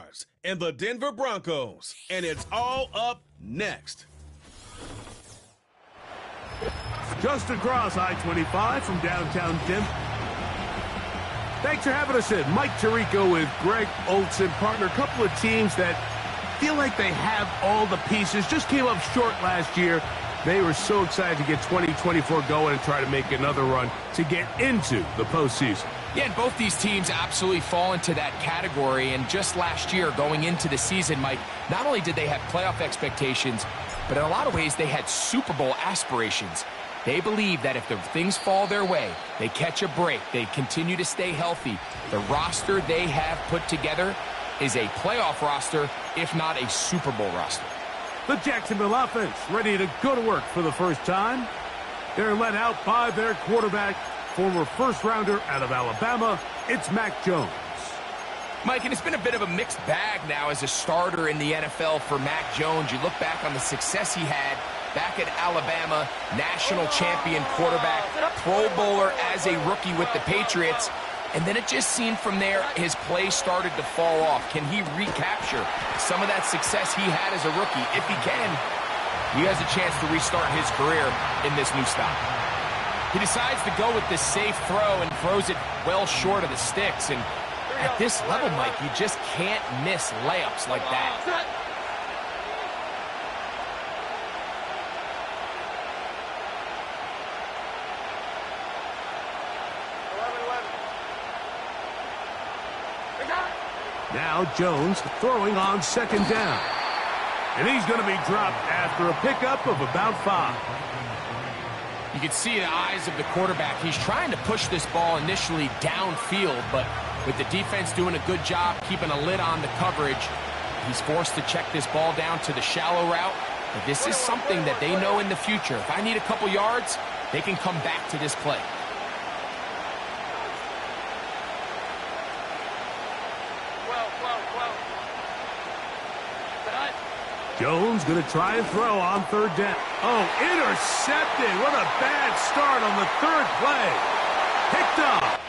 Jaguars and the Denver Broncos, and it's all up next. Just across I-25 from downtown Denver. Thanks for having us in. Mike Tirico with Greg Olson, partner. A couple of teams that feel like they have all the pieces. Just came up short last year. They were so excited to get 2024 going and try to make another run to get into the postseason. Yeah, and both these teams absolutely fall into that category. And just last year, going into the season, Mike, not only did they have playoff expectations, but in a lot of ways, they had Super Bowl aspirations. They believe that if the things fall their way, they catch a break, they continue to stay healthy, the roster they have put together is a playoff roster, if not a Super Bowl roster. The Jacksonville offense ready to go to work for the first time. They're led out by their quarterback, former first-rounder out of Alabama. It's Mac Jones. Mike, and it's been a bit of a mixed bag now as a starter in the NFL for Mac Jones. You look back on the success he had back at Alabama, national champion quarterback, Pro Bowler as a rookie with the Patriots. And then it just seemed from there his play started to fall off. Can he recapture some of that success he had as a rookie? If he can, he has a chance to restart his career in this new style. He decides to go with this safe throw and throws it well short of the sticks. And at this level, Mike, you just can't miss layups like that. Now Jones throwing on second down. And he's going to be dropped after a pickup of about 5. You can see the eyes of the quarterback. He's trying to push this ball initially downfield, but with the defense doing a good job keeping a lid on the coverage, he's forced to check this ball down to the shallow route. But this is something that they know in the future. If I need a couple yards, they can come back to this play. Jones going to try and throw on third down. Oh, intercepted. What a bad start on the third play. Picked up.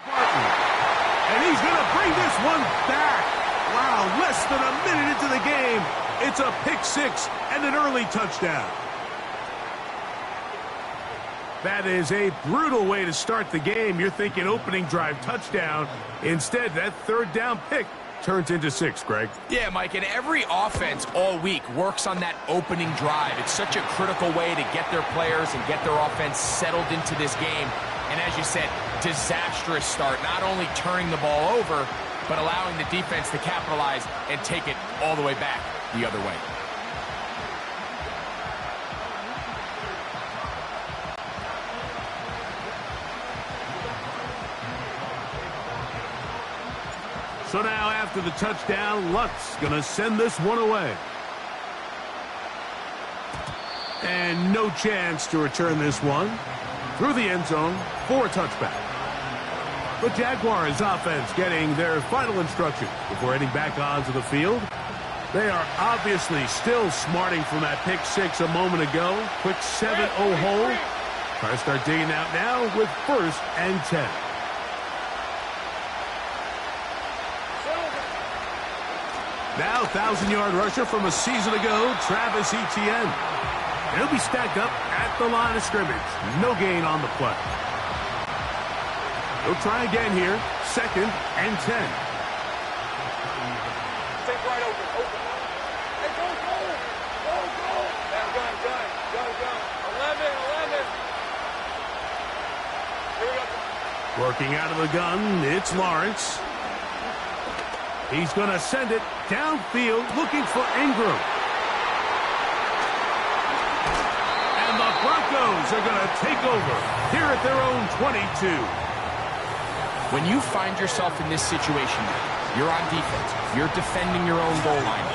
And he's going to bring this one back. Wow, less than a minute into the game. It's a pick six and an early touchdown. That is a brutal way to start the game. You're thinking opening drive touchdown. Instead, that third down pick turns into 6, Greg. Yeah, Mike, and every offense all week works on that opening drive. It's such a critical way to get their players and get their offense settled into this game. And as you said, disastrous start, not only turning the ball over, but allowing the defense to capitalize and take it all the way back the other way. So now after the touchdown, Lutz going to send this one away. And no chance to return this one through the end zone for a touchback. The Jaguars offense getting their final instructions before heading back onto the field. They are obviously still smarting from that pick six a moment ago. Quick 7-0 hole. Try to start digging out now with 1st and 10. Now 1,000-yard rusher from a season ago, Travis Etienne. He'll be stacked up at the line of scrimmage. No gain on the play. He'll try again here. 2nd and 10. Take right open. Hey, go. Gun. 11. Here we go. Working out of the gun, it's Lawrence. He's going to send it downfield, looking for Ingram. And the Broncos are going to take over here at their own 22. When you find yourself in this situation, you're on defense, you're defending your own goal line,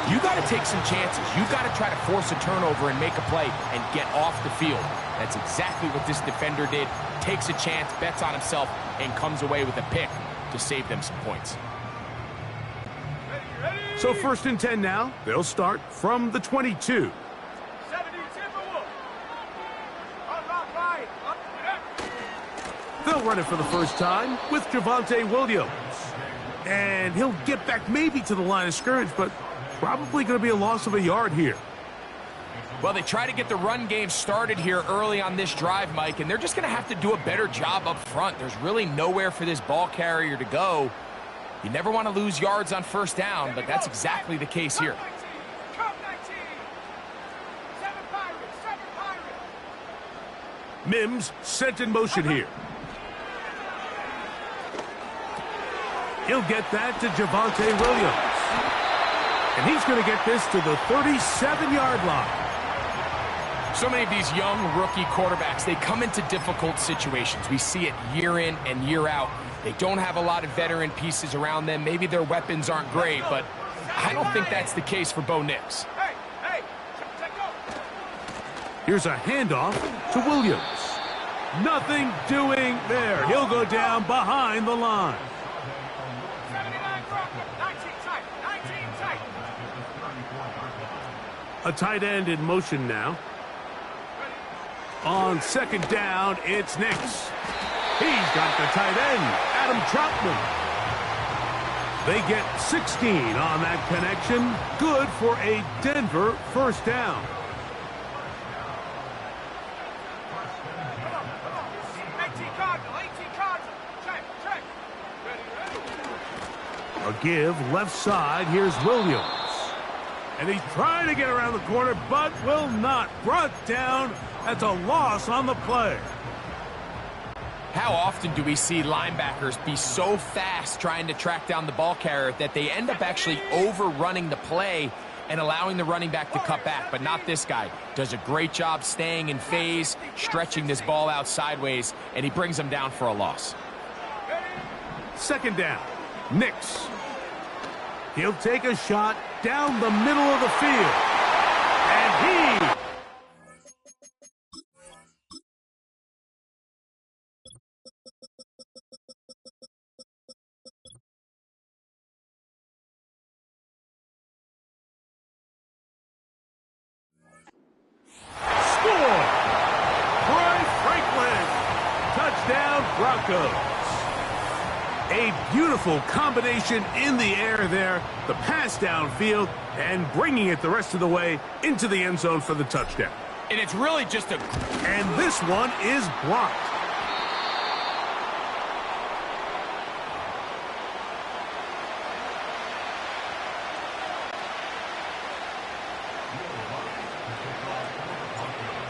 you got to take some chances. You got to try to force a turnover and make a play and get off the field. That's exactly what this defender did. Takes a chance, bets on himself, and comes away with a pick to save them some points. So 1st and 10 now. They'll start from the 22. They'll run it for the first time with Javonte Williams. And he'll get back maybe to the line of scrimmage, but probably going to be a loss of a yard here. Well, they try to get the run game started here early on this drive, Mike, and they're just going to have to do a better job up front. There's really nowhere for this ball carrier to go. You never want to lose yards on 1st down, but that's exactly the case here. Mims sent in motion here. He'll get that to Javonte Williams. And he's going to get this to the 37-yard line. So many of these young rookie quarterbacks, they come into difficult situations. We see it year in and year out. They don't have a lot of veteran pieces around them. Maybe their weapons aren't great, but I don't think that's the case for Bo Nix. Here's a handoff to Williams. Nothing doing there. He'll go down behind the line. A tight end in motion now. On 2nd down, it's Nix. He's got the tight end, Adam Troutman. They get 16 on that connection. Good for a Denver 1st down. A give left side. Here's Williams. And he's trying to get around the corner, but will not. Brought down. That's a loss on the play. How often do we see linebackers be so fast trying to track down the ball carrier that they end up actually overrunning the play and allowing the running back to cut back? But not this guy. Does a great job staying in phase, stretching this ball out sideways, and he brings them down for a loss. 2nd down. Nix. He'll take a shot down the middle of the field. And he... Score! Troy Franklin. Touchdown, Broncos. A beautiful combination in the air there. The pass downfield and bringing it the rest of the way into the end zone for the touchdown. And it's really just a... And this one is blocked.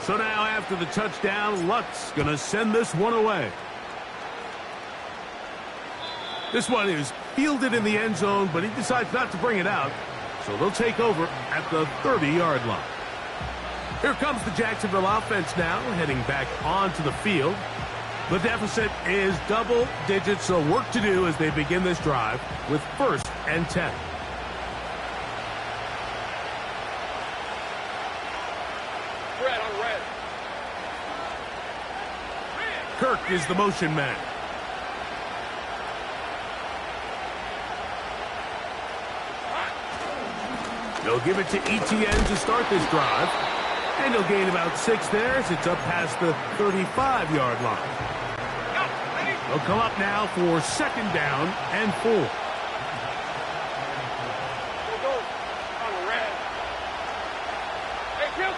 So now after the touchdown, Luck's going to send this one away. This one is fielded in the end zone, but he decides not to bring it out. So they'll take over at the 30-yard line. Here comes the Jacksonville offense now, heading back onto the field. The deficit is double digits, so work to do as they begin this drive with 1st and 10. Red on red. Kirk is the motion man. They'll give it to ETN to start this drive. And he'll gain about 6 there as it's up past the 35-yard line. They'll come up now for 2nd down and 4. Go, go. On red. Hey, kill.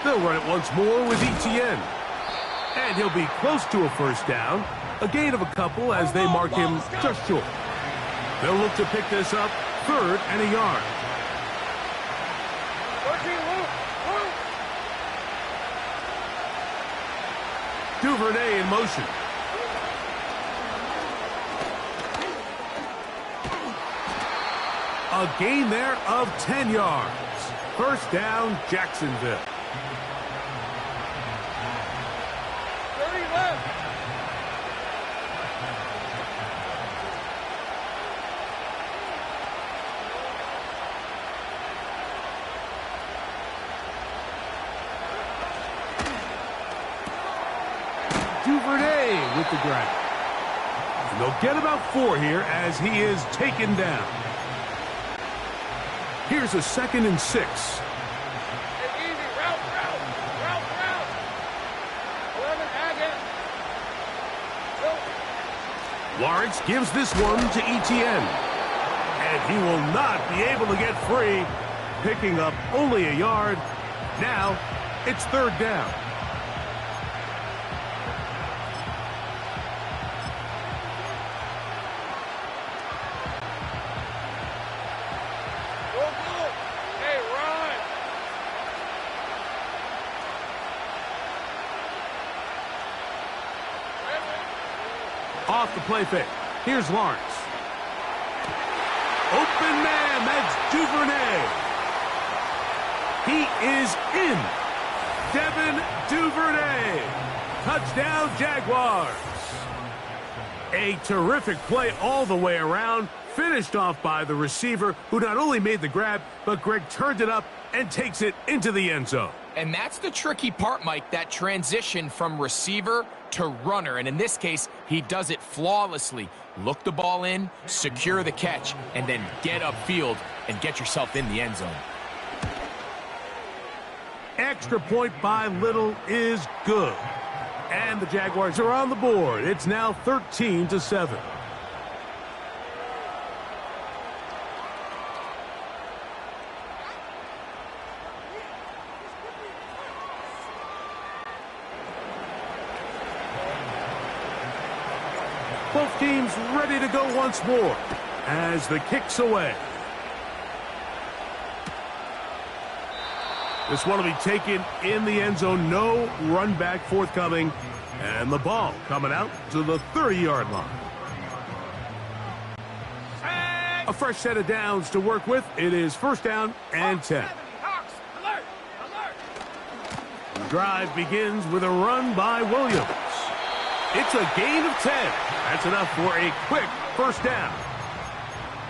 They'll run it once more with ETN. And he'll be close to a 1st down. A gain of a couple as they mark him just short. They'll look to pick this up 3rd and a yard. Duvernay in motion. A gain there of 10 yards. 1st down, Jacksonville. 30 left. Duvernay with the grab. And they'll get about 4 here as he is taken down. Here's a 2nd and 6. Hey, easy. Route. 11, Agate. Go. Lawrence gives this one to ETN. And he will not be able to get free, picking up only a yard. Now it's 3rd down. Hey, run. Off the play fake. Here's Lawrence. Open man, that's Duvernay. He is in. Devin Duvernay. Touchdown, Jaguars. A terrific play all the way around. Finished off by the receiver, who not only made the grab, but Greg turned it up and takes it into the end zone. And that's the tricky part, Mike, that transition from receiver to runner. And in this case, he does it flawlessly. Look the ball in, secure the catch, and then get upfield and get yourself in the end zone. Extra point by Little is good. And the Jaguars are on the board. It's now 13-7. Both teams ready to go once more as the kick's away. This one will be taken in the end zone. No run back forthcoming. And the ball coming out to the 30-yard line. A fresh set of downs to work with. It is 1st down and 10. The drive begins with a run by Williams. It's a gain of 10. That's enough for a quick 1st down.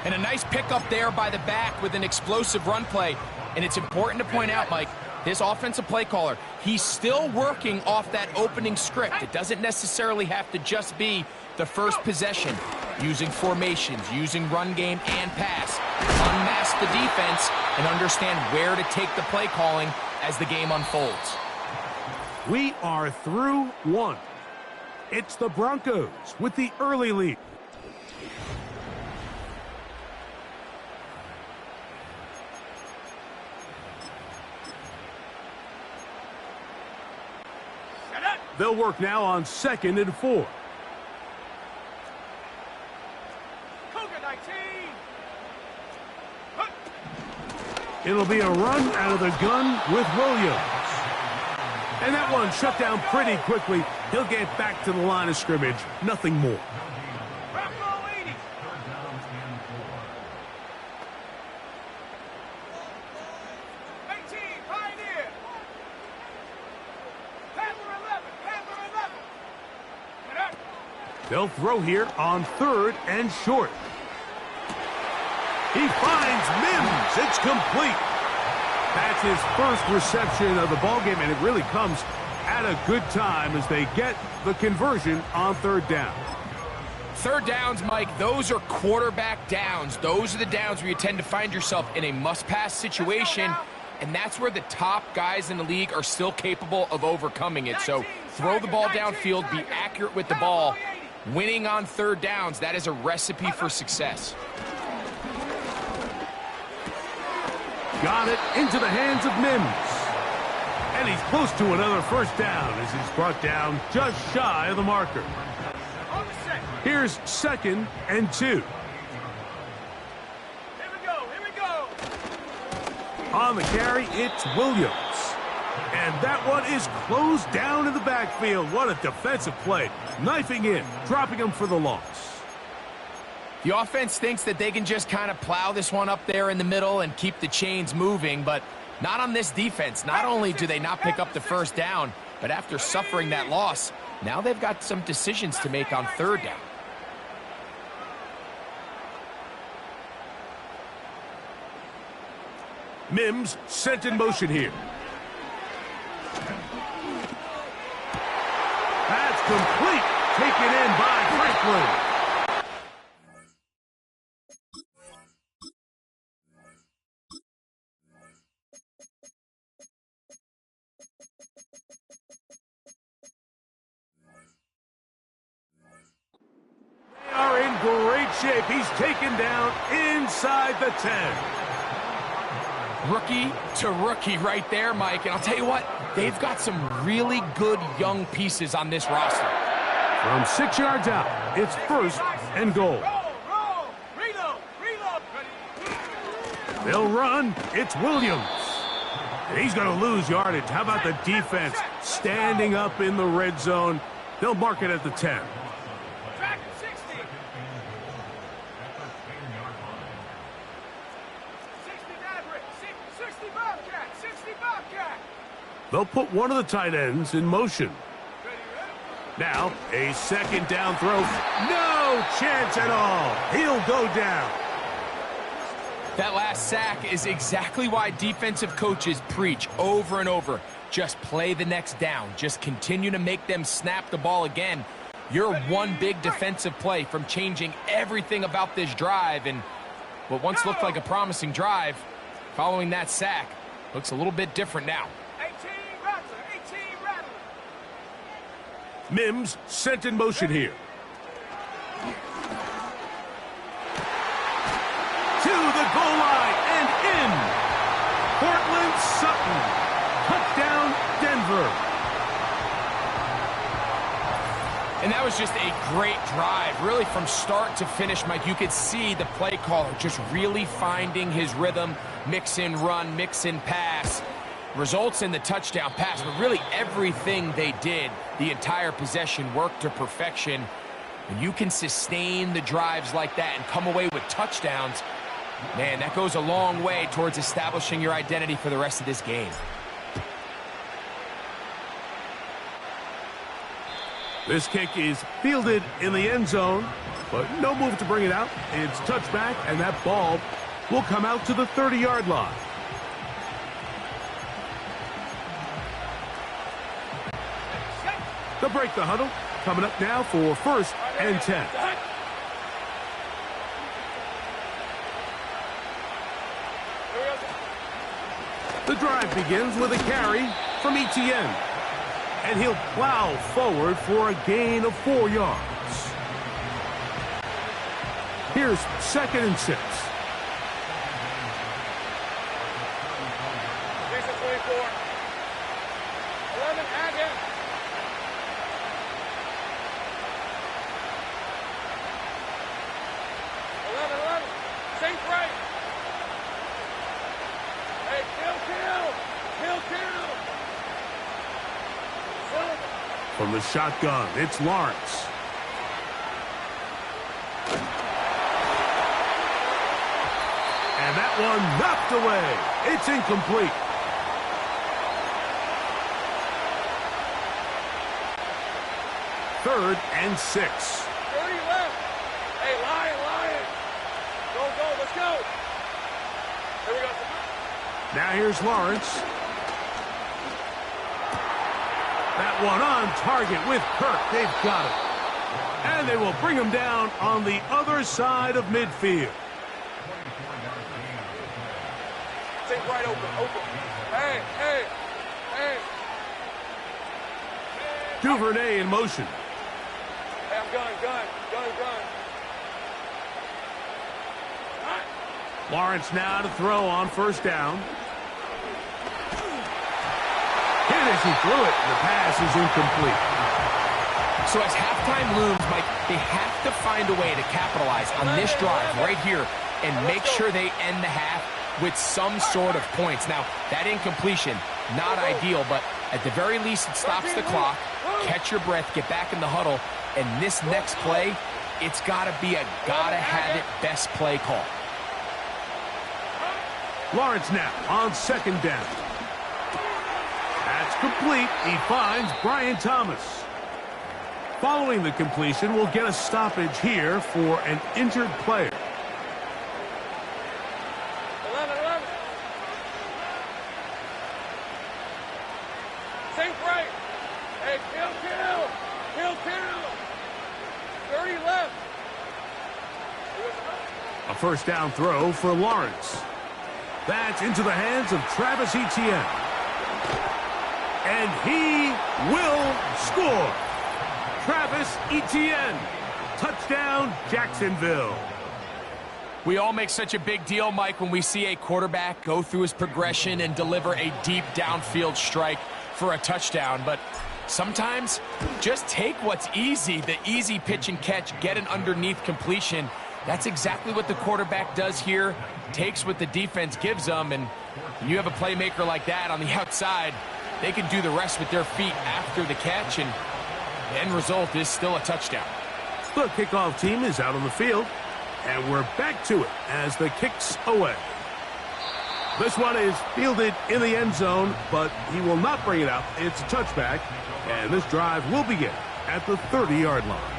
And a nice pickup there by the back with an explosive run play. And it's important to point out, Mike, this offensive play caller, he's still working off that opening script. It doesn't necessarily have to just be the first possession. Using formations, using run game and pass. Unmask the defense and understand where to take the play calling as the game unfolds. We are through one. It's the Broncos with the early lead. They'll work now on 2nd and 4. It'll be a run out of the gun with Williams. And that one shut down pretty quickly. He'll get back to the line of scrimmage. Nothing more. They'll throw here on 3rd and short. He finds Mims. It's complete. That's his first reception of the ballgame, and it really comes at a good time as they get the conversion on 3rd down. 3rd downs, Mike, those are quarterback downs. Those are the downs where you tend to find yourself in a must-pass situation, and that's where the top guys in the league are still capable of overcoming it. So throw the ball downfield, be accurate with the ball. Winning on 3rd downs, that is a recipe for success. Got it into the hands of Mims. And he's close to another first down as he's brought down just shy of the marker. Here's 2nd and 2. Here we go. On the carry, it's Williams. And that one is closed down in the backfield. What a defensive play. Knifing in, dropping him for the loss. The offense thinks that they can just kind of plow this one up there in the middle and keep the chains moving, but not on this defense. Not only do they not pick up the first down, but after suffering that loss, now they've got some decisions to make on 3rd down. Mims sent in motion here. That's complete. Taken in by Franklin. They are in great shape. He's taken down inside the 10. Rookie to rookie right there, Mike. And I'll tell you what, they've got some really good young pieces on this roster. From 6 yards out, it's 1st and goal. Roll. Reload. They'll run. It's Williams. And he's going to lose yardage. How about the defense standing up in the red zone? They'll mark it at the 10. Track 60. 60 Maverick. 60 Bobcat. 60 Bobcat. They'll put one of the tight ends in motion. Now, a 2nd down throw. No chance at all. He'll go down. That last sack is exactly why defensive coaches preach over and over. Just play the next down. Just continue to make them snap the ball again. You're one big defensive play from changing everything about this drive. And what once looked like a promising drive, following that sack, looks a little bit different now. 18 Rattler. 18 Rattler. Mims sent in motion here. To the goal line and in. Portland Sutton. Touchdown, Denver. And that was just a great drive, really from start to finish, Mike. You could see the play caller just really finding his rhythm, mix in run, mix in pass. Results in the touchdown pass, but really everything they did, the entire possession worked to perfection. When you can sustain the drives like that and come away with touchdowns, man, that goes a long way towards establishing your identity for the rest of this game. This kick is fielded in the end zone, but no move to bring it out. It's touchback, and that ball will come out to the 30-yard line. They'll break the huddle. Coming up now for 1st and 10. The drive begins with a carry from Etienne. And he'll plow forward for a gain of 4 yards. Here's 2nd and 6. Jason 24. 11, add him. 11. Sink right. Hey, kill. From the shotgun, it's Lawrence. And that one knocked away. It's incomplete. Third and 6. 30 left. Hey, Lion. Go, let's go. Here we go. Now here's Lawrence. That one on target with Kirk. They've got it. And they will bring him down on the other side of midfield. Take right open. Hey. Duvernay in motion. Hey, I'm gun. Lawrence now to throw on 1st down. Hit as he threw it. The pass is incomplete. So as halftime looms, Mike, they have to find a way to capitalize on this drive right here and make sure they end the half with some sort of points. Now, that incompletion, not ideal, but at the very least, it stops the clock. Catch your breath, get back in the huddle, and this next play, it's got to be a gotta-have-it best play call. Lawrence now on 2nd down. That's complete. He finds Brian Thomas. Following the completion, we'll get a stoppage here for an injured player. 11. Sink right. Hey, kill. 30 left. A 1st down throw for Lawrence. That's into the hands of Travis Etienne. And he will score. Travis Etienne. Touchdown, Jacksonville. We all make such a big deal, Mike, when we see a quarterback go through his progression and deliver a deep downfield strike for a touchdown. But sometimes just take what's easy, the easy pitch and catch, get an underneath completion. That's exactly what the quarterback does here. Takes what the defense gives them, and when you have a playmaker like that on the outside, they can do the rest with their feet after the catch, and the end result is still a touchdown. The kickoff team is out on the field, and we're back to it as the kick's away. This one is fielded in the end zone, but he will not bring it out. It's a touchback, and this drive will begin at the 30-yard line.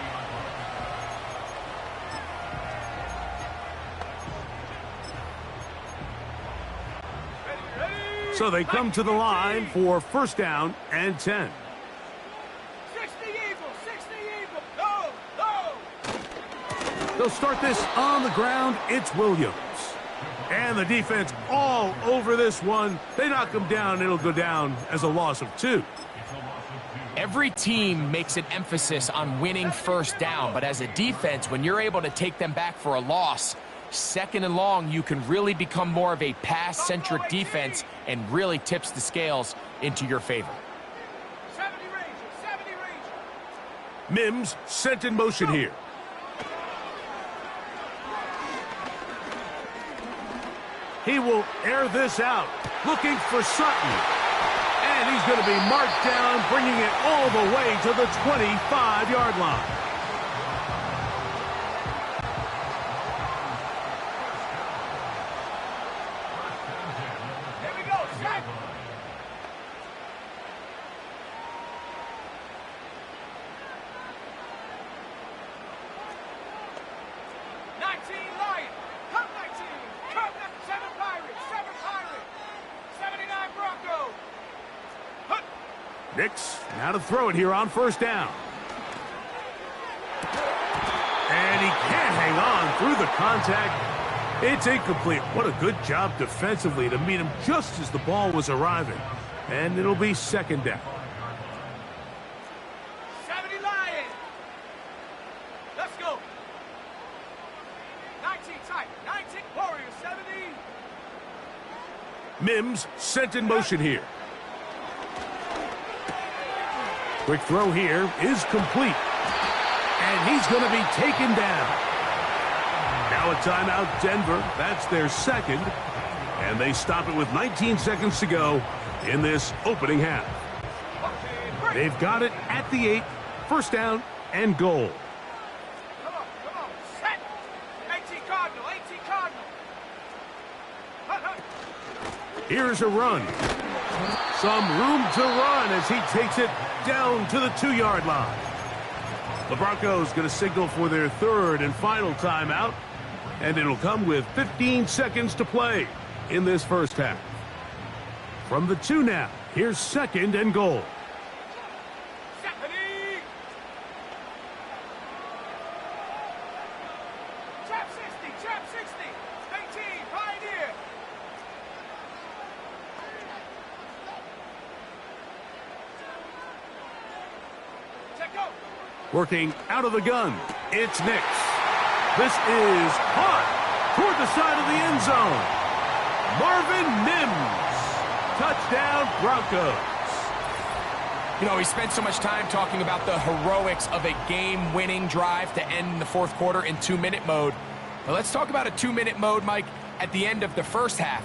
So they come to the line for 1st down and 10. 60 Eagles. Go. They'll start this on the ground. It's Williams. And the defense all over this one. They knock him down. It'll go down as a loss of 2. Every team makes an emphasis on winning 1st down, but as a defense, when you're able to take them back for a loss, 2nd and long, you can really become more of a pass-centric defense and really tips the scales into your favor. 70 Rangers. Mims sent in motion here. He will air this out, looking for Sutton. And he's going to be marked down, bringing it all the way to the 25-yard line. Here we go. Set. 19 Lions. Come 19. Come 7 Pirates. 79 Broncos. Nix now to throw it here on 1st down. And he can't hang on through the contact. It's incomplete. What a good job defensively to meet him just as the ball was arriving. And it'll be 2nd down. Let's go. 19 tight. 19. Warrior 70. Mims sent in motion here. Quick throw here is complete. And he's going to be taken down. Now a timeout, Denver. That's their second. And they stop it with 19 seconds to go in this opening half. They've got it at the 8. First down and goal. Come on. Set. 18 Cardinal. 18 Cardinal. Here's a run. Some room to run as he takes it down to the 2-yard line. The Broncos going to signal for their third and final timeout, and it'll come with 15 seconds to play in this first half. From the 2 now, here's second and goal. Trap 60. 18. Pioneer. Check go. Working out of the gun, it's Nix. This is hot toward the side of the end zone. Marvin Mims. Touchdown, Broncos. You know, we spent so much time talking about the heroics of a game-winning drive to end the fourth quarter in 2-minute mode. Now let's talk about a 2-minute mode, Mike, at the end of the first half.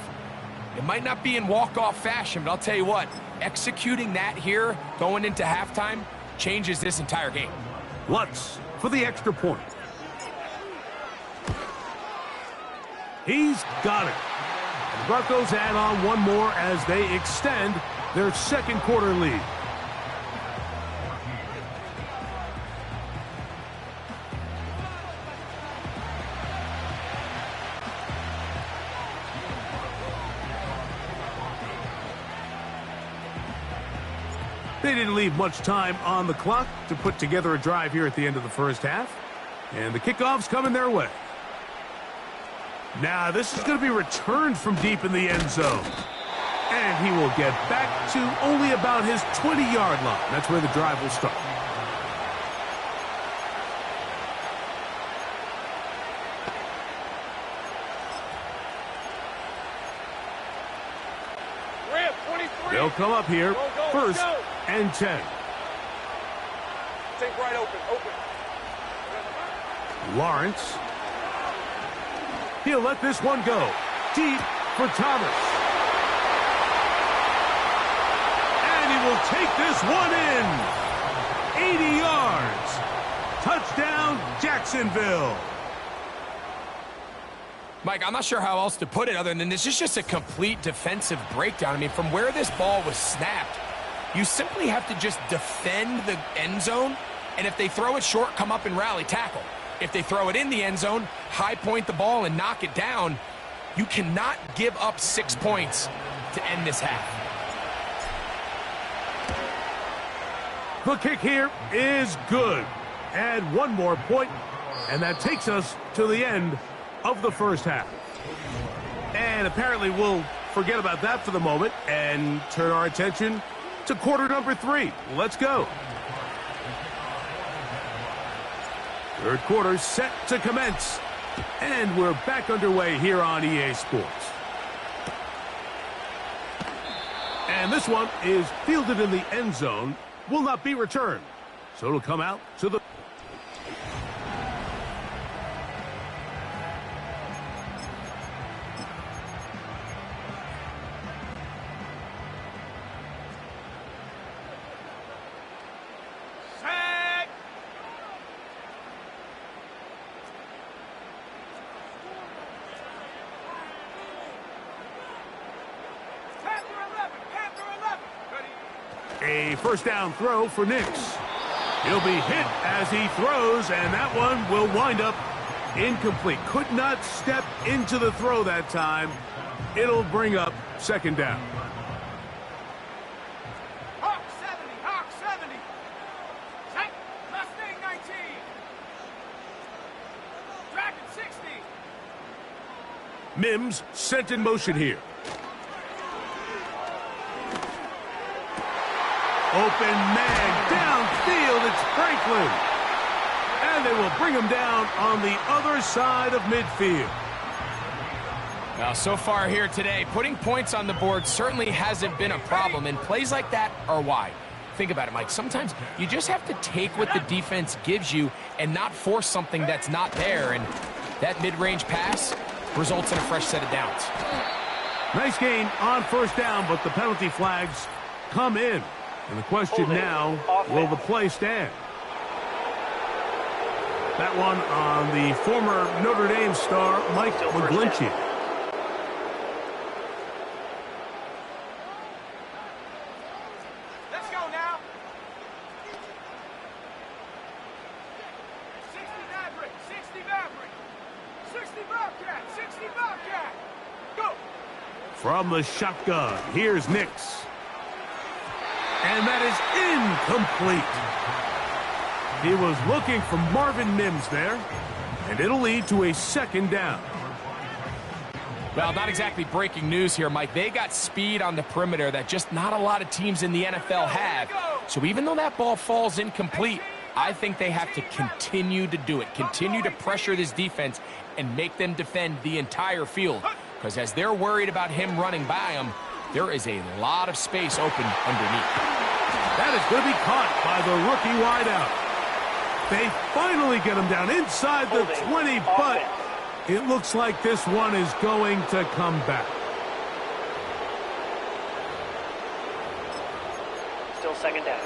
It might not be in walk-off fashion, but I'll tell you what, executing that here, going into halftime, changes this entire game. Lutz for the extra point. He's got it. The Broncos add on one more as they extend their second quarter lead. They didn't leave much time on the clock to put together a drive here at the end of the first half. And the kickoff's coming their way. Now, this is going to be returned from deep in the end zone. And he will get back to only about his 20-yard line. That's where the drive will start. Ramp 23. They'll come up here Go, first go. and 10. Take right open. Lawrence. He'll let this one go. Deep for Thomas. And he will take this one in. 80 yards. Touchdown, Jacksonville. Mike, I'm not sure how else to put it other than this is just a complete defensive breakdown. I mean, from where this ball was snapped, you simply have to just defend the end zone, and if they throw it short, come up and rally tackle. If they throw it in the end zone, high point the ball and knock it down. You cannot give up 6 points to end this half. The kick here is good. Add one more point, and that takes us to the end of the first half. And apparently we'll forget about that for the moment and turn our attention to quarter number 3. Let's go. Third quarter set to commence. And we're back underway here on EA Sports. And this one is fielded in the end zone. Will not be returned. So it'll come out to the... A first down throw for Nix. He'll be hit as he throws, and that one will wind up incomplete. Could not step into the throw that time. It'll bring up second down. Hawk 70. Set. Mustang 19. Dragon 60. Mims sent in motion here. Open man downfield, it's Franklin. And And they will bring him down on the other side of midfield. Now, so far here today, putting points on the board certainly hasn't been a problem, and plays like that are why. Think about it, Mike. Sometimes you just have to take what the defense gives you and not force something that's not there, and that mid-range pass results in a fresh set of downs. Nice gain on first down, but the penalty flags come in. And the question now, will the play stand? That one on the former Notre Dame star, Mike McGlinchey. Let's go now. 60 Maverick, 60 Maverick, 60 Bobcat, 60 Bobcat. Go. From the shotgun, here's Nix. And that is incomplete. He was looking for Marvin Mims there, and it'll lead to a second down. Well, not exactly breaking news here, Mike. They got speed on the perimeter that just not a lot of teams in the NFL have. So even though that ball falls incomplete, I think they have to continue to do it, continue to pressure this defense and make them defend the entire field. Because as they're worried about him running by them, there is a lot of space open underneath. That is going to be caught by the rookie wideout. They finally get him down inside the 20, but it looks like this one is going to come back. Still second down.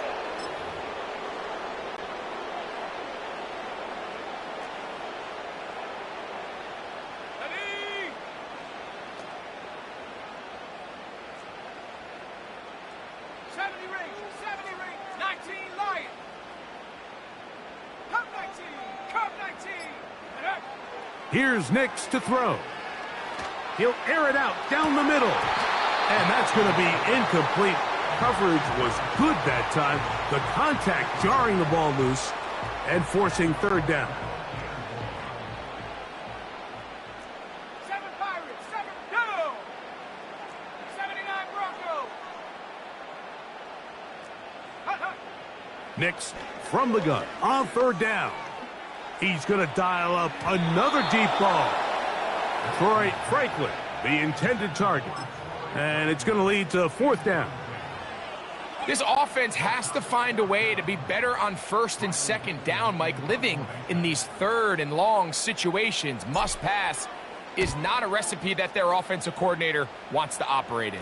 Ready? 70 range, 19 Lion. Cup 19, Cup 19. Here's Nix to throw. He'll air it out down the middle. And that's going to be incomplete. Coverage was good that time. The contact jarring the ball loose and forcing third down. 7 Pirates, 7 go. 79 Bronco. Nix from the gun on third down. He's going to dial up another deep ball. Troy Franklin, the intended target. And it's going to lead to fourth down. This offense has to find a way to be better on first and second down, Mike. Living in these third and long situations, must pass, is not a recipe that their offensive coordinator wants to operate in.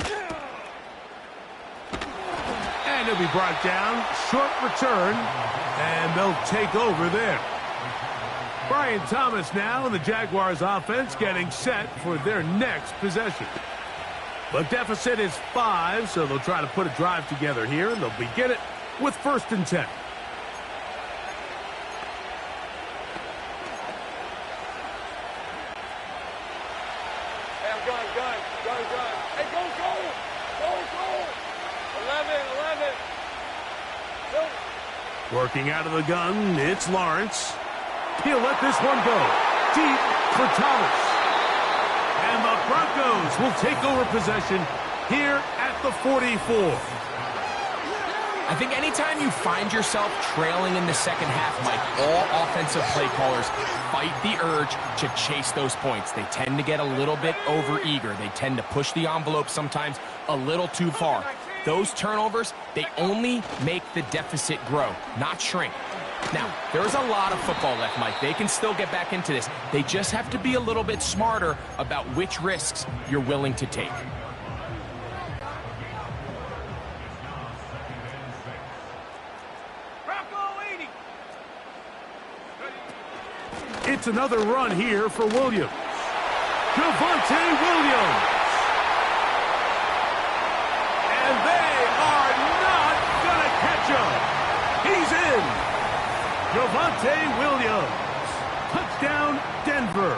And he'll be brought down. Short return. And they'll take over there. Brian Thomas now and the Jaguars offense getting set for their next possession. The deficit is 5, so they'll try to put a drive together here, and they'll begin it with 1st and 10. Hey, I'm gun. Hey, go. 11. Go. Working out of the gun, it's Lawrence. He'll let this one go. Deep for Thomas. And the Broncos will take over possession here at the 44. I think anytime you find yourself trailing in the second half, Mike, all offensive play callers fight the urge to chase those points. They tend to get a little bit overeager. They tend to push the envelope sometimes a little too far. Those turnovers, they only make the deficit grow, not shrink. Now, there's a lot of football left, Mike. They can still get back into this. They just have to be a little bit smarter about which risks you're willing to take. Bronco 80. It's another run here for Williams. Javonte Williams. And they are not going to catch him. He's in. Javonte Williams. Touchdown, Denver.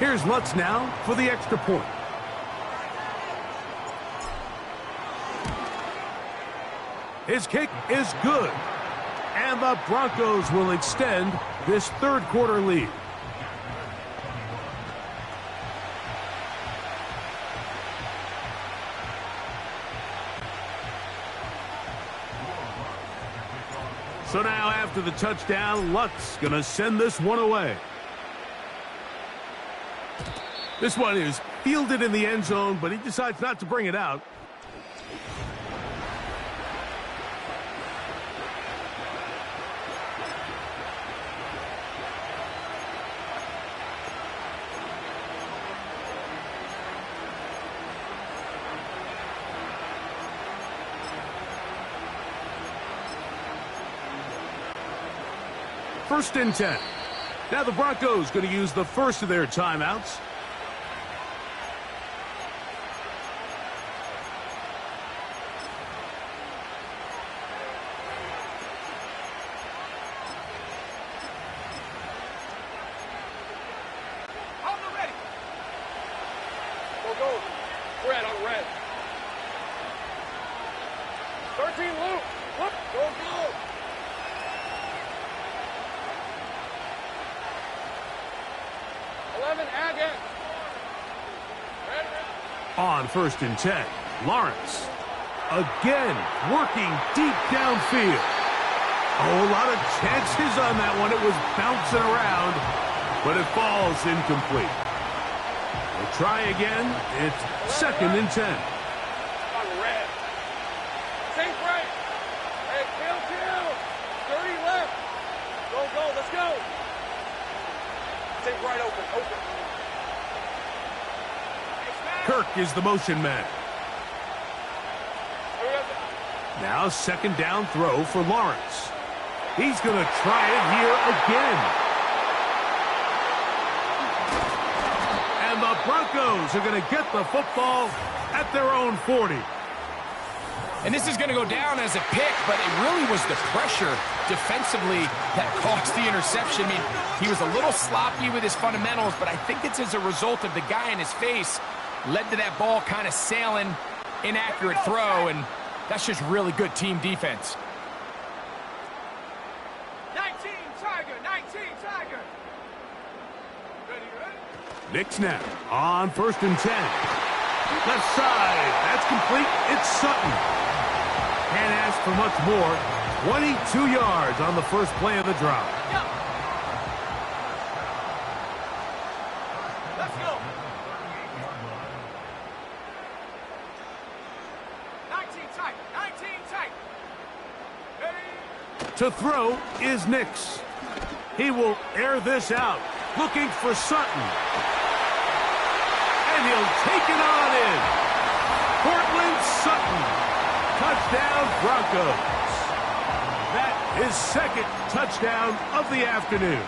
Here's Lutz now for the extra point. His kick is good. And the Broncos will extend this third quarter lead. So now after after the touchdown, Luck's going to send this one away. This one is fielded in the end zone, but he decides not to bring it out. First and 10. Now the Broncos going to use the first of their timeouts. On the ready. Go. Red on red. 13 loop. Look. Go. 11 again. On first and 10, Lawrence. Again, working deep downfield. Oh, a lot of chances on that one. It was bouncing around, but it falls incomplete. We'll try again. It's second and 10. On red. Take right. Hey, kill. 30 left. Go. Let's go. Take right open. Kirk is the motion man. Now second down throw for Lawrence. He's going to try it here again. And the Broncos are going to get the football at their own 40. And this is going to go down as a pick, but it really was the pressure defensively that caused the interception. I mean, he was a little sloppy with his fundamentals, but I think it's as a result of the guy in his face led to that ball kind of sailing, inaccurate throw, and that's just really good team defense. 19 Tiger. Ready? Nick snap on first and 10. Left side, that's complete. It's Sutton. Can't ask for much more. 22 yards on the first play of the drive. Let's go. 19 tight. Ready? To throw is Nix. He will air this out, looking for Sutton. And he'll take it on in. Cortland Sutton. Touchdown, Broncos. That is second touchdown of the afternoon.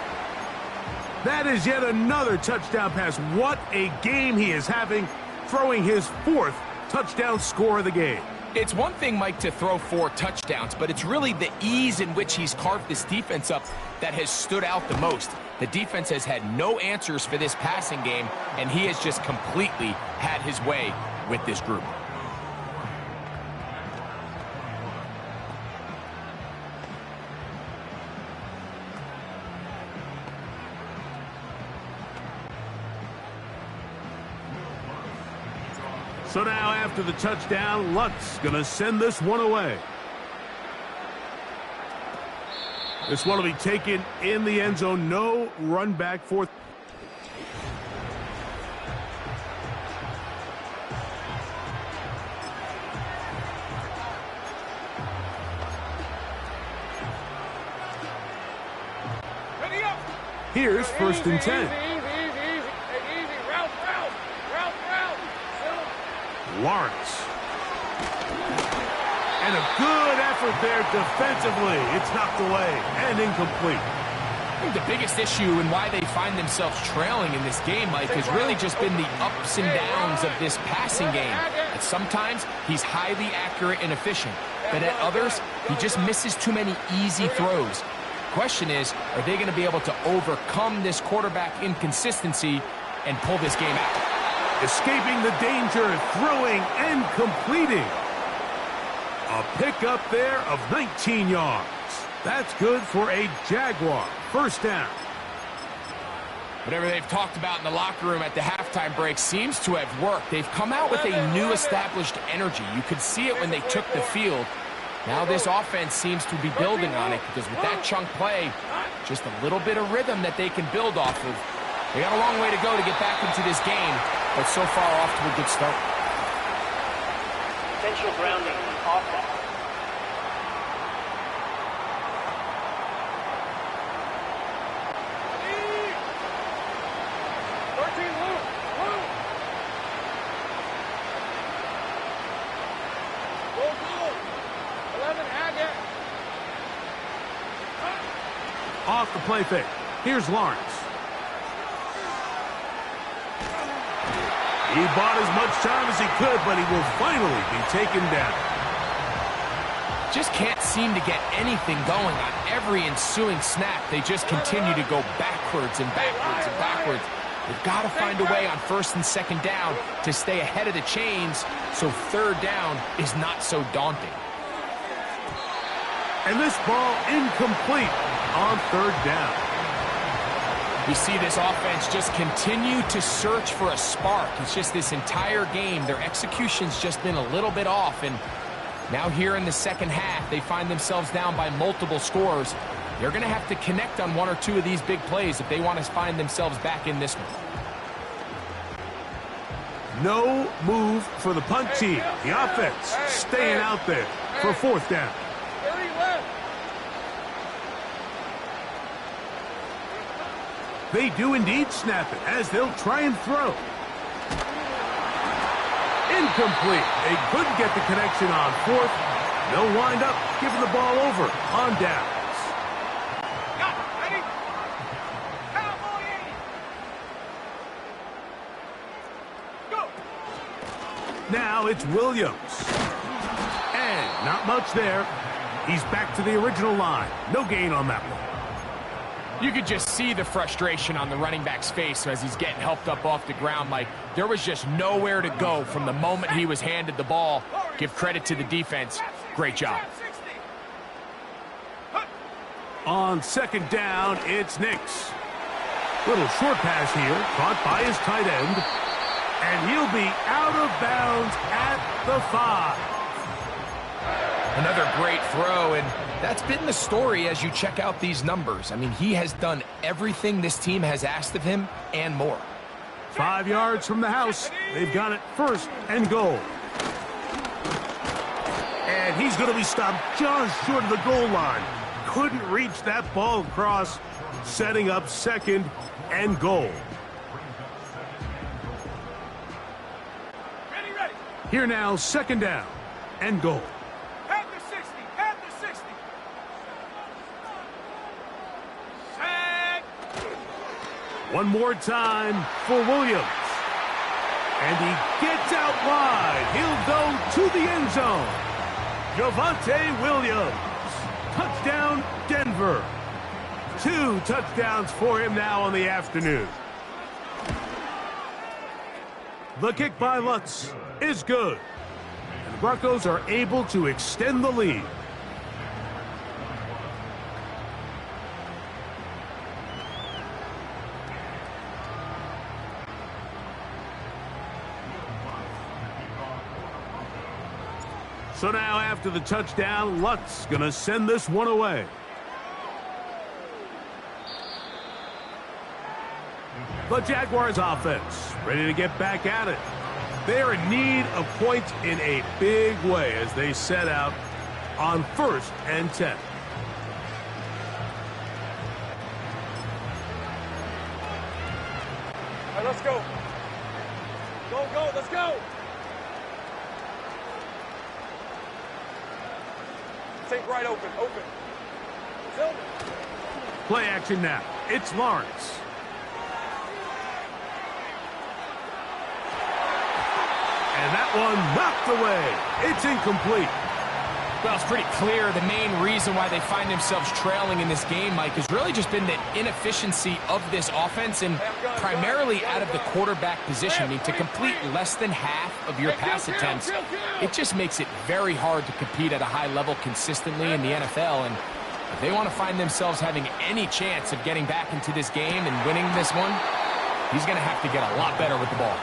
That is yet another touchdown pass. What a game he is having, throwing his fourth touchdown score of the game. It's one thing, Mike, to throw 4 touchdowns, but it's really the ease in which he's carved this defense up that has stood out the most. The defense has had no answers for this passing game, and he has just completely had his way with this group. So now after the touchdown, Luck's going to send this one away. This one will be taken in the end zone. No run back for. Ready up. Here's first and 10. Easy. Route. Lawrence. And a good effort there defensively. It's knocked away and incomplete. I think the biggest issue and why they find themselves trailing in this game, Mike, has really just been the ups and downs of this passing game. At sometimes, he's highly accurate and efficient, but at others, he just misses too many easy throws. Question is, are they going to be able to overcome this quarterback inconsistency and pull this game out? Escaping the danger, throwing and completing. A pickup there of 19 yards. That's good for a Jaguar. First down. Whatever they've talked about in the locker room at the halftime break seems to have worked. They've come out with a new established energy. You could see it when they took the field. Now this offense seems to be building on it because with that chunk play, just a little bit of rhythm that they can build off of. They got a long way to go to get back into this game, but so far off to a good start. Potential grounding offense. Off the play fake. Here's Lawrence. He bought as much time as he could, but he will finally be taken down. Just can't seem to get anything going on every ensuing snap. They just continue to go backwards and backwards and backwards. They've got to find a way on first and second down to stay ahead of the chains so third down is not so daunting. And this ball incomplete on third down. We see this offense just continue to search for a spark. It's just this entire game, their execution's just been a little bit off, and now here in the second half, they find themselves down by multiple scores. They're going to have to connect on one or two of these big plays if they want to find themselves back in this one. No move for the punt team. The offense staying out there for fourth down. 30 left. They do indeed snap it as they'll try and throw. Incomplete. They couldn't get the connection on fourth. No wind up, giving the ball over on downs. Ready? Cowboy 80. Go. Now it's Williams. And not much there. He's back to the original line. No gain on that one. You could just see the frustration on the running back's face as he's getting helped up off the ground. Like, there was just nowhere to go from the moment he was handed the ball. Give credit to the defense. Great job. On second down, it's Nix. Little short pass here, caught by his tight end. And he'll be out of bounds at the 5. Another great throw, and that's been the story as you check out these numbers. I mean, he has done everything this team has asked of him and more. 5 yards from the house. They've got it first and goal. And he's going to be stopped just short of the goal line. Couldn't reach that ball across, setting up second and goal. Ready. Here now, second down and goal. At the 60. At the 60. Set. One more time for Williams. And he gets out wide. He'll go to the end zone. Javonte Williams. Touchdown, Denver. 2 touchdowns for him now on the afternoon. The kick by Lutz is good. And the Broncos are able to extend the lead. So now after the touchdown, Lutz gonna send this one away. The Jaguars offense ready to get back at it. They're in need of points in a big way as they set out on 1st and 10. All right, let's go. Go, let's go. Take right open. Silver. Play action now. It's Lawrence. And that one knocked away. It's incomplete. Well, it's pretty clear the main reason why they find themselves trailing in this game, Mike, has really just been the inefficiency of this offense and primarily out of the quarterback position. I mean, to complete less than half of your pass attempts, it just makes it very hard to compete at a high level consistently in the NFL. And if they want to find themselves having any chance of getting back into this game and winning this one, he's going to have to get a lot better with the ball.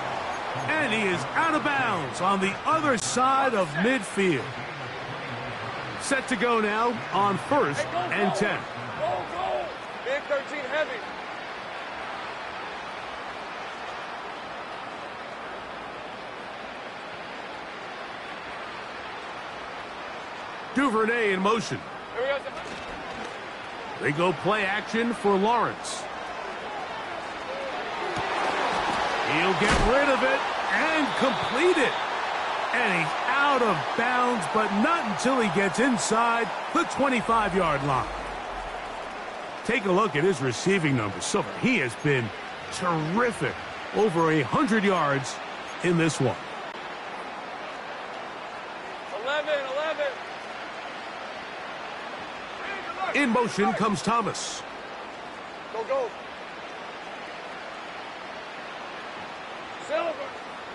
And he is out of bounds on the other side of midfield. Set to go now on 1st and 10. Go. Big 13 heavy. Duvernay in motion. Here we go. They go play action for Lawrence. He'll get rid of it and complete it. And he's out of bounds, but not until he gets inside the 25-yard line. Take a look at his receiving numbers. So he has been terrific. Over 100 yards in this one. 11. In motion comes Thomas. Go. Silver.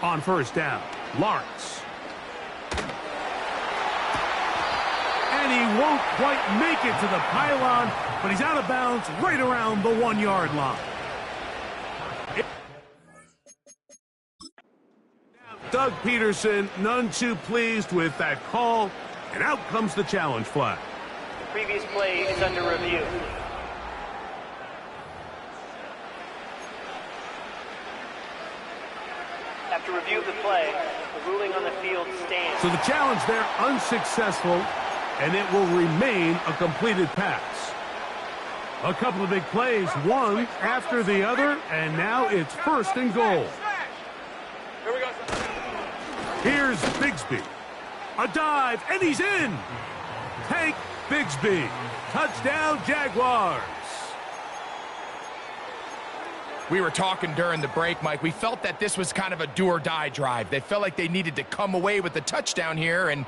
On 1st down, Lawrence. And he won't quite make it to the pylon, but he's out of bounds right around the 1-yard line. Doug Peterson, none too pleased with that call, and out comes the challenge flag. The previous play is under review. After review of the play, the ruling on the field stands. So the challenge there unsuccessful, and it will remain a completed pass. A couple of big plays, one after the other, and now it's 1st and goal. Here we go. Here's Bigsby. A dive, and he's in. Tank Bigsby. Touchdown, Jaguars. We were talking during the break, Mike. We felt that this was kind of a do-or-die drive. They felt like they needed to come away with the touchdown here, and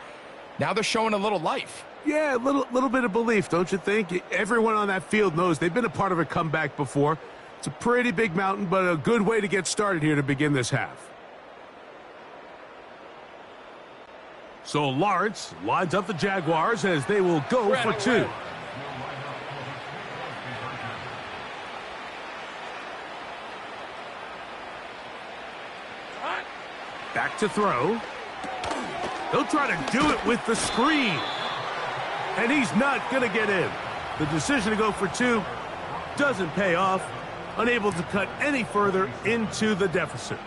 now they're showing a little life. Yeah, a little bit of belief, don't you think? Everyone on that field knows they've been a part of a comeback before. It's a pretty big mountain, but a good way to get started here to begin this half. So Lawrence lines up the Jaguars as they will go for 2. Back to throw. He'll try to do it with the screen. And he's not going to get in. The decision to go for 2 doesn't pay off. Unable to cut any further into the deficit.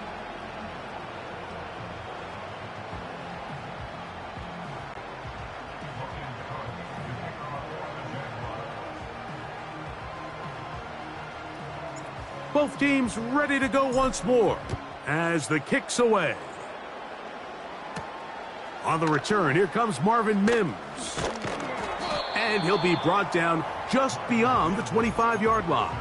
Both teams ready to go once more as the kick's away. On the return, here comes Marvin Mims. And he'll be brought down just beyond the 25-yard line.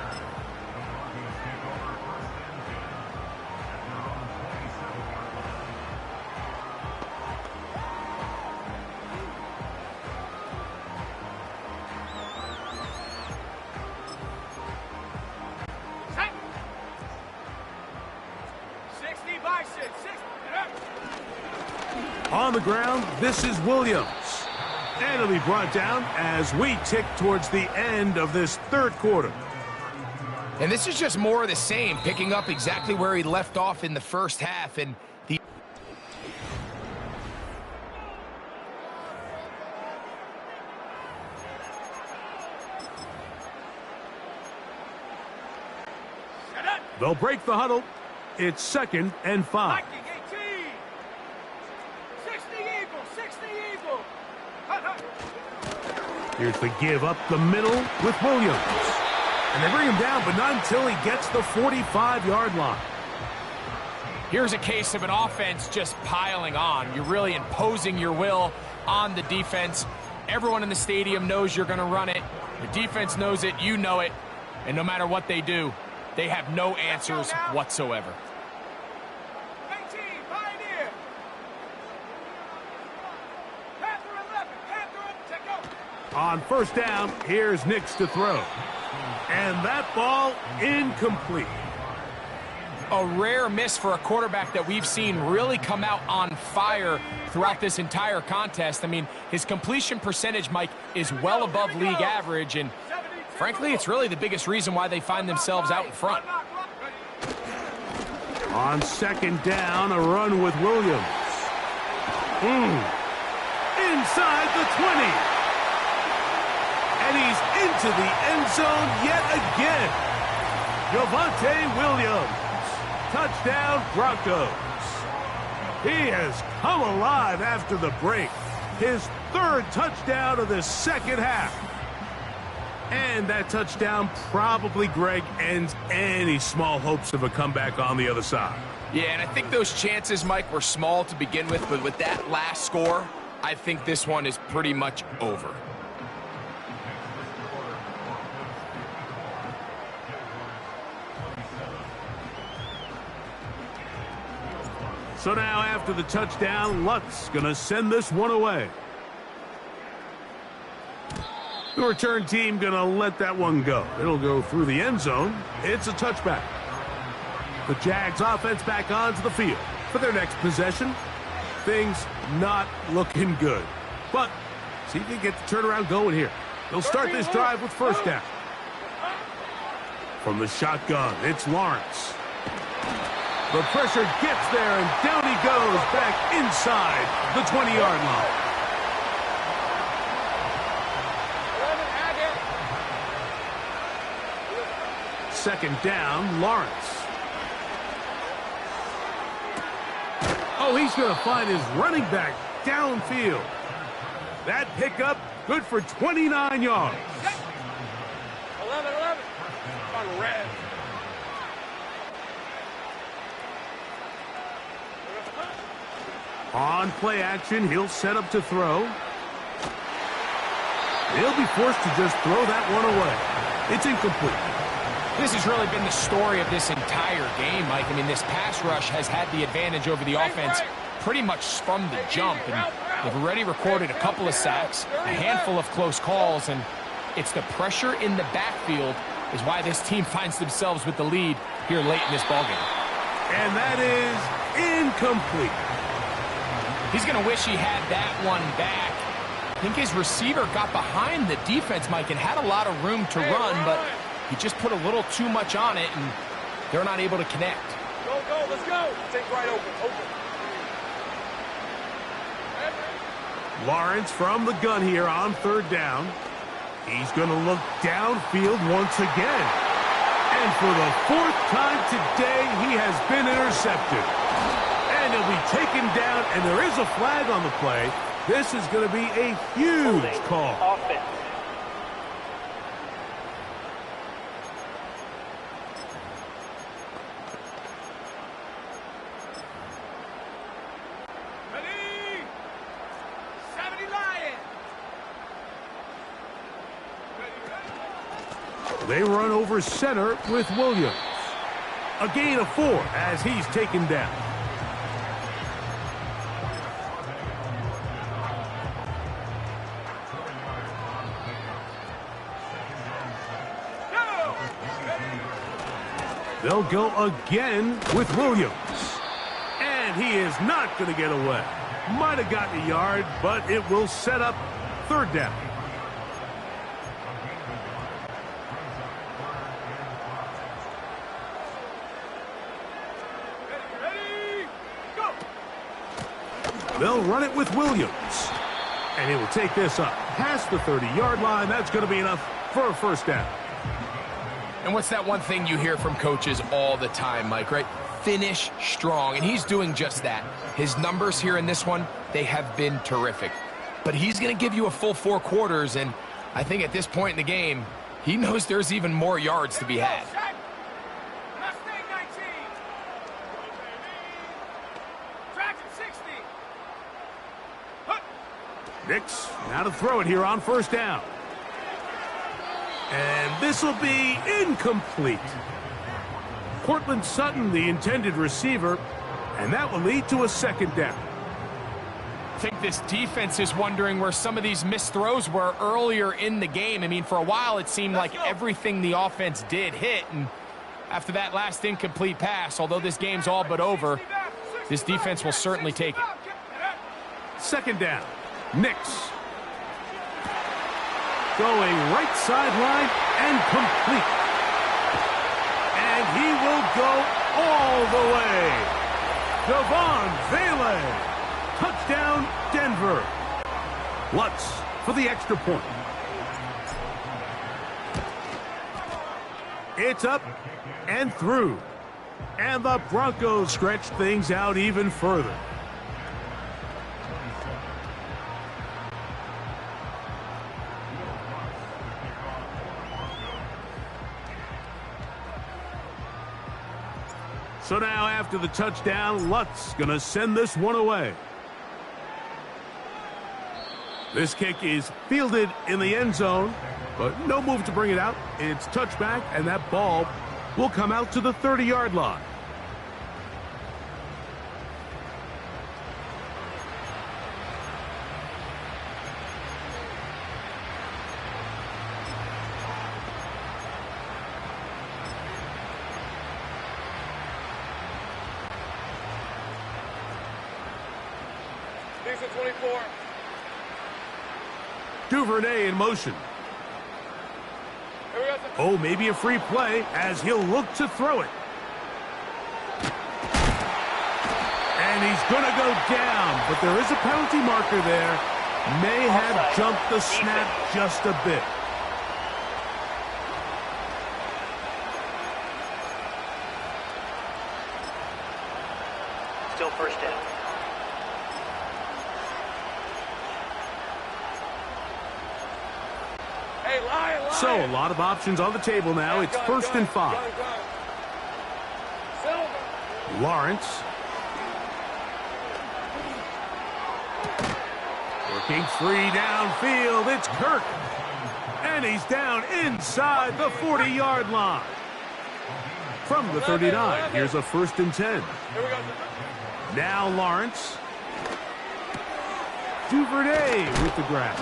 On the ground, this is Williams. And he'll be brought down as we tick towards the end of this 3rd quarter. And this is just more of the same, picking up exactly where he left off in the 1st half. And the they'll break the huddle. It's 2nd and 5. Here's the give up the middle with Williams. And they bring him down, but not until he gets the 45-yard line. Here's a case of an offense just piling on. You're really imposing your will on the defense. Everyone in the stadium knows you're going to run it. The defense knows it, you know it. And no matter what they do, they have no answers whatsoever. On 1st down, here's Nix to throw. And that ball incomplete. A rare miss for a quarterback that we've seen really come out on fire throughout this entire contest. I mean, his completion percentage, Mike, is well above league average, and frankly, it's really the biggest reason why they find themselves out in front. On 2nd down, a run with Williams. Inside the 20. And he's into the end zone yet again. Javonte Williams. Touchdown, Broncos. He has come alive after the break. His third touchdown of the second half. And that touchdown probably, Greg, ends any small hopes of a comeback on the other side. Yeah, and I think those chances, Mike, were small to begin with, but with that last score, I think this one is pretty much over. So now after the touchdown, Lutz gonna send this one away. The return team gonna let that one go. It'll go through the end zone. It's a touchback. The Jags offense back onto the field for their next possession. Things not looking good. But see if they get the turnaround going here. They'll start this drive with first down. From the shotgun, it's Lawrence. The pressure gets there, and down he goes back inside the 20-yard line. Second down, Lawrence. Oh, he's going to find his running back downfield. That pickup good for 29 yards. 11. On red. On play action, he'll set up to throw. He'll be forced to just throw that one away. It's incomplete. This has really been the story of this entire game, Mike. I mean, this pass rush has had the advantage over the offense pretty much from the jump. And they've already recorded a couple of sacks, a handful of close calls, and it's the pressure in the backfield is why this team finds themselves with the lead here late in this ballgame. And that is incomplete. He's going to wish he had that one back. I think his receiver got behind the defense, Mike, and had a lot of room to run, but he just put a little too much on it, and they're not able to connect. Go, let's go. Take right open. Lawrence from the gun here on third down. He's going to look downfield once again. And for the fourth time today, he has been intercepted. And he'll be taken down, and there is a flag on the play. This is going to be a huge call. Offense. Ready? 70 Lions. They run over center with Williams. A gain of 4 as he's taken down. They'll go again with Williams. And he is not going to get away. Might have gotten a yard, but it will set up third down. Ready? Go. They'll run it with Williams. And he will take this up past the 30-yard line. That's going to be enough for a first down. And what's that one thing you hear from coaches all the time, Mike, right? Finish strong, and he's doing just that. His numbers here in this one, they have been terrific. But he's going to give you a full 4 quarters, and I think at this point in the game, he knows there's even more yards to be had. Mustang 19. Traction 60. Nix now to throw it here on first down. And this will be incomplete. Cortland Sutton, the intended receiver, and that will lead to a second down. I think this defense is wondering where some of these missed throws were earlier in the game. I mean, for a while it seemed like everything the offense did hit, and after that last incomplete pass, although this game's all but over, this defense will certainly take it. Second down. Nix. Going right sideline and complete. And he will go all the way. Devon Vele. Touchdown, Denver. Lutz for the extra point. It's up and through. And the Broncos stretch things out even further. So now after the touchdown, Lutt's going to send this one away. This kick is fielded in the end zone, but no move to bring it out. It's touchback, and that ball will come out to the 30-yard line. Decent 24. Duvernay in motion. Oh, maybe a free play as he'll look to throw it. And he's going to go down, but there is a penalty marker there. May have jumped the snap just a bit. Still first down. So a lot of options on the table now. It's first and 5. Lawrence. Working free downfield. It's Kirk. And he's down inside the 40-yard line. From the 39, here's a first and 10. Now Lawrence. Duvernay with the grab.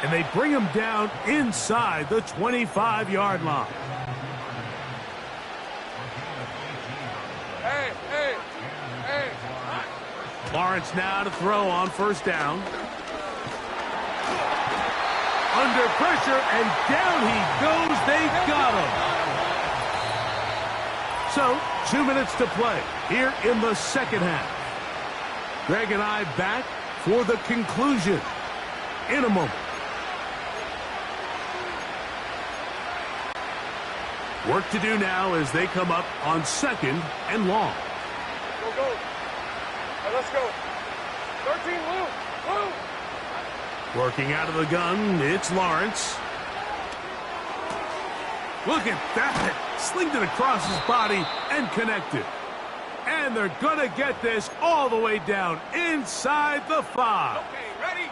And they bring him down inside the 25-yard line. Hey. Lawrence now to throw on first down. Under pressure, and down he goes. They got him. So, 2 minutes to play here in the second half. Greg and I back for the conclusion in a moment. Work to do now as they come up on second and long. Go. Right, let's go. 13, Lou. Working out of the gun, it's Lawrence. Look at that. Slinged it across his body and connected. And they're going to get this all the way down inside the 5. Okay, ready?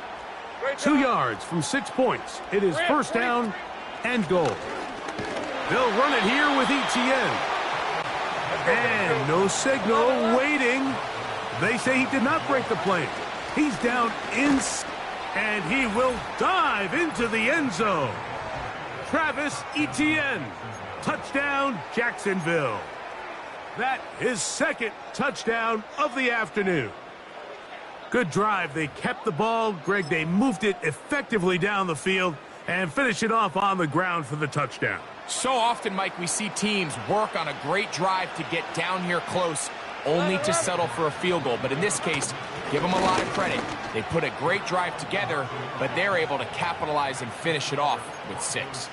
Great 2 job. yards from 6 points. It is first down and goal. They'll run it here with Etienne. And no signal, waiting. They say he did not break the plane. He's down and he will dive into the end zone. Travis Etienne, touchdown Jacksonville. That is second touchdown of the afternoon. Good drive. They kept the ball. Greg, they moved it effectively down the field and finish it off on the ground for the touchdown. So often, Mike, we see teams work on a great drive to get down here close, only to settle for a field goal. But in this case, give them a lot of credit. They put a great drive together, but they're able to capitalize and finish it off with 6.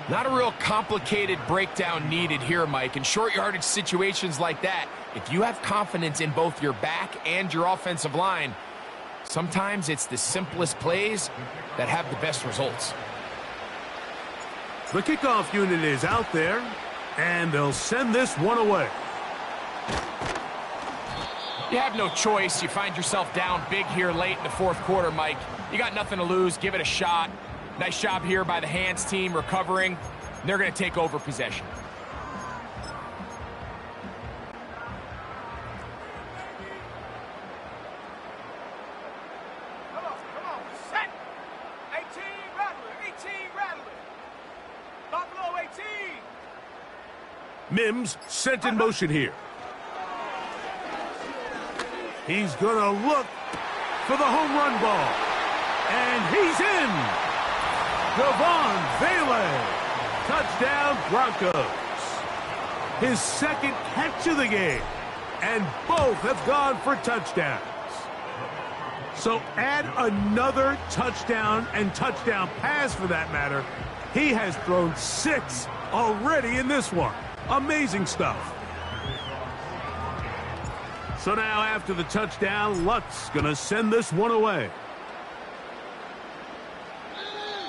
Not a real complicated breakdown needed here, Mike. In short yardage situations like that, if you have confidence in both your back and your offensive line, sometimes it's the simplest plays that have the best results. The kickoff unit is out there, and they'll send this one away. You have no choice. You find yourself down big here late in the fourth quarter, Mike. You got nothing to lose. Give it a shot. Nice job here by the hands team recovering. They're going to take over possession. Come on. Set. 18, Rattler. Buffalo 18. Mims sent in motion here. He's going to look for the home run ball. And he's in. Devon Vele. Touchdown Broncos. His second catch of the game. And both have gone for touchdowns. So add another touchdown and touchdown pass for that matter. He has thrown 6 already in this one. Amazing stuff. So now after the touchdown, Lutz going to send this one away.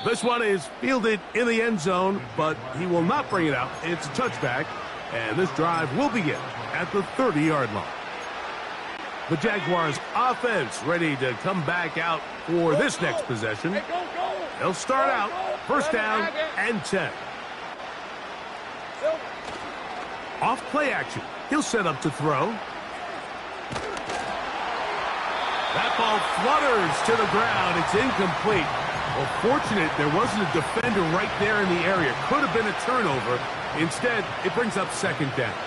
This one is fielded in the end zone, but he will not bring it out. It's a touchback, and this drive will begin at the 30-yard line. The Jaguars offense ready to come back out for this next possession. They'll start out first down and 10. Off play action. He'll set up to throw. That ball flutters to the ground. It's incomplete. Well, fortunate there wasn't a defender right there in the area. Could have been a turnover. Instead, it brings up second down.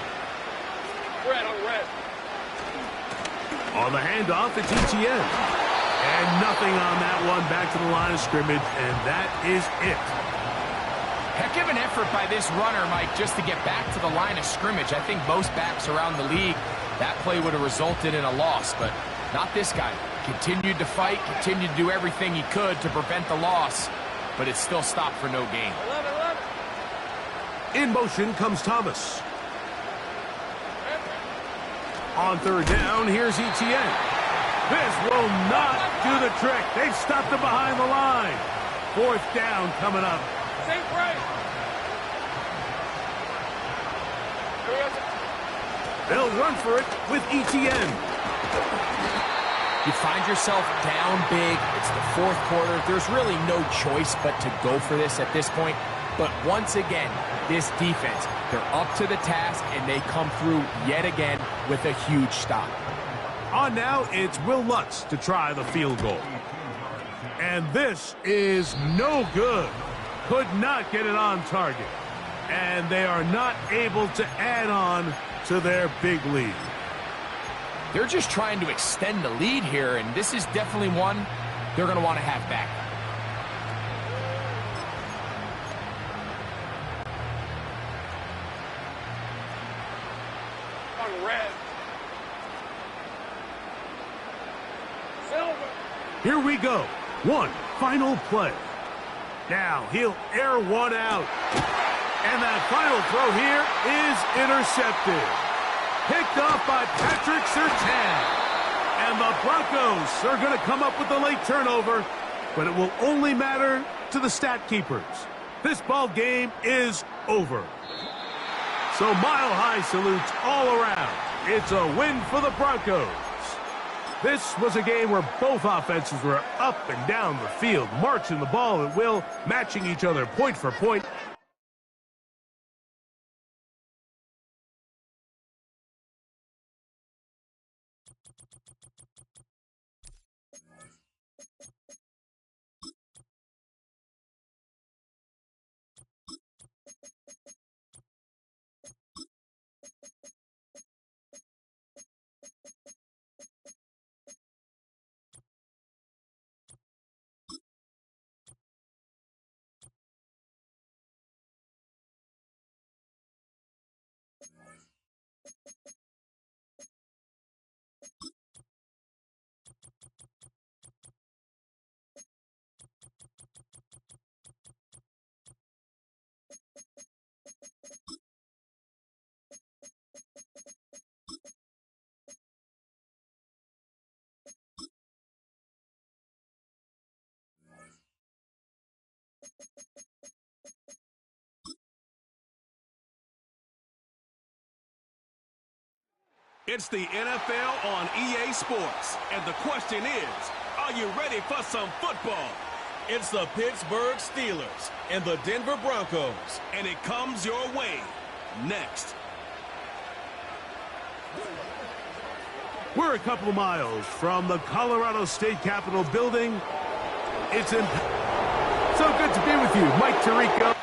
Red on red. On the handoff, it's ETN. And nothing on that one. Back to the line of scrimmage, and that is it. Heck of an effort by this runner, Mike, just to get back to the line of scrimmage. I think most backs around the league, that play would have resulted in a loss, but not this guy. Continued to fight, continued to do everything he could to prevent the loss, but it still stopped for no gain. 11. In motion comes Thomas. On third down, here's ETN. This will not do the trick. They've stopped him behind the line. Fourth down coming up. Safe right. They'll run for it with ETN. You find yourself down big. It's the fourth quarter. There's really no choice but to go for this at this point. But once again, this defense, they're up to the task, and they come through yet again with a huge stop. On now, it's Will Lutz to try the field goal. And this is no good. Could not get it on target. And they are not able to add on to their big lead. They're just trying to extend the lead here, and this is definitely one they're going to want to have back. On red. Silver. Here we go. One final play. Now he'll air one out. And that final throw here is intercepted. Picked off by Patrick Surtain. And the Broncos are going to come up with the late turnover, but it will only matter to the stat keepers. This ball game is over. So mile-high salutes all around. It's a win for the Broncos. This was a game where both offenses were up and down the field, marching the ball at will, matching each other point for point. It's the NFL on EA Sports, and the question is, are you ready for some football? It's the Pittsburgh Steelers and the Denver Broncos, and it comes your way next. We're a couple of miles from the Colorado State Capitol building. It's in... So good to be with you, Mike Tirico.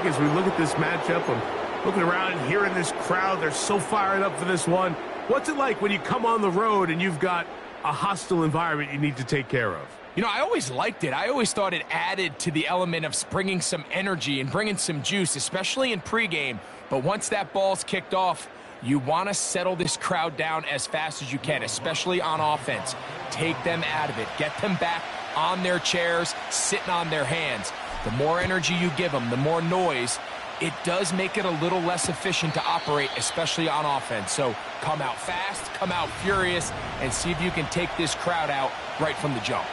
as we look at this matchup. I'm looking around and hearing this crowd. They're so fired up for this one. What's it like when you come on the road and you've got a hostile environment you need to take care of? You know, I always liked it. I always thought it added to the element of bringing some energy and bringing some juice, especially in pregame. But once that ball's kicked off, you want to settle this crowd down as fast as you can, especially on offense. Take them out of it. Get them back on their chairs, sitting on their hands. The more energy you give them, the more noise, it does make it a little less efficient to operate, especially on offense. So come out fast, come out furious, and see if you can take this crowd out right from the jump.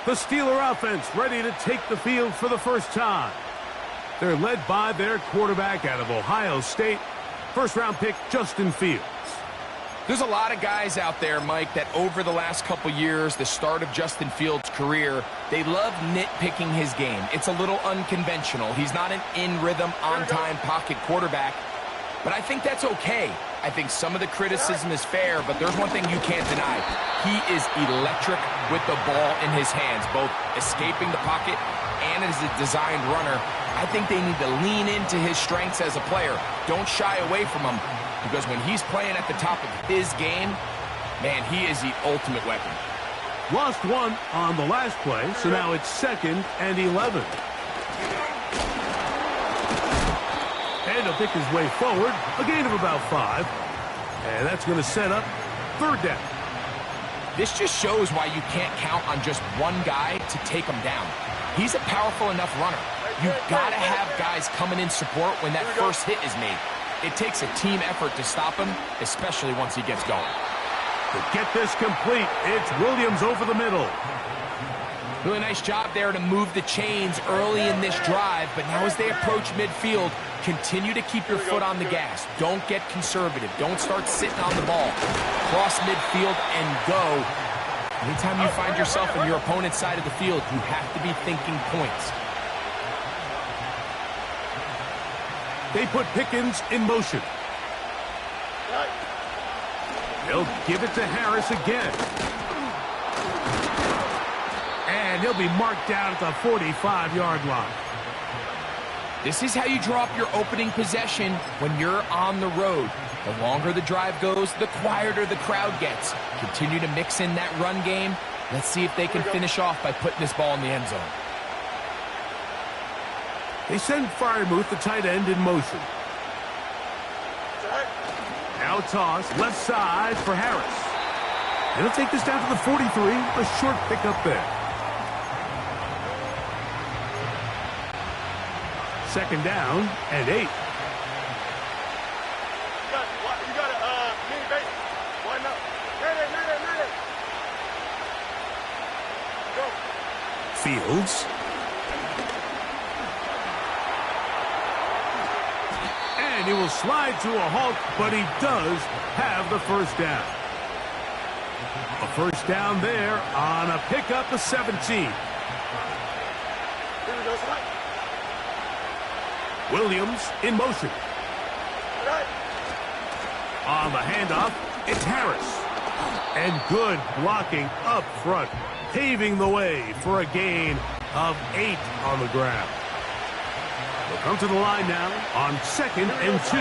The Steeler offense ready to take the field for the first time. They're led by their quarterback out of Ohio State, first-round pick Justin Fields. There's a lot of guys out there, Mike, that over the last couple years, the start of Justin Fields' career, they love nitpicking his game. It's a little unconventional. He's not an in-rhythm, on-time pocket quarterback, but I think that's okay. I think some of the criticism is fair, but there's one thing you can't deny. He is electric with the ball in his hands, both escaping the pocket and as a designed runner. I think they need to lean into his strengths as a player. Don't shy away from him, because when he's playing at the top of his game, man, he is the ultimate weapon. Lost one on the last play, so now it's 2nd and 11. And he'll pick his way forward, a gain of about 5. And that's going to set up 3rd down. This just shows why you can't count on just one guy to take him down. He's a powerful enough runner. You've got to have guys coming in support when that first hit is made. It takes a team effort to stop him, especially once he gets going. To get this complete, it's Williams over the middle. Really nice job there to move the chains early in this drive, but now as they approach midfield, continue to keep your foot on the gas. Don't get conservative. Don't start sitting on the ball. Cross midfield and go. Anytime you find yourself on your opponent's side of the field, you have to be thinking points. They put Pickens in motion. They'll give it to Harris again. And he'll be marked down at the 45-yard line. This is how you draw up your opening possession when you're on the road. The longer the drive goes, the quieter the crowd gets. Continue to mix in that run game. Let's see if they can finish off by putting this ball in the end zone. They send Freiermuth, the tight end, in motion. Now toss, left side for Harris. And he'll take this down to the 43. A short pickup there. 2nd down and 8. You got a mini base. Why not? Get it. Go. Fields. And he will slide to a halt, but he does have the first down. A first down there on a pickup of 17. Williams in motion. On the handoff, it's Harris. And good blocking up front, paving the way for a gain of 8 on the ground. They'll come to the line now on 2nd and 2.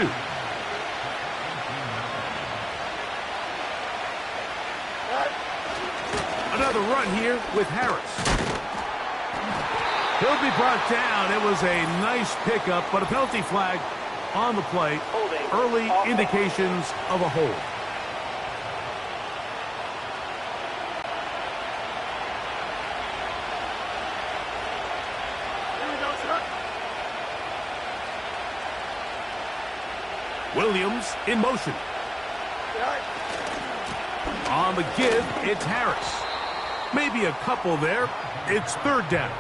Another run here with Harris. He'll be brought down. It was a nice pickup, but a penalty flag on the play. Early indications of a hold. Williams in motion. On the give, it's Harris. Maybe a couple there. It's 3rd down.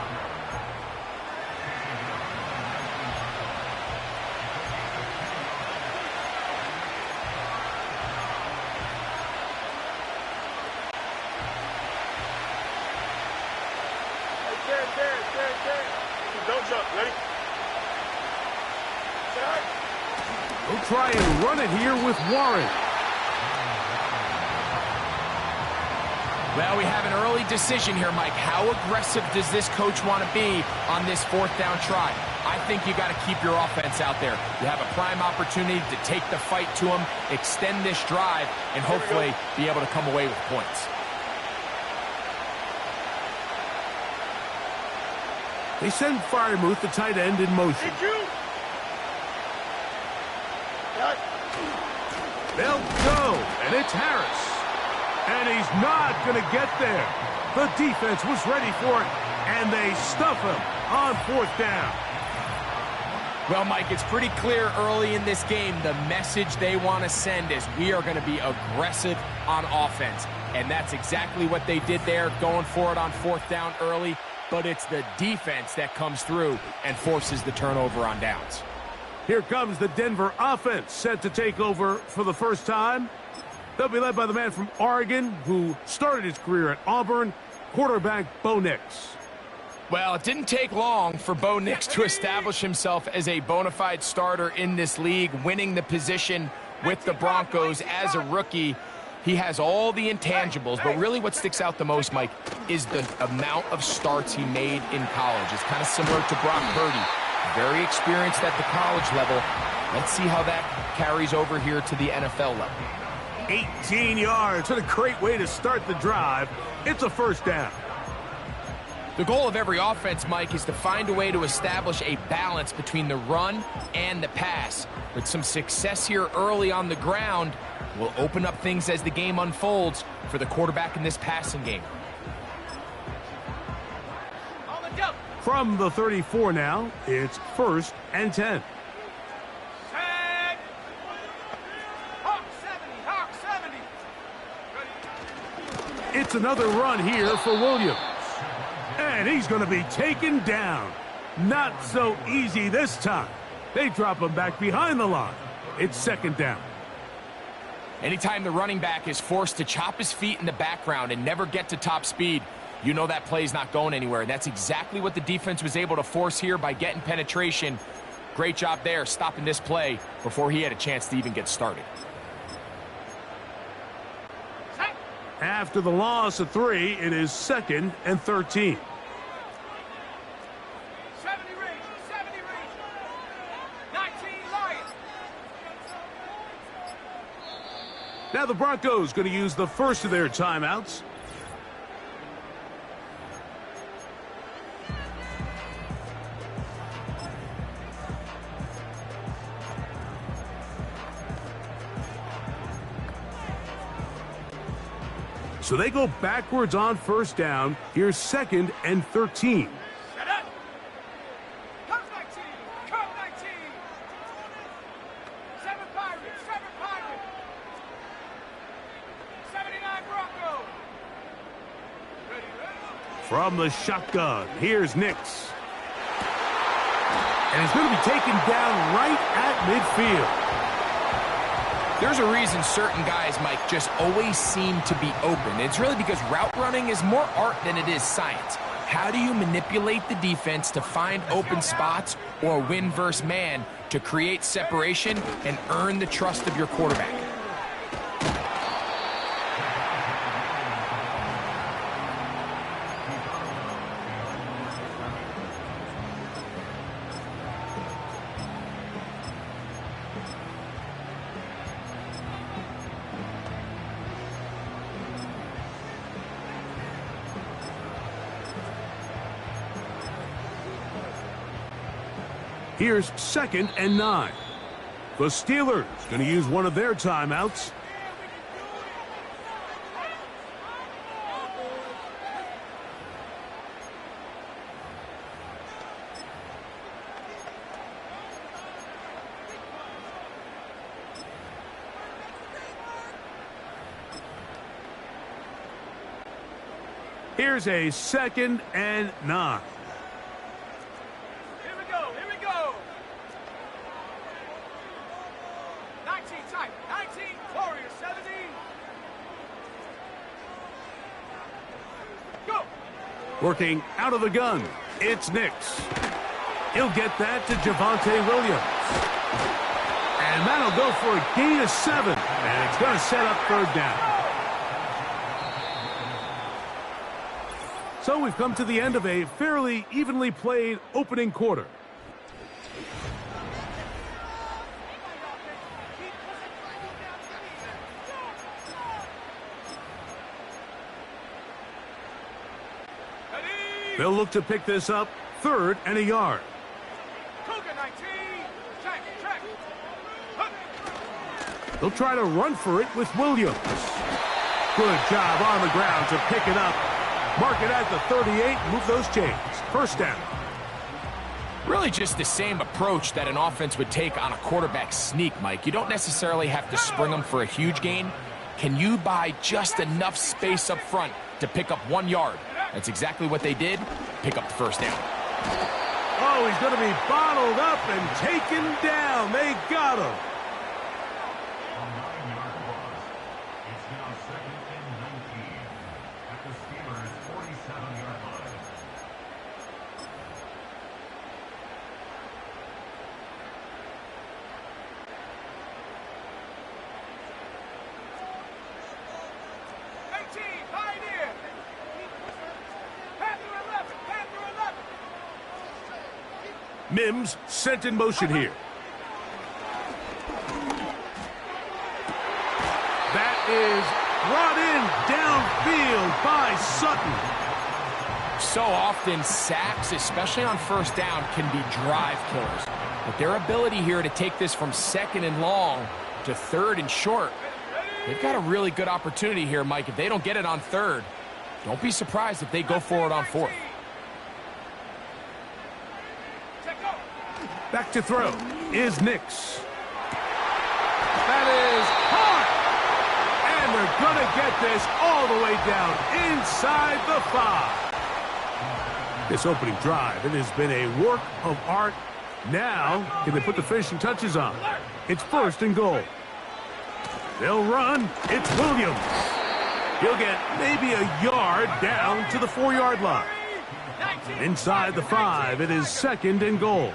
Don't jump. Ready? They'll try and run it here with Warren. Well, we have an early decision here, Mike. How aggressive does this coach want to be on this fourth down try? I think you got to keep your offense out there. You have a prime opportunity to take the fight to them, extend this drive, and hopefully be able to come away with points. They send Freiermuth, the tight end, in motion. They'll go, and it's Harris. And he's not going to get there. The defense was ready for it, and they stuff him on fourth down. Well, Mike, it's pretty clear early in this game the message they want to send is we are going to be aggressive on offense. And that's exactly what they did there, going for it on fourth down early. But it's the defense that comes through and forces the turnover on downs. Here comes the Denver offense, set to take over for the first time. They'll be led by the man from Oregon who started his career at Auburn, quarterback Bo Nix. Well, it didn't take long for Bo Nix to establish himself as a bona fide starter in this league, winning the position with the Broncos as a rookie. He has all the intangibles, but really what sticks out the most, Mike, is the amount of starts he made in college. It's kind of similar to Brock Purdy. Very experienced at the college level. Let's see how that carries over here to the NFL level. 18 yards. What a great way to start the drive. It's a first down. The goal of every offense, Mike, is to find a way to establish a balance between the run and the pass. With some success here early on the ground, will open up things as the game unfolds for the quarterback in this passing game. From the 34 now, it's 1st and 10. It's another run here for Williams. And he's going to be taken down. Not so easy this time. They drop him back behind the line. It's 2nd down. Anytime the running back is forced to chop his feet in the background and never get to top speed, you know that play's not going anywhere. And that's exactly what the defense was able to force here by getting penetration. Great job there, stopping this play before he had a chance to even get started. After the loss of 3, it is 2nd and 13. 70 range, 19 Lions. Now the Broncos going to use the first of their timeouts. So they go backwards on first down. Here's 2nd and 13. Set up. Come 19. Come 19. 7 Pirates. 7 Pirates. 79 Broncos. Ready. From the shotgun, here's Nix. And he's going to be taken down right at midfield. There's a reason certain guys, Mike, just always seem to be open. It's really because route running is more art than it is science. How do you manipulate the defense to find open spots or win versus man to create separation and earn the trust of your quarterback? Here's 2nd and 9. The Steelers going to use one of their timeouts. Here's a 2nd and 9. Here we go. Here we go. 19 tight. 19 Warriors. 17. Go. Working out of the gun, it's Nix. He'll get that to Javonte Williams. And that'll go for a gain of 7. And it's going to set up 3rd down. So we've come to the end of a fairly evenly played opening quarter. They'll look to pick this up, 3rd and a yard. They'll try to run for it with Williams. Good job on the ground to pick it up. Mark it at the 38, move those chains. 1st down. Really just the same approach that an offense would take on a quarterback sneak, Mike. You don't necessarily have to spring them for a huge gain. Can you buy just enough space up front to pick up 1 yard? That's exactly what they did. Pick up the 1st down. Oh, he's going to be bottled up and taken down. They got him. It's now 2nd and 19 at the Steelers' 47-yard line. Mims sent in motion here. That is brought in downfield by Sutton. So often, sacks, especially on 1st down, can be drive killers. But their ability here to take this from 2nd and long to 3rd and short, they've got a really good opportunity here, Mike. If they don't get it on 3rd, don't be surprised if they go for it on 4th. Back to throw is Nix. That is hard. And they're going to get this all the way down inside the 5. This opening drive, it has been a work of art. Now, can they put the finishing touches on? It's 1st and goal. They'll run. It's Williams. He'll get maybe a yard down to the 4-yard line. Inside the 5, it is 2nd and goal.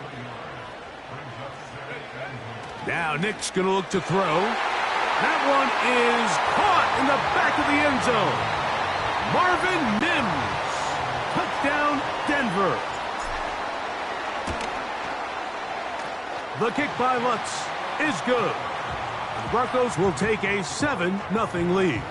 Now Nick's going to look to throw. That one is caught in the back of the end zone. Marvin Mims. Touchdown, Denver. The kick by Lutz is good. The Broncos will take a 7-0 lead.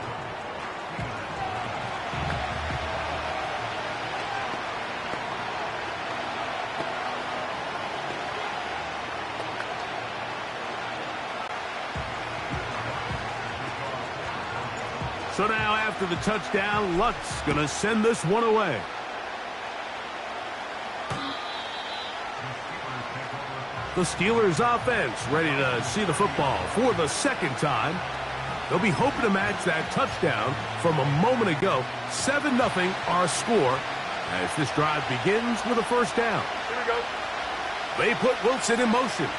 So now after the touchdown, Lutz going to send this one away. The Steelers offense ready to see the football for the 2nd time. They'll be hoping to match that touchdown from a moment ago. 7-0 our score as this drive begins with a 1st down. Here we go. They put Wilson in motion.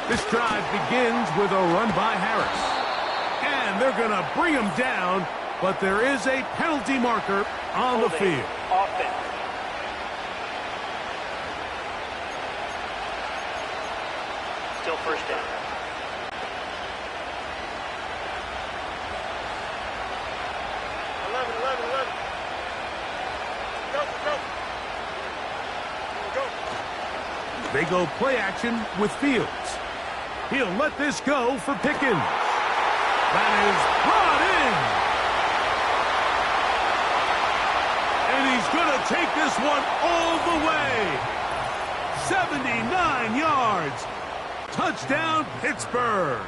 This drive begins with a run by Harris. And they're going to bring him down, but there is a penalty marker on the field. Offense. Still 1st down. They go play action with Fields. He'll let this go for Pickens. That is brought in. And he's going to take this one all the way. 79 yards. Touchdown, Pittsburgh.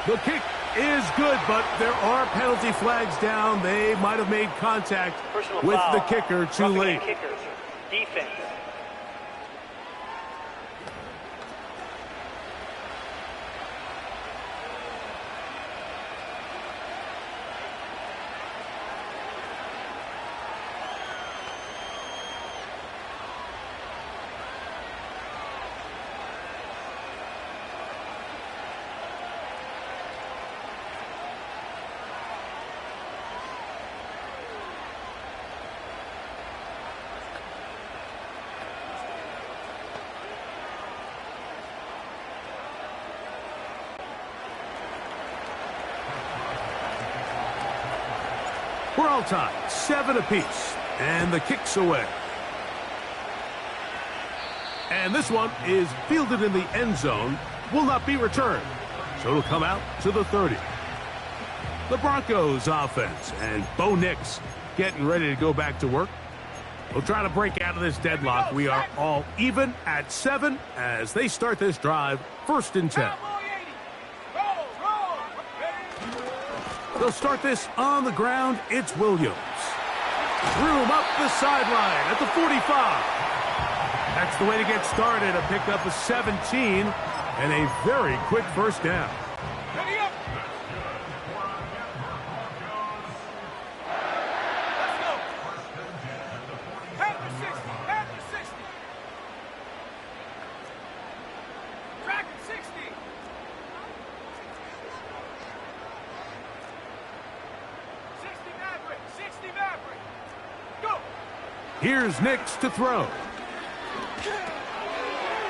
The kick is good, but there are penalty flags down. They might have made contact with the kicker too late. Kickers. Defense. We're all tied, 7 apiece, and the kick's away. And this one is fielded in the end zone, will not be returned, so it'll come out to the 30. The Broncos offense, and Bo Nix getting ready to go back to work. We'll try to break out of this deadlock. We are all even at 7 as they start this drive, 1st and 10. They'll start this on the ground. It's Williams. Room up the sideline at the 45. That's the way to get started. A pickup of 17 and a very quick 1st down. Here's Nix to throw.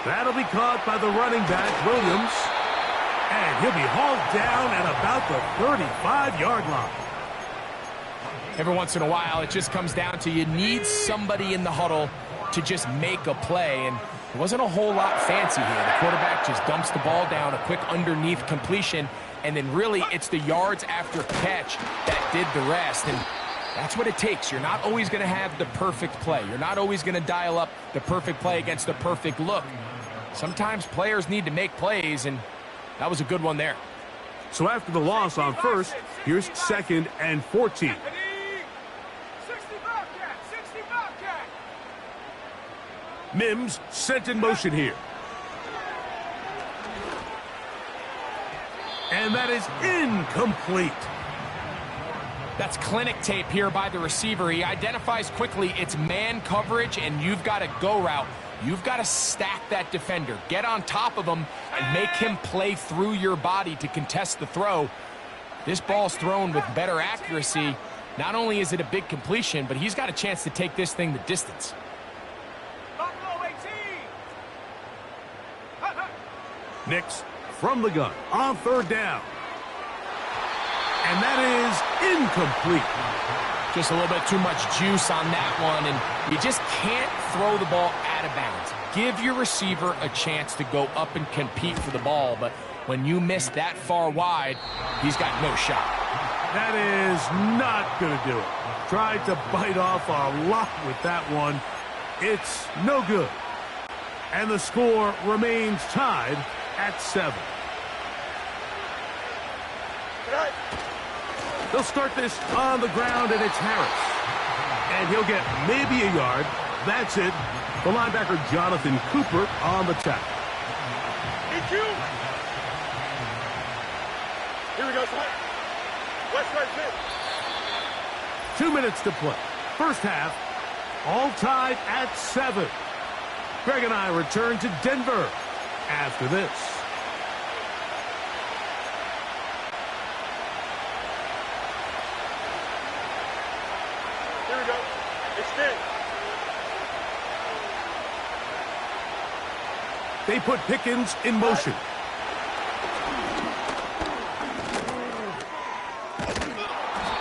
That'll be caught by the running back, Williams. And he'll be hauled down at about the 35-yard line. Every once in a while, it just comes down to you need somebody in the huddle to just make a play. And it wasn't a whole lot fancy here. The quarterback just dumps the ball down, a quick underneath completion, and then really it's the yards after catch that did the rest. And that's what it takes. You're not always going to have the perfect play. You're not always going to dial up the perfect play against the perfect look. Sometimes players need to make plays, and that was a good one there. So after the loss on 1st, here's 2nd and 14. Mims sent in motion here. And that is incomplete. That's clinic tape here by the receiver. He identifies quickly it's man coverage, and you've got a go route. You've got to stack that defender. Get on top of him and make him play through your body to contest the throw. This ball's thrown with better accuracy. Not only is it a big completion, but he's got a chance to take this thing the distance. Nix from the gun on 3rd down. And that is incomplete. Just a little bit too much juice on that one, and you just can't throw the ball out of bounds. Give your receiver a chance to go up and compete for the ball, but when you miss that far wide, he's got no shot. That is not going to do it. Tried to bite off a lot with that one. It's no good. And the score remains tied at 7. They'll start this on the ground, and it's Harris. And he'll get maybe a yard. That's it. The linebacker, Jonathan Cooper, on the tackle. Here we go, son. West right pitch. 2 minutes to play. 1st half, all tied at 7. Greg and I return to Denver after this. Here we go. Extend. They put Pickens in motion.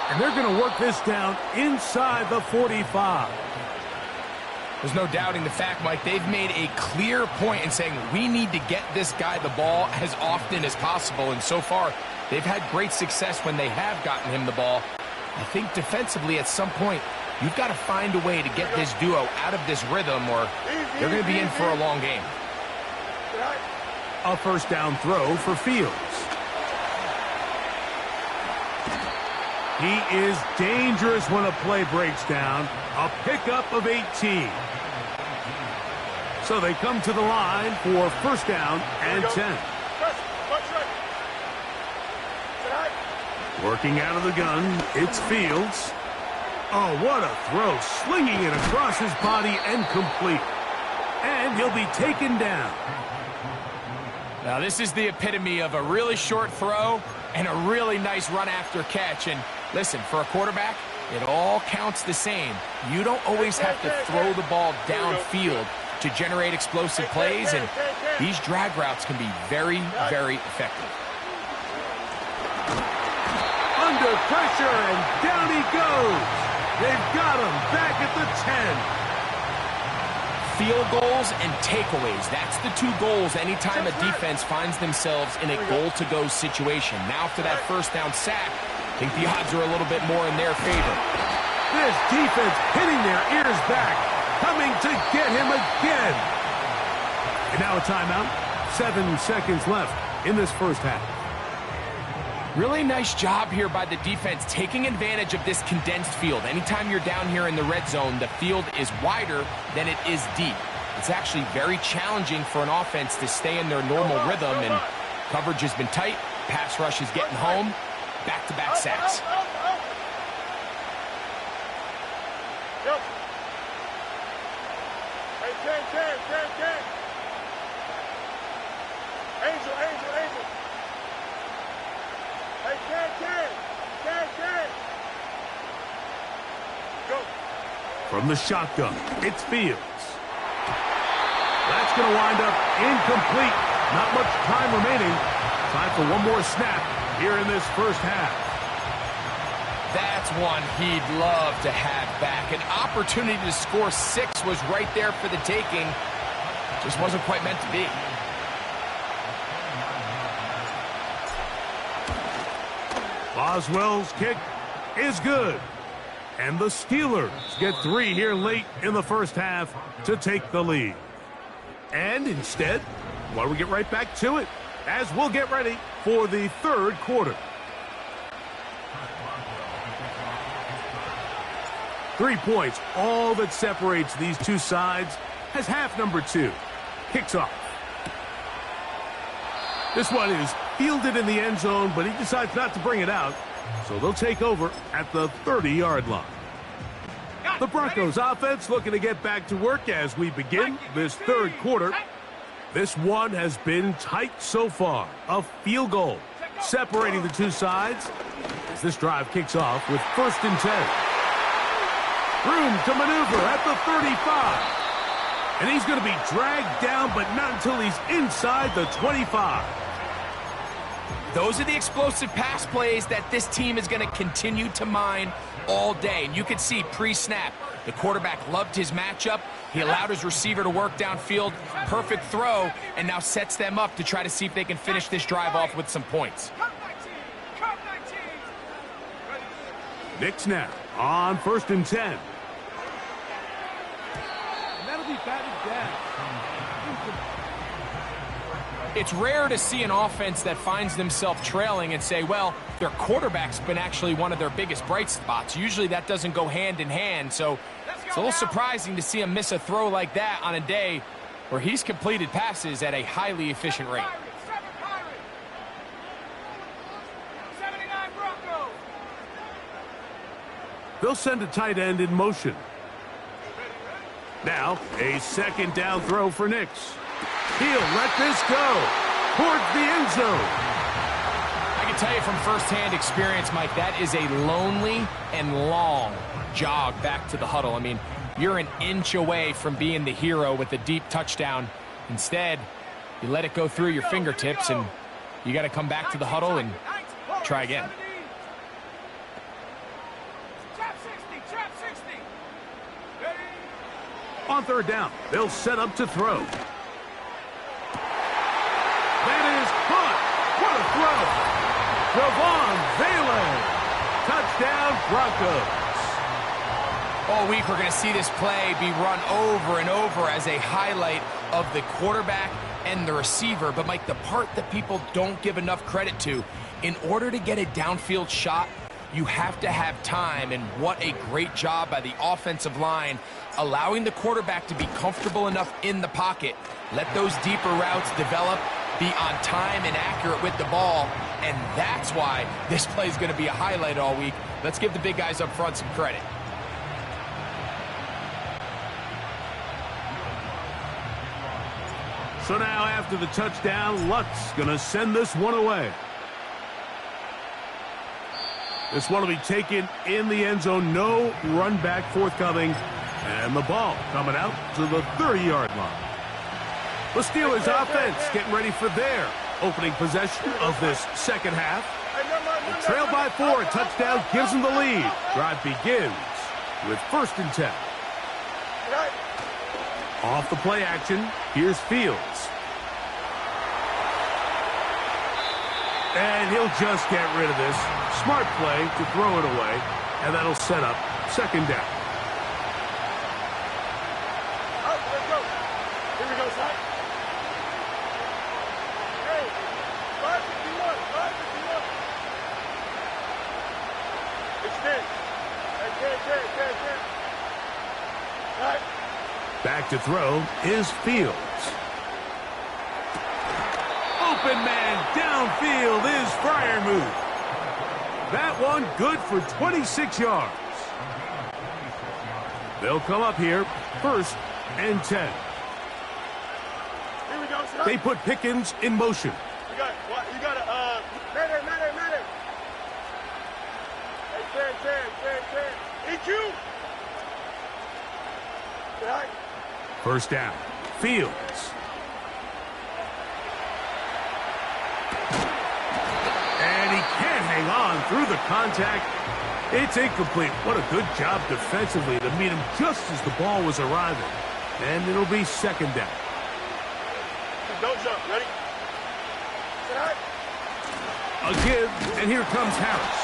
And they're going to work this down inside the 45. There's no doubting the fact, Mike, they've made a clear point in saying we need to get this guy the ball as often as possible. And so far, they've had great success when they have gotten him the ball. I think defensively at some point, you've got to find a way to get this duo out of this rhythm or they're going to be in for a long game. A 1st down throw for Fields. He is dangerous when a play breaks down. A pickup of 18. So they come to the line for 1st down and 10. Working out of the gun, it's Fields. Oh, what a throw. Slinging it across his body and complete. And he'll be taken down. Now, this is the epitome of a really short throw and a really nice run after catch. And listen, for a quarterback, it all counts the same. You don't always have to throw the ball downfield to generate explosive plays, and these drag routes can be very, very effective. Under under pressure, and down he goes. They've got him back at the 10. Field goals and takeaways. That's the two goals anytime a defense finds themselves in a goal-to-go situation. Now for that first down sack, I think the odds are a little bit more in their favor. This defense hitting their ears back, coming to get him again. And now a timeout. 7 seconds left in this first half. Really nice job here by the defense, taking advantage of this condensed field. Anytime you're down here in the red zone, the field is wider than it is deep. It's actually very challenging for an offense to stay in their normal rhythm, and coverage has been tight. Pass rush is getting home. Back-to-back sacks. Yep. Hey, 10. Angel. Hey, 10. Go. From the shotgun, it's Fields. That's going to wind up incomplete. Not much time remaining. Time for one more snap here in this first half. That's one he'd love to have back. An opportunity to score 6 was right there for the taking. Just wasn't quite meant to be. Boswell's kick is good. And the Steelers get 3 here late in the first half to take the lead. And instead, why don't we get right back to it as we'll get ready for the third quarter. 3 points, all that separates these two sides as half number 2 kicks off. This one is fielded in the end zone, but he decides not to bring it out, so they'll take over at the 30-yard line. The Broncos offense looking to get back to work as we begin this third quarter. This one has been tight so far. A field goal separating the two sides as this drive kicks off with 1st and 10. Room to maneuver at the 35. And he's going to be dragged down, but not until he's inside the 25. Those are the explosive pass plays that this team is going to continue to mine all day. And you can see pre-snap, the quarterback loved his matchup. He allowed his receiver to work downfield. Perfect throw, and now sets them up to try to see if they can finish this drive off with some points. Knicks now on 1st and 10. And that'll be batted down. It's rare to see an offense that finds themselves trailing and say, well, their quarterback's been actually one of their biggest bright spots. Usually that doesn't go hand in hand, so it's a little surprising to see him miss a throw like that on a day where he's completed passes at a highly efficient rate. They'll send a tight end in motion. Now, a 2nd down throw for Knicks. He'll let this go towards the end zone. I can tell you from firsthand experience, Mike, that is a lonely and long jog back to the huddle. I mean, you're an inch away from being the hero with a deep touchdown. Instead, you let it go through your fingertips, and you got to come back to the huddle and try again. On 3rd down, they'll set up to throw. That is caught. What a throw. Travon Valen. Touchdown, Broncos. All week, we're going to see this play be run over and over as a highlight of the quarterback and the receiver. But, Mike, the part that people don't give enough credit to, in order to get a downfield shot, you have to have time, and what a great job by the offensive line allowing the quarterback to be comfortable enough in the pocket, let those deeper routes develop, be on time and accurate with the ball, and that's why this play is going to be a highlight all week. Let's give the big guys up front some credit. So now after the touchdown, Lutz going to send this one away. This one will be taken in the end zone. No run back forthcoming. And the ball coming out to the 30-yard line. The Steelers offense getting ready for their opening possession of this second half. Hey, never mind. They trail by 4. Touchdown gives them the lead. Drive begins with 1st and 10. Off the play action, here's Fields. And he'll just get rid of this. Smart play to throw it away, and that'll set up 2nd down. Let's go. Here we go, son. Hey, 551, 551. It's 10. Hey, 10. All right. Back to throw is Fields. Open man downfield is Freiermuth. That one good for 26 yards. They'll come up here, 1st and 10. Here we go, son. They put Pickens in motion. You got matter. Hey, 10. EQ. All right. 1st down. Fields. And he can't hang on through the contact. It's incomplete. What a good job defensively to meet him just as the ball was arriving. And it'll be 2nd down. Don't jump. Ready? A give, and here comes Harris.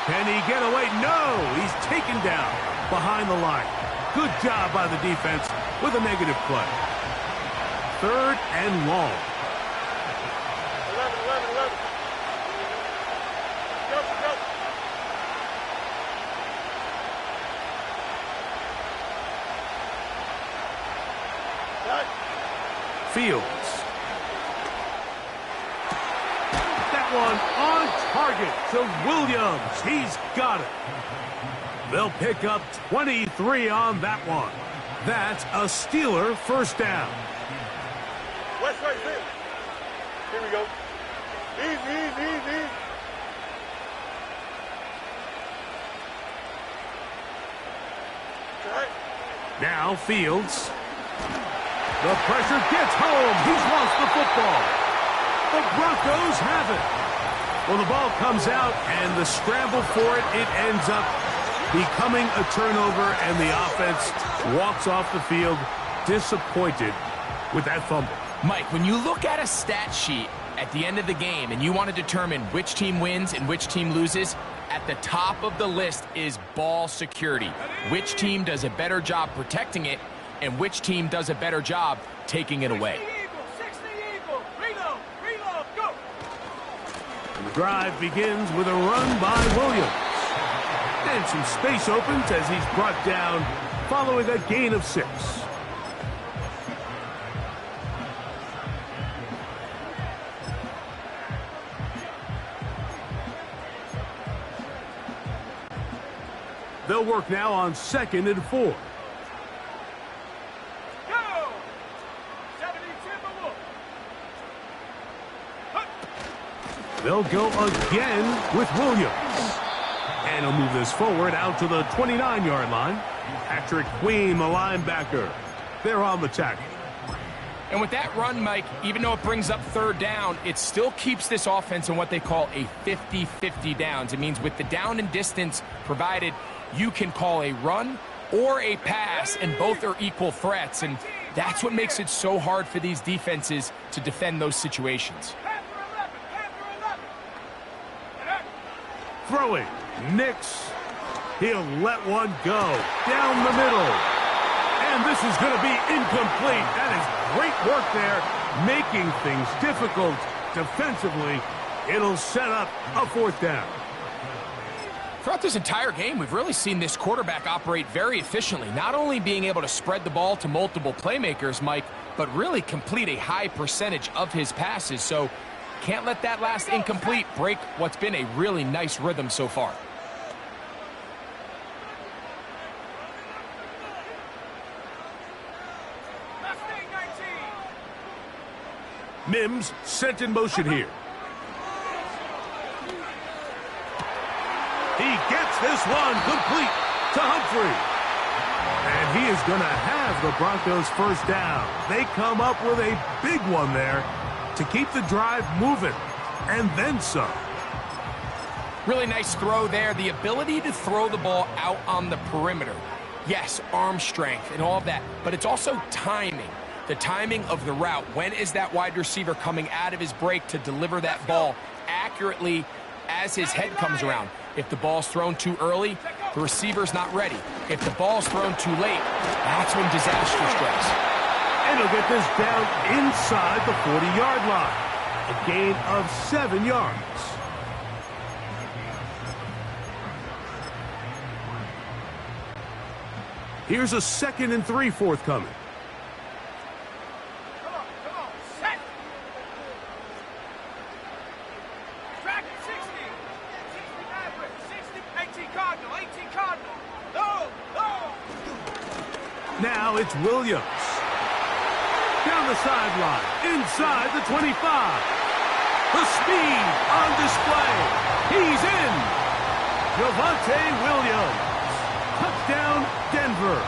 Can he get away? No! He's taken down behind the line. Good job by the defense with a negative play. 3rd and long. 11. Go. Right. Fields. That one on target to Williams. He's got it. They'll pick up 23 on that one. That's a Steeler 1st down. West right there. Here we go. Easy. Right. Now Fields. The pressure gets home. He's lost the football. The Broncos have it. Well, the ball comes out, and the scramble for it ends up becoming a turnover, and the offense walks off the field disappointed with that fumble. Mike, when you look at a stat sheet at the end of the game and you want to determine which team wins and which team loses, at the top of the list is ball security. Which team does a better job protecting it and which team does a better job taking it away. 60 Eagle. Reload, go. And the drive begins with a run by Williams. And some space opens as he's brought down following a gain of 6. They'll work now on 2nd and 4. Go. 70 Timberwolves. They'll go again with Williams. And he'll move this forward out to the 29-yard line. Patrick Queen, the linebacker. They're on the tackle. And with that run, Mike, even though it brings up 3rd down, it still keeps this offense in what they call a 50-50 downs. It means with the down and distance provided, you can call a run or a pass, and both are equal threats. And that's what makes it so hard for these defenses to defend those situations. Throwing. Nix. He'll let one go down the middle. And this is going to be incomplete. That is great work there, making things difficult defensively. It'll set up a 4th down. Throughout this entire game, we've really seen this quarterback operate very efficiently, not only being able to spread the ball to multiple playmakers, Mike, but really complete a high percentage of his passes. So can't let that last incomplete break what's been a really nice rhythm so far. Mims sent in motion here. He gets this one complete to Humphrey. And he is going to have the Broncos 1st down. They come up with a big one there to keep the drive moving. And then some. Really nice throw there. The ability to throw the ball out on the perimeter. Yes, arm strength and all of that, but it's also timing. The timing of the route. When is that wide receiver coming out of his break to deliver that ball accurately as his head comes around? If the ball's thrown too early, the receiver's not ready. If the ball's thrown too late, that's when disaster strikes. And he'll get this down inside the 40-yard line. A gain of 7 yards. Here's a 2nd and 3 forthcoming. Come on, set. Track 60. 60 Maverick, 60, 18 Cardinal, 18 Cardinal. No. Now it's Williams. Down the sideline, inside the 25. The speed on display. He's in. Javonte Williams. Touchdown, Denver.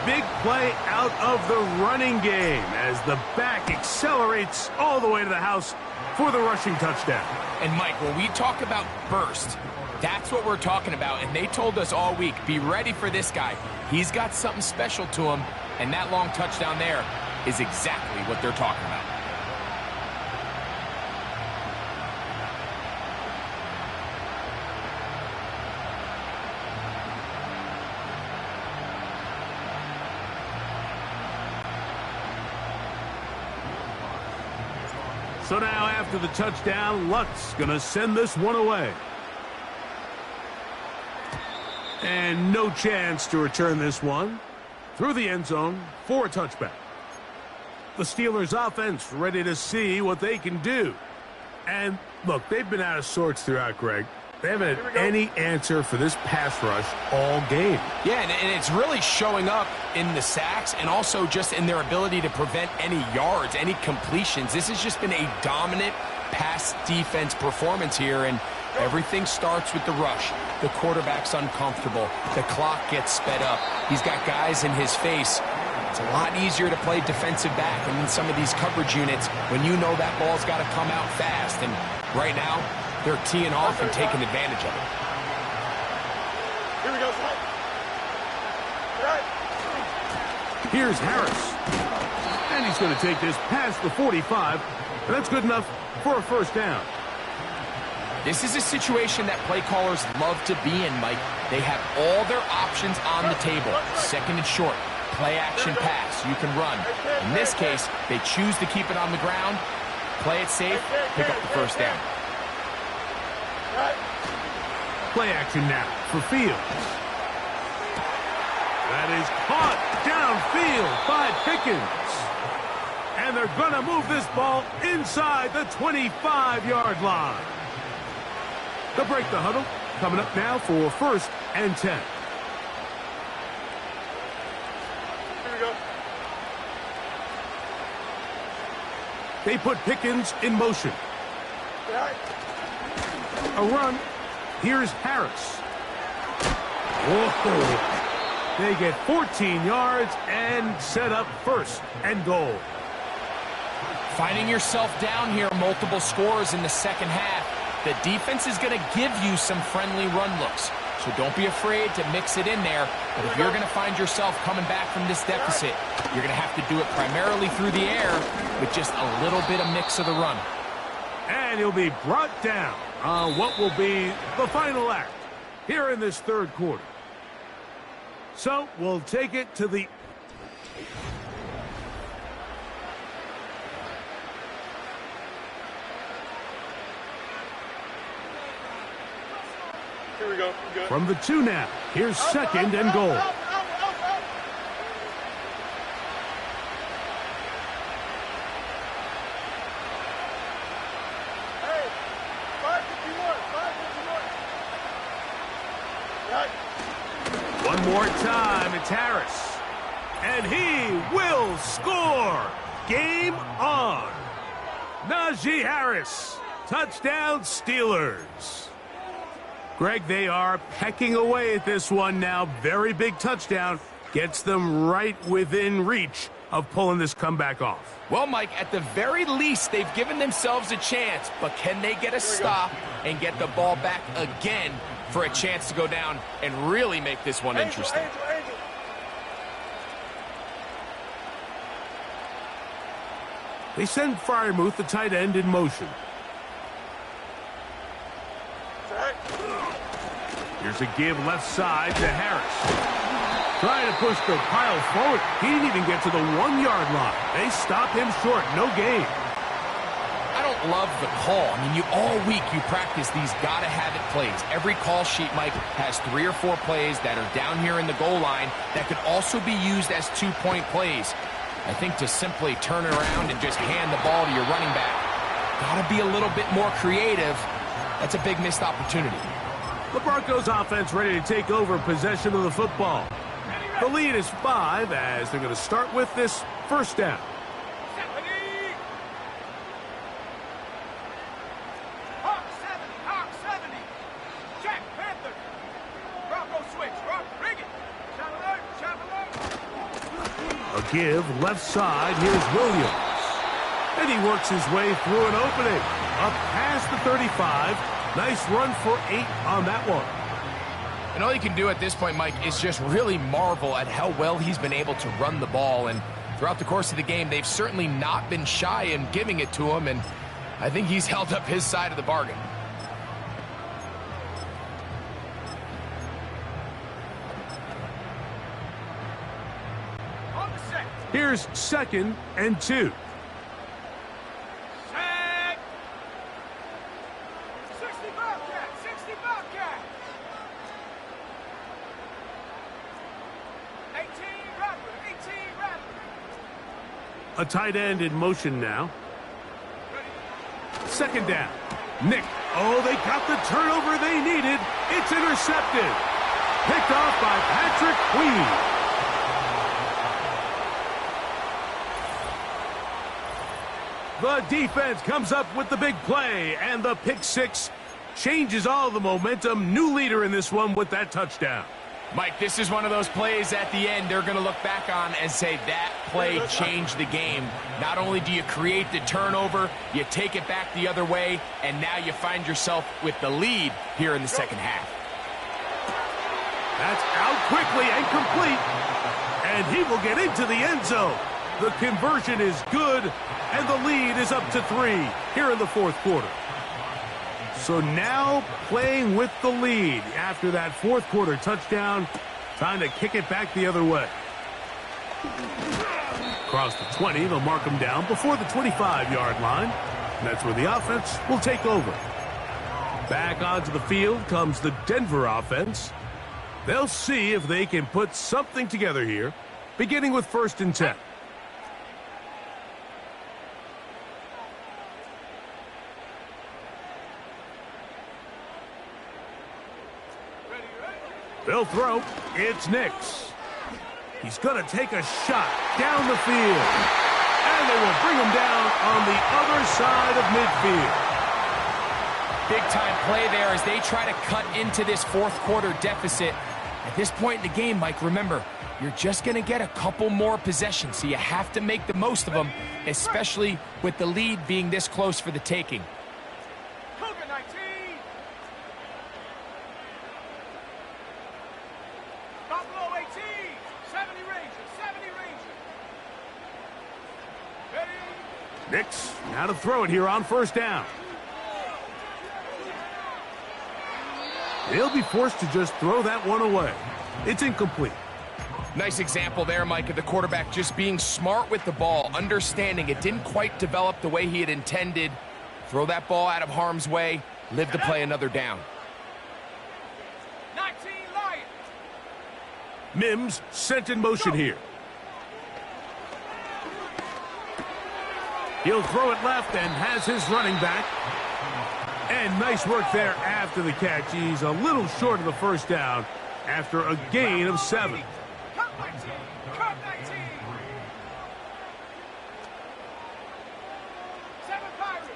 Big play out of the running game as the back accelerates all the way to the house for the rushing touchdown. And Mike, when we talk about burst, that's what we're talking about. And they told us all week, be ready for this guy. He's got something special to him, and that long touchdown there is exactly what they're talking about. So now after the touchdown, Luck's going to send this one away. And no chance to return this one through the end zone for a touchback. The Steelers offense ready to see what they can do. And look, they've been out of sorts throughout, Greg. They haven't had any answer for this pass rush all game. Yeah, and it's really showing up in the sacks and also just in their ability to prevent any yards, any completions. This has just been a dominant pass defense performance here, and everything starts with the rush. The quarterback's uncomfortable. The clock gets sped up. He's got guys in his face. It's a lot easier to play defensive back and in some of these coverage units when you know that ball's got to come out fast. And right now, they're teeing off and taking advantage of it. Here we go, son. Right. Here's Harris. And he's going to take this past the 45. And that's good enough for a first down. This is a situation that play callers love to be in, Mike. They have all their options on the table. 2nd and short, play action pass, you can run. In this case, they choose to keep it on the ground, play it safe, pick up the first down. Play action now for Fields. That is caught downfield by Pickens. And they're going to move this ball inside the 25-yard line. They'll break the huddle. Coming up now for 1st and 10. Here we go. They put Pickens in motion. Right. A run. Here's Harris. Whoa. They get 14 yards and set up 1st and goal. Finding yourself down here, multiple scores in the second half. The defense is going to give you some friendly run looks. So don't be afraid to mix it in there. But if you're going to find yourself coming back from this deficit, you're going to have to do it primarily through the air with just a little bit of mix of the run. And he'll be brought down on what will be the final act here in this 3rd quarter. So we'll take it to the... Here we go. Good. From the 2 now. Here's 2nd and goal. Hey, 551. 551. Right. One more time. It's Harris. And he will score. Game on. Najee Harris. Touchdown Steelers. Greg, they are pecking away at this one now. Very big touchdown. gets them right within reach of pulling this comeback off. Well, Mike, at the very least, they've given themselves a chance, but can they get a stop and get the ball back again for a chance to go down and really make this one interesting? Angel. They send Freiermuth, the tight end, in motion. Here's a give left side to Harris. Trying to push the pile forward. He didn't even get to the 1-yard line. They stop him short. No gain. I don't love the call. I mean, all week you practice these gotta-have-it plays. Every call sheet, Mike, has 3 or 4 plays that are down here in the goal line that could also be used as 2-point plays. I think to simply turn around and just hand the ball to your running back, gotta be a little bit more creative. That's a big missed opportunity. The Broncos offense ready to take over possession of the football. The lead is 5 as they're going to start with this first down. Hawk 70. Jack Panther. Bronco switch. Bring it. Shot alert. A give left side. Here's Williams. And he works his way through an opening. Up past the 35. Nice run for 8 on that one. And all you can do at this point, Mike, is just really marvel at how well he's been able to run the ball. And throughout the course of the game, they've certainly not been shy in giving it to him. And I think he's held up his side of the bargain. On the set. Here's 2nd and 2. Set. 60 Bobcat. 18 Rattler. A tight end in motion now. 2nd down. Nick. Oh, they got the turnover they needed. It's intercepted. Picked off by Patrick Queen. The defense comes up with the big play, and the pick 6 changes all the momentum. New leader in this one with that touchdown. Mike, this is one of those plays at the end they're going to look back on and say that play changed the game. Not only do you create the turnover, you take it back the other way, and now you find yourself with the lead here in the second half. That's out quickly and complete, and he will get into the end zone. The conversion is good, and the lead is up to 3 here in the 4th quarter. So now playing with the lead after that 4th quarter touchdown, trying to kick it back the other way. Across the 20, they'll mark him down before the 25-yard line. And that's where the offense will take over. Back onto the field comes the Denver offense. They'll see if they can put something together here, beginning with 1st and 10. They'll throw. It's Nix. He's going to take a shot down the field. And they will bring him down on the other side of midfield. Big-time play there as they try to cut into this 4th quarter deficit. At this point in the game, Mike, remember, you're just going to get a couple more possessions, so you have to make the most of them, especially with the lead being this close for the taking. Cougar 19. Buffalo 18. 70 Rangers. Ready. Nix now to throw it here on 1st down. They'll be forced to just throw that one away. It's incomplete. Nice example there, Mike, of the quarterback just being smart with the ball, understanding it didn't quite develop the way he had intended. Throw that ball out of harm's way, live to play another down. 19 Lions. Mims sent in motion here. He'll throw it left and has his running back. And nice work there after the catch. He's a little short of the 1st down after a gain of 7. Cut 19. 7 Pirates.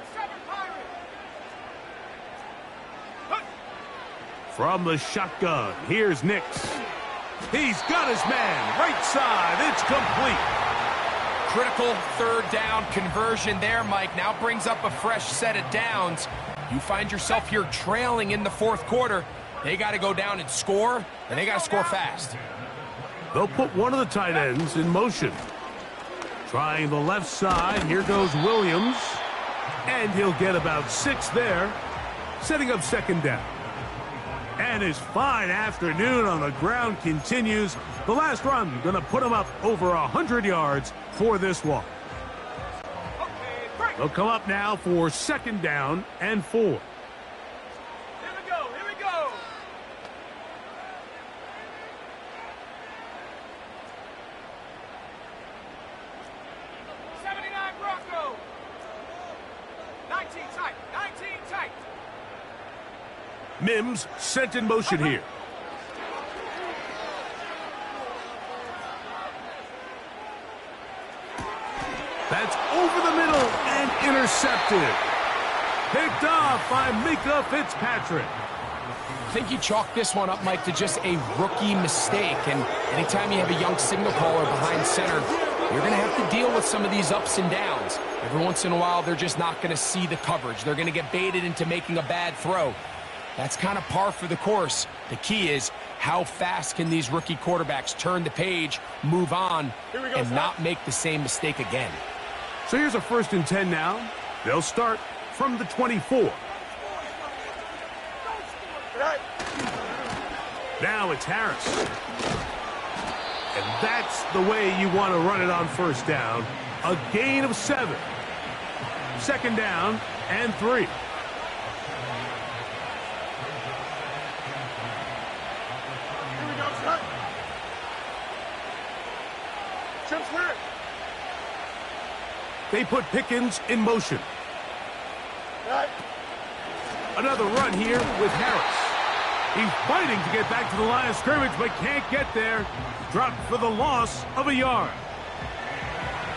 From the shotgun, here's Nix. He's got his man. Right side. It's complete. Critical third down conversion there, Mike. Now brings up a fresh set of downs. You find yourself here trailing in the fourth quarter. They got to go down and score, and they got to score fast. They'll put one of the tight ends in motion. Trying the left side. Here goes Williams. And he'll get about 6 there. Setting up second down. And his fine afternoon on the ground continues. The last run going to put him up over 100 yards for this walk. They'll come up now for second down and 4. Here we go, here we go. Bronco. 19 tight, 19 tight. Mims sent in motion here. That's over the middle and intercepted. Picked off by Mika Fitzpatrick. I think you chalk this one up, Mike, to just a rookie mistake. And anytime you have a young signal caller behind center, you're going to have to deal with some of these ups and downs. Every once in a while, they're just not going to see the coverage. They're going to get baited into making a bad throw. That's kind of par for the course. The key is how fast can these rookie quarterbacks turn the page, move on, and not make the same mistake again. So here's a 1st and 10 now. They'll start from the 24. Now it's Harris. And that's the way you want to run it on first down. A gain of 7. Second down and 3. They put Pickens in motion. Another run here with Harris. He's fighting to get back to the line of scrimmage, but can't get there. Dropped for the loss of a yard.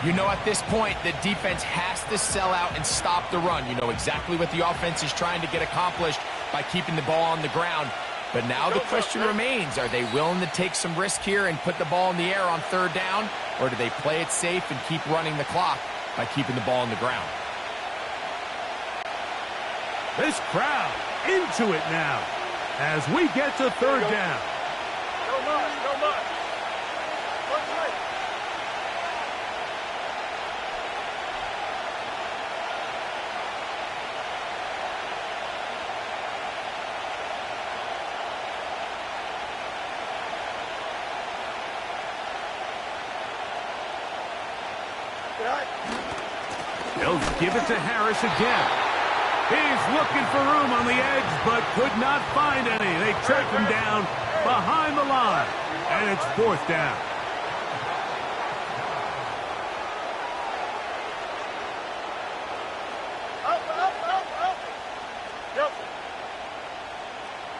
You know, at this point, the defense has to sell out and stop the run. You know exactly what the offense is trying to get accomplished by keeping the ball on the ground. But now the question remains, are they willing to take some risk here and put the ball in the air on third down? Or do they play it safe and keep running the clock by keeping the ball on the ground? This crowd into it now as we get to third down. No mud, no mud. One tight. They'll give it to Harris again. He's looking for room on the edge, but could not find any. They track him down behind the line, and it's 4th down. Up. Yep.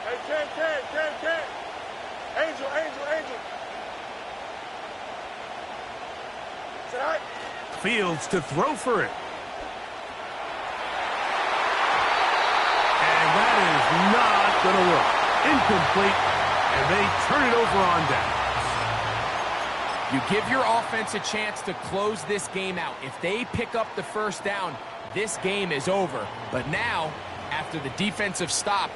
Hey, Ken. Angel. Say hi. Fields to throw for it. Not going to work. Incomplete, and they turn it over on down. You give your offense a chance to close this game out. If they pick up the first down, this game is over. But now, after the defensive stop,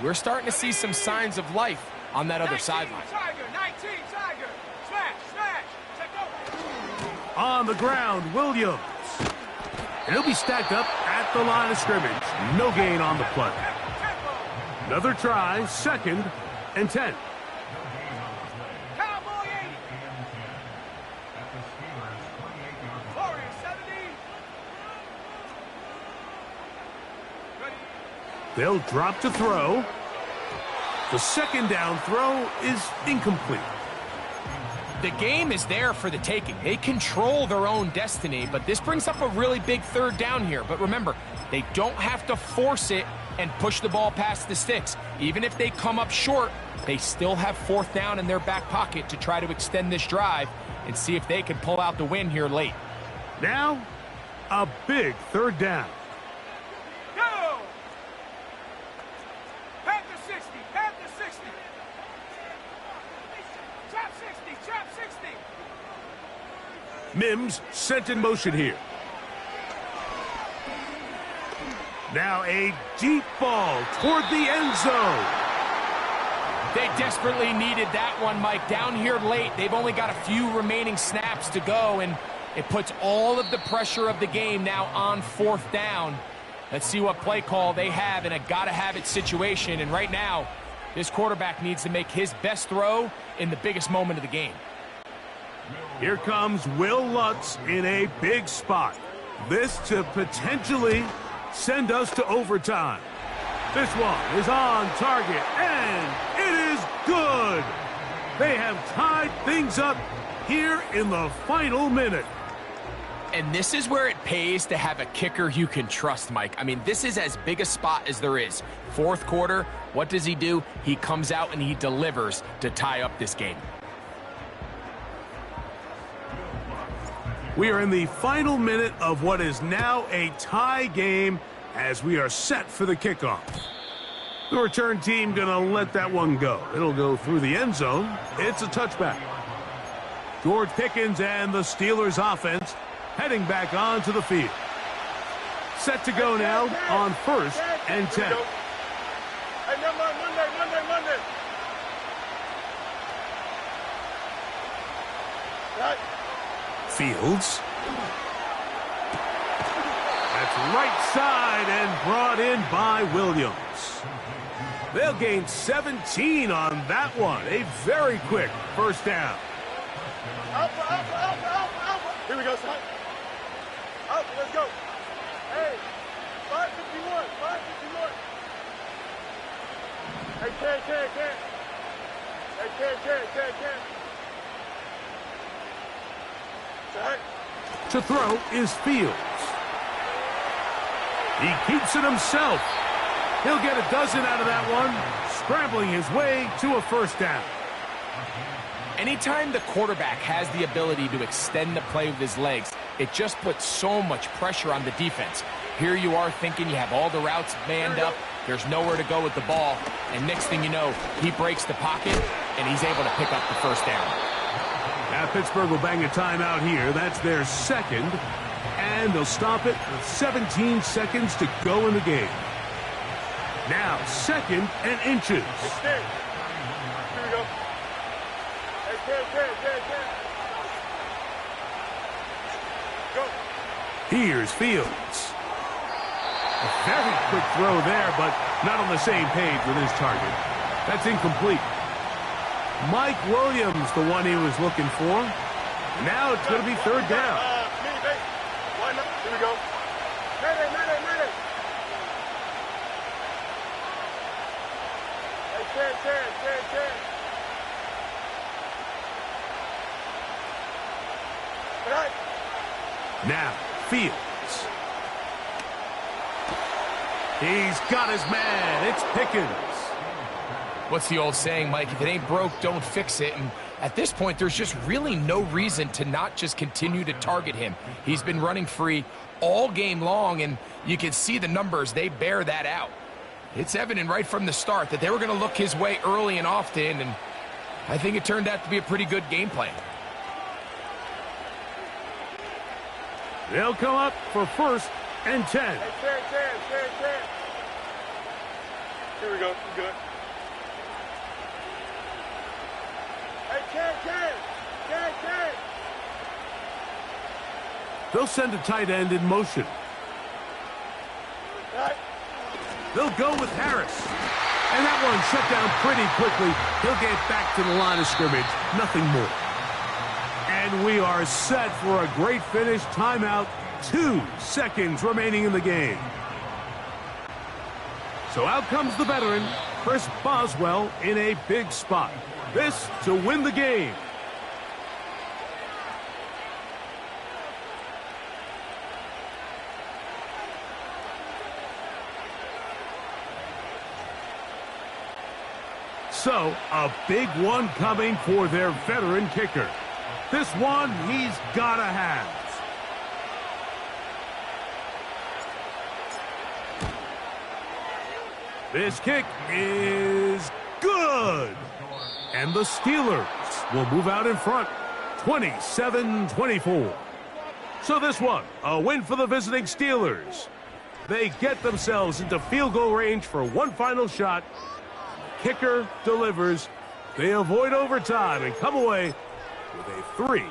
we're starting to see some signs of life on that other sideline. 19 Tiger. Smash. Take over. On the ground, Williams. And he'll be stacked up at the line of scrimmage. No gain on the play. Another try, 2nd and 10. Cowboy 80. Warrior 70. They'll drop to throw. The second down throw is incomplete. The game is there for the taking. They control their own destiny, but this brings up a really big third down here. But remember, they don't have to force it and push the ball past the sticks. Even if they come up short, they still have 4th down in their back pocket to try to extend this drive and see if they can pull out the win here late. Now, a big third down. Go! Panther 60. Mims sent in motion here. Now a deep ball toward the end zone. They desperately needed that one, Mike. Down here late, they've only got a few remaining snaps to go, and it puts all of the pressure of the game now on 4th down. Let's see what play call they have in a gotta-have-it situation. And right now, this quarterback needs to make his best throw in the biggest moment of the game. Here comes Will Lutz in a big spot. This to potentially send us to overtime. This one is on target, and it is good. They have tied things up here in the final minute. And this is where it pays to have a kicker you can trust, Mike. I mean, this is as big a spot as there is. 4th quarter, what does he do? He comes out and he delivers to tie up this game. We are in the final minute of what is now a tie game as we are set for the kickoff. The return team gonna let that one go. It'll go through the end zone. It's a touchback. George Pickens and the Steelers offense heading back onto the field. Set to go now on 1st and 10. Hey, Monday. Right. Fields. That's right side and brought in by Williams. They'll gain 17 on that one. A very quick 1st down. Alpha. Here we go, son. Alpha, let's go. Hey, 551. Hey, Ken. Hey, Ken. Set. To throw is Fields. He keeps it himself. He'll get a dozen out of that one, scrambling his way to a 1st down. Anytime the quarterback has the ability to extend the play with his legs, it just puts so much pressure on the defense. Here you are thinking you have all the routes manned up, there's nowhere to go with the ball, and next thing you know, he breaks the pocket, and he's able to pick up the 1st down. Now Pittsburgh will bang a timeout here. That's their 2nd, and they'll stop it with 17 seconds to go in the game. Now 2nd and inches. Here we go. Hey, Ken. Go. Here's Fields. A very quick throw there, but not on the same page with his target. That's incomplete. Mike Williams, the one he was looking for. Now it's going to be 3rd down. Here we go. Mayday. Hey, Ken. Right. Now, Fields. He's got his man. It's Pickens. What's the old saying, Mike? If it ain't broke, don't fix it. And at this point, there's just really no reason to not just continue to target him. He's been running free all game long, and you can see the numbers. They bear that out. It's evident right from the start that they were going to look his way early and often, and I think it turned out to be a pretty good game plan. They'll come up for 1st and 10. Hey, Ken. Here we go. Good. Hey, Ken. They'll send a tight end in motion. Right. They'll go with Harris. And that one shut down pretty quickly. He'll get back to the line of scrimmage. Nothing more. And we are set for a great finish. Timeout. 2 seconds remaining in the game. So out comes the veteran, Chris Boswell, in a big spot. This to win the game. So, a big one coming for their veteran kicker. This one he's gotta have. This kick is good. And the Steelers will move out in front, 27-24. So this one, a win for the visiting Steelers. They get themselves into field goal range for one final shot. Kicker delivers. They avoid overtime and come away with a 3.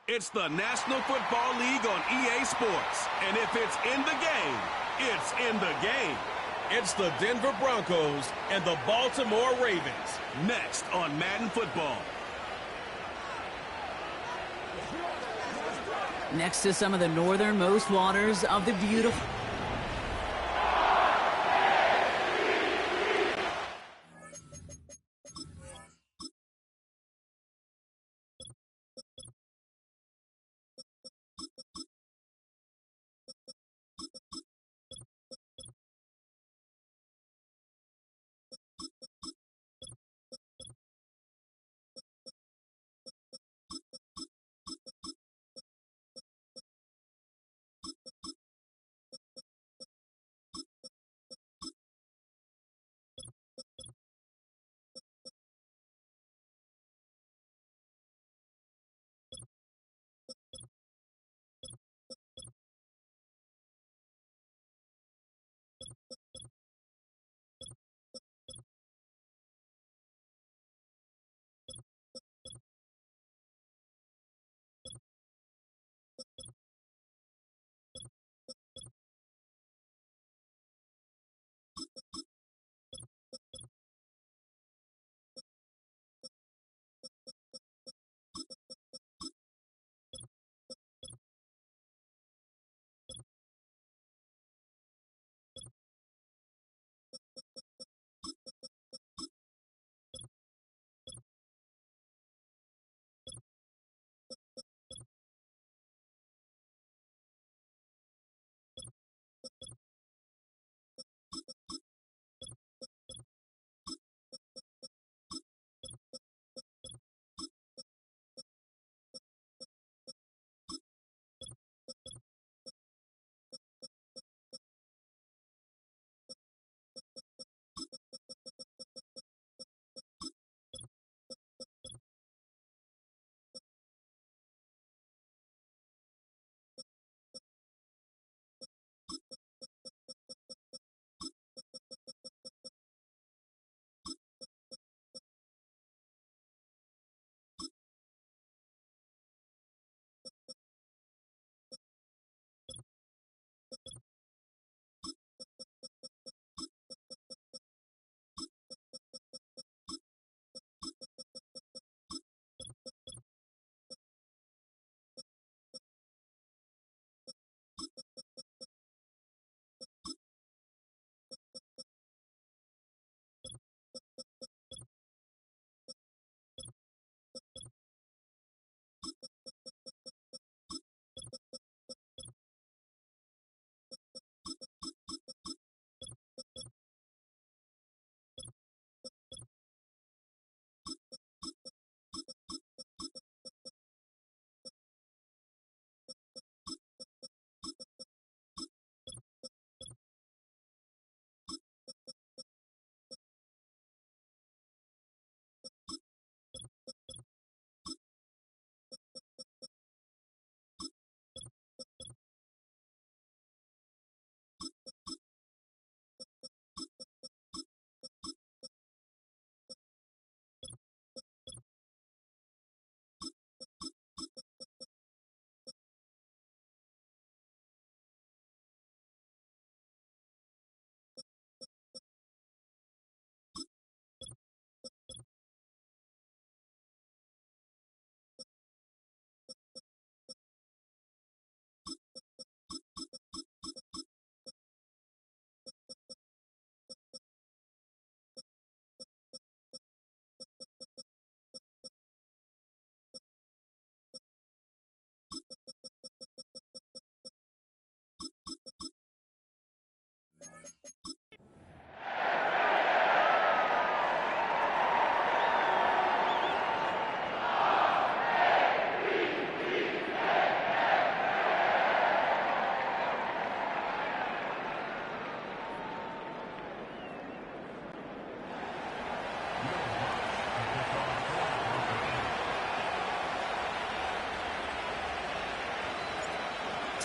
It's the National Football League on EA Sports. And if it's in the game, it's in the game. It's the Denver Broncos and the Baltimore Ravens. Next on Madden Football. Next to some of the northernmost waters of the beautiful...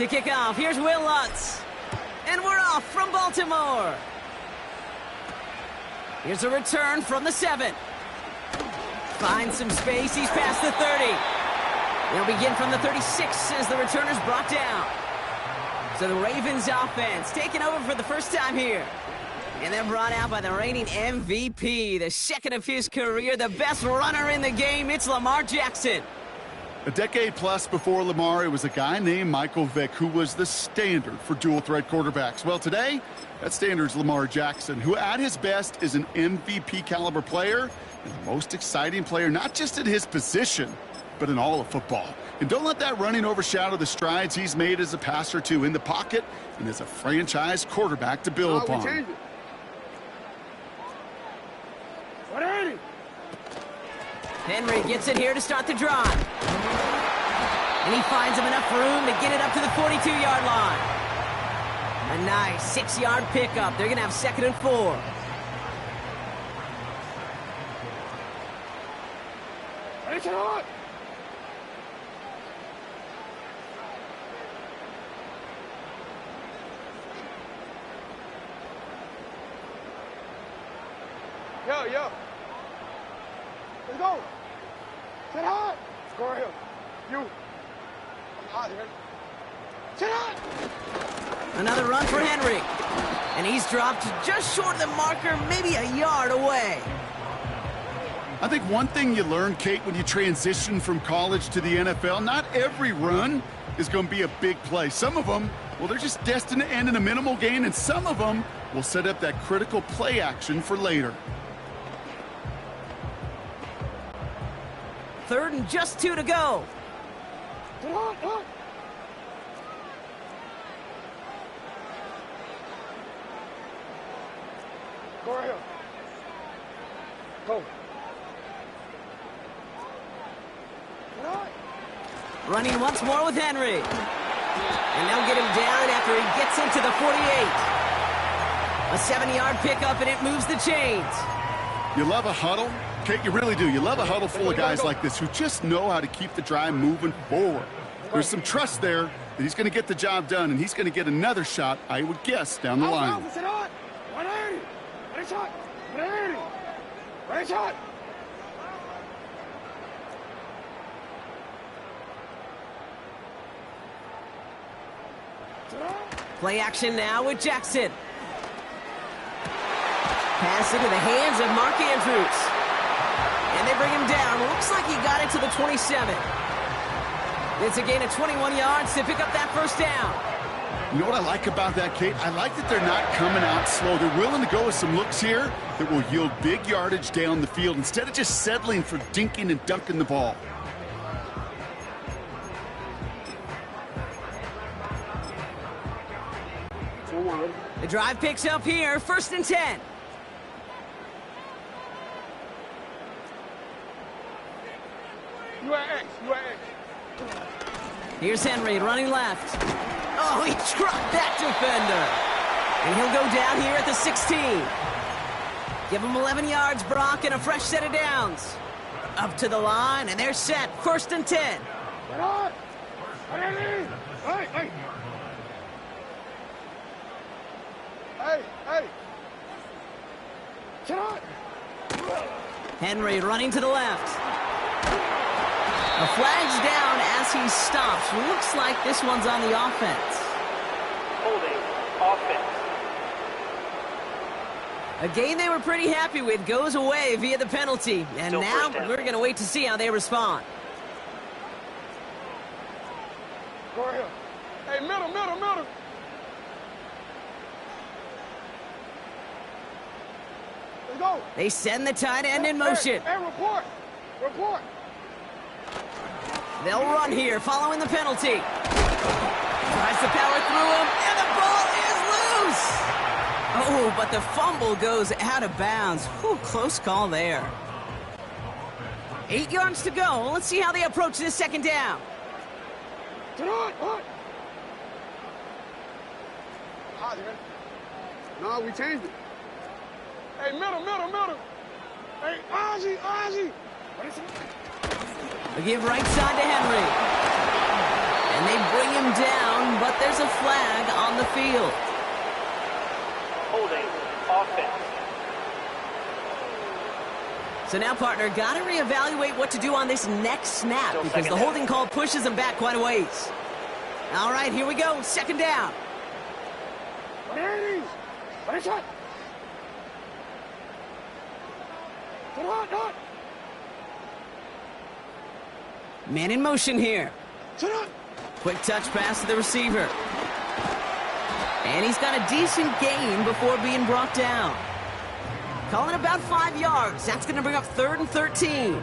To kick off, here's Will Lutz. And we're off from Baltimore. Here's a return from the 7. Finds some space, he's past the 30. They'll begin from the 36 as the returner's brought down. So the Ravens offense taking over for the first time here. And they're brought out by the reigning MVP, the second of his career, the best runner in the game. It's Lamar Jackson. A decade plus before Lamar, it was a guy named Michael Vick who was the standard for dual-threat quarterbacks. Well, today, that standard is Lamar Jackson, who at his best is an MVP-caliber player and the most exciting player, not just at his position, but in all of football. And don't let that running overshadow the strides he's made as a passer, too, in the pocket and as a franchise quarterback to build upon. Henry gets it here to start the drive. And he finds him enough room to get it up to the 42-yard line. A nice 6-yard pickup. They're going to have 2nd and 4. Yo. Let's go. Sit high. Score him. You. I'm hot, ready? Sit high. Another run for Henry. And he's dropped just short of the marker, maybe a yard away. I think one thing you learn, Kate, when you transition from college to the NFL, not every run is going to be a big play. Some of them, well, they're just destined to end in a minimal gain, and some of them will set up that critical play action for later. 3rd and just 2 to go. Come on. Go here. Go. Running once more with Henry. And they'll get him down after he gets into the 48. A 7-yard pickup, and it moves the chains. You love a huddle? Kate, you really do. You love a huddle full of guys like this who just know how to keep the drive moving forward. There's some trust there that he's going to get the job done, and he's going to get another shot, I would guess, down the line. Right shot. Play action now with Jackson. Pass into the hands of Mark Andrews. And they bring him down. Looks like he got it to the 27. It's a gain of 21 yards to pick up that first down. You know what I like about that, Kate? I like that they're not coming out slow. They're willing to go with some looks here that will yield big yardage down the field instead of just settling for dinking and dunking the ball. The drive picks up here, 1st and 10. You at X. Here's Henry running left. Oh, he dropped that defender. And he'll go down here at the 16. Give him 11 yards, Brock, and a fresh set of downs. Up to the line, and they're set. 1st and 10. Get on. Hey. Get on. Henry running to the left. A flag's down as he stops. Looks like this one's on the offense. Holding offense. A game they were pretty happy with goes away via the penalty. And Still now we're going to wait to see how they respond. Go ahead. Hey, middle. Let's go. They send the tight end in motion. Hey, report. They'll run here following the penalty. Tries to power through him, and the ball is loose. Oh, but the fumble goes out of bounds. Whew, close call there. 8 yards to go. Let's see how they approach this 2nd down. Get on. No, we changed it. Hey, middle. Hey, Ozzy. What is it? They give right side to Henry. And they bring him down, but there's a flag on the field. Holding offense. So now, partner, got to reevaluate what to do on this next snap Still because the second holding call pushes him back quite a ways. All right, here we go. Second down. Man in motion here. Quick touch pass to the receiver. And he's got a decent gain before being brought down. Calling about 5 yards. That's going to bring up 3rd and 13.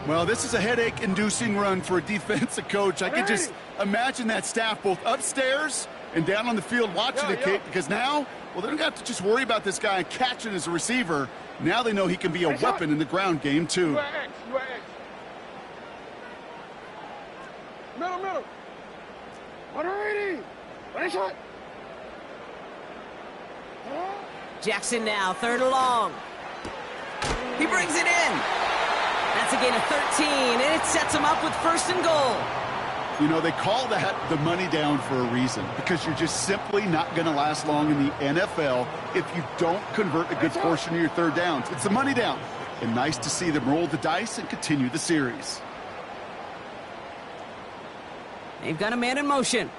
Well, this is a headache-inducing run for a defensive coach. I can just imagine that staff both upstairs and down on the field watching it, Kate, because now, well, they don't have to just worry about this guy catching as a receiver. Now they know he can be a weapon in the ground game, too. Middle. 180. Finish it. Jackson now, 3rd and long. He brings it in. That's a gain of 13, and it sets him up with 1st and goal. You know, they call that the money down for a reason, because you're just simply not going to last long in the NFL if you don't convert a good portion of your 3rd downs. It's the money down. And nice to see them roll the dice and continue the series. They've got a man in motion.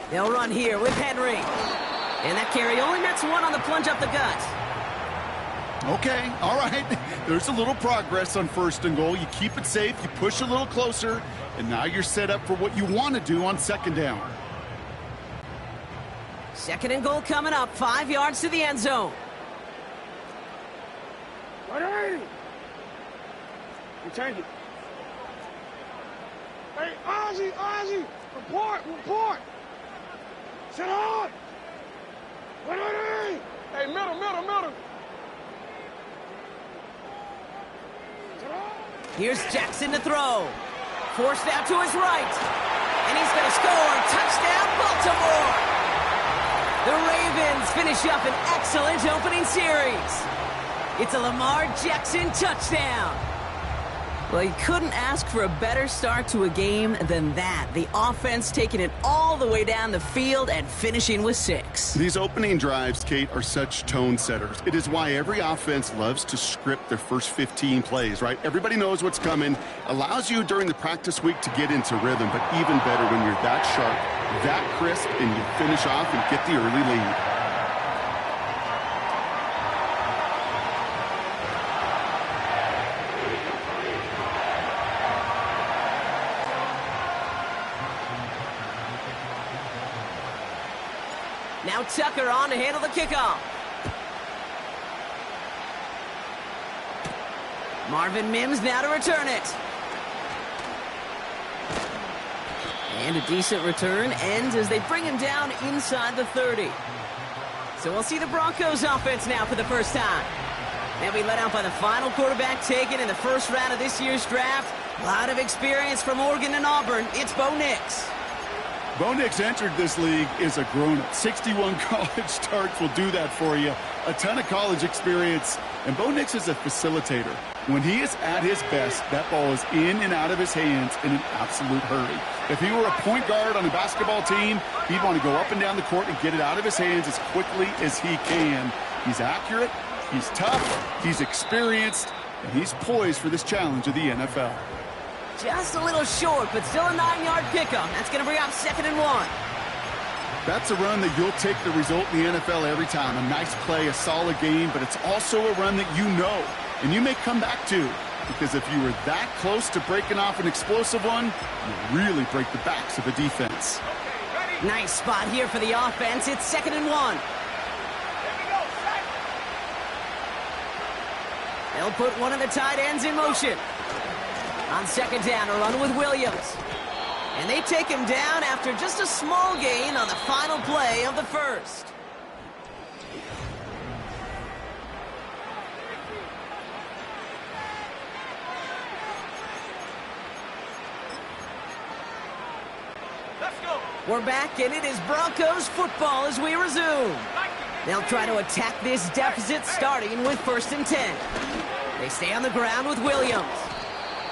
They'll run here with Henry. And that carry only nets 1 on the plunge up the gut. Okay, all right. There's a little progress on 1st and goal. You keep it safe, you push a little closer, and now you're set up for what you want to do on 2nd down. 2nd and goal coming up, 5 yards to the end zone. 180. You take it. Hey, Ozzy, report. Sit on. 180. Hey, middle. Here's Jackson to throw. Forced out to his right. And he's going to score. Touchdown, Baltimore. The Ravens finish up an excellent opening series. It's a Lamar Jackson touchdown. Well, you couldn't ask for a better start to a game than that. The offense taking it all the way down the field and finishing with 6. These opening drives, Kate, are such tone setters. It is why every offense loves to script their first 15 plays, right? Everybody knows what's coming. Allows you during the practice week to get into rhythm, but even better when you're that sharp, that crisp, and you finish off and get the early lead. Now Tucker on to handle the kickoff. Marvin Mims now to return it. And a decent return ends as they bring him down inside the 30. So we'll see the Broncos offense now for the first time. They'll be let out by the final quarterback taken in the 1st round of this year's draft. A lot of experience from Oregon and Auburn. It's Bo Nix. Bo Nix entered this league as a grown-up. 61 college starts will do that for you. A ton of college experience. And Bo Nix is a facilitator. When he is at his best, that ball is in and out of his hands in an absolute hurry. If he were a point guard on a basketball team, he'd want to go up and down the court and get it out of his hands as quickly as he can. He's accurate, he's tough, he's experienced, and he's poised for this challenge of the NFL. Just a little short, but still a 9-yard pickup. That's going to bring up 2nd and 1. That's a run that you'll take the result in the NFL every time. A nice play, a solid game, but it's also a run that you know, and you may come back to, because if you were that close to breaking off an explosive one, you really break the backs of the defense. Nice spot here for the offense. It's 2nd and 1. They'll put one of the tight ends in motion. On 2nd down, a run with Williams. And they take him down after just a small gain on the final play of the 1st. Let's go. We're back, and it is Broncos football as we resume. They'll try to attack this deficit starting with 1st and 10. They stay on the ground with Williams.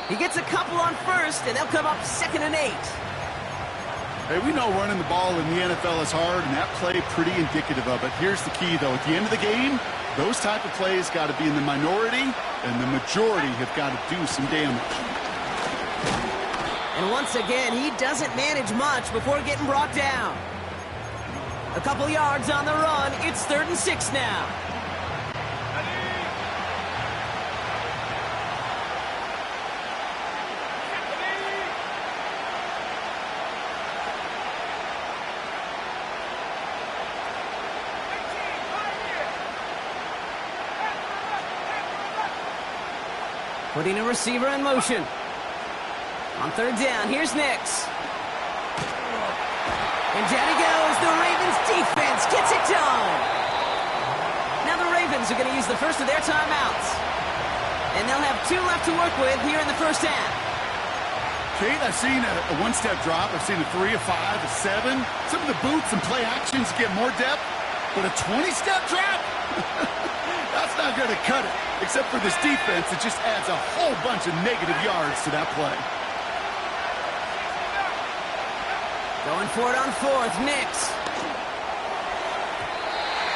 He gets a couple on first, and they'll come up 2nd and 8. Hey, we know running the ball in the NFL is hard, and that play pretty indicative of it. Here's the key, though. At the end of the game, those type of plays got to be in the minority, and the majority have got to do some damage. And once again, he doesn't manage much before getting brought down. A couple yards on the run. It's 3rd and 6 now. Putting a receiver in motion. On 3rd down, here's Nix. And down he goes. The Ravens defense gets it done. Now the Ravens are going to use the first of their timeouts. And they'll have 2 left to work with here in the first half. Kate, I've seen a one-step drop. I've seen a 3, a 5, a 7. Some of the boots and play actions get more depth. But a 20-step drop? That's not going to cut it. Except for this defense, it just adds a whole bunch of negative yards to that play. Going for it on 4th, Nix.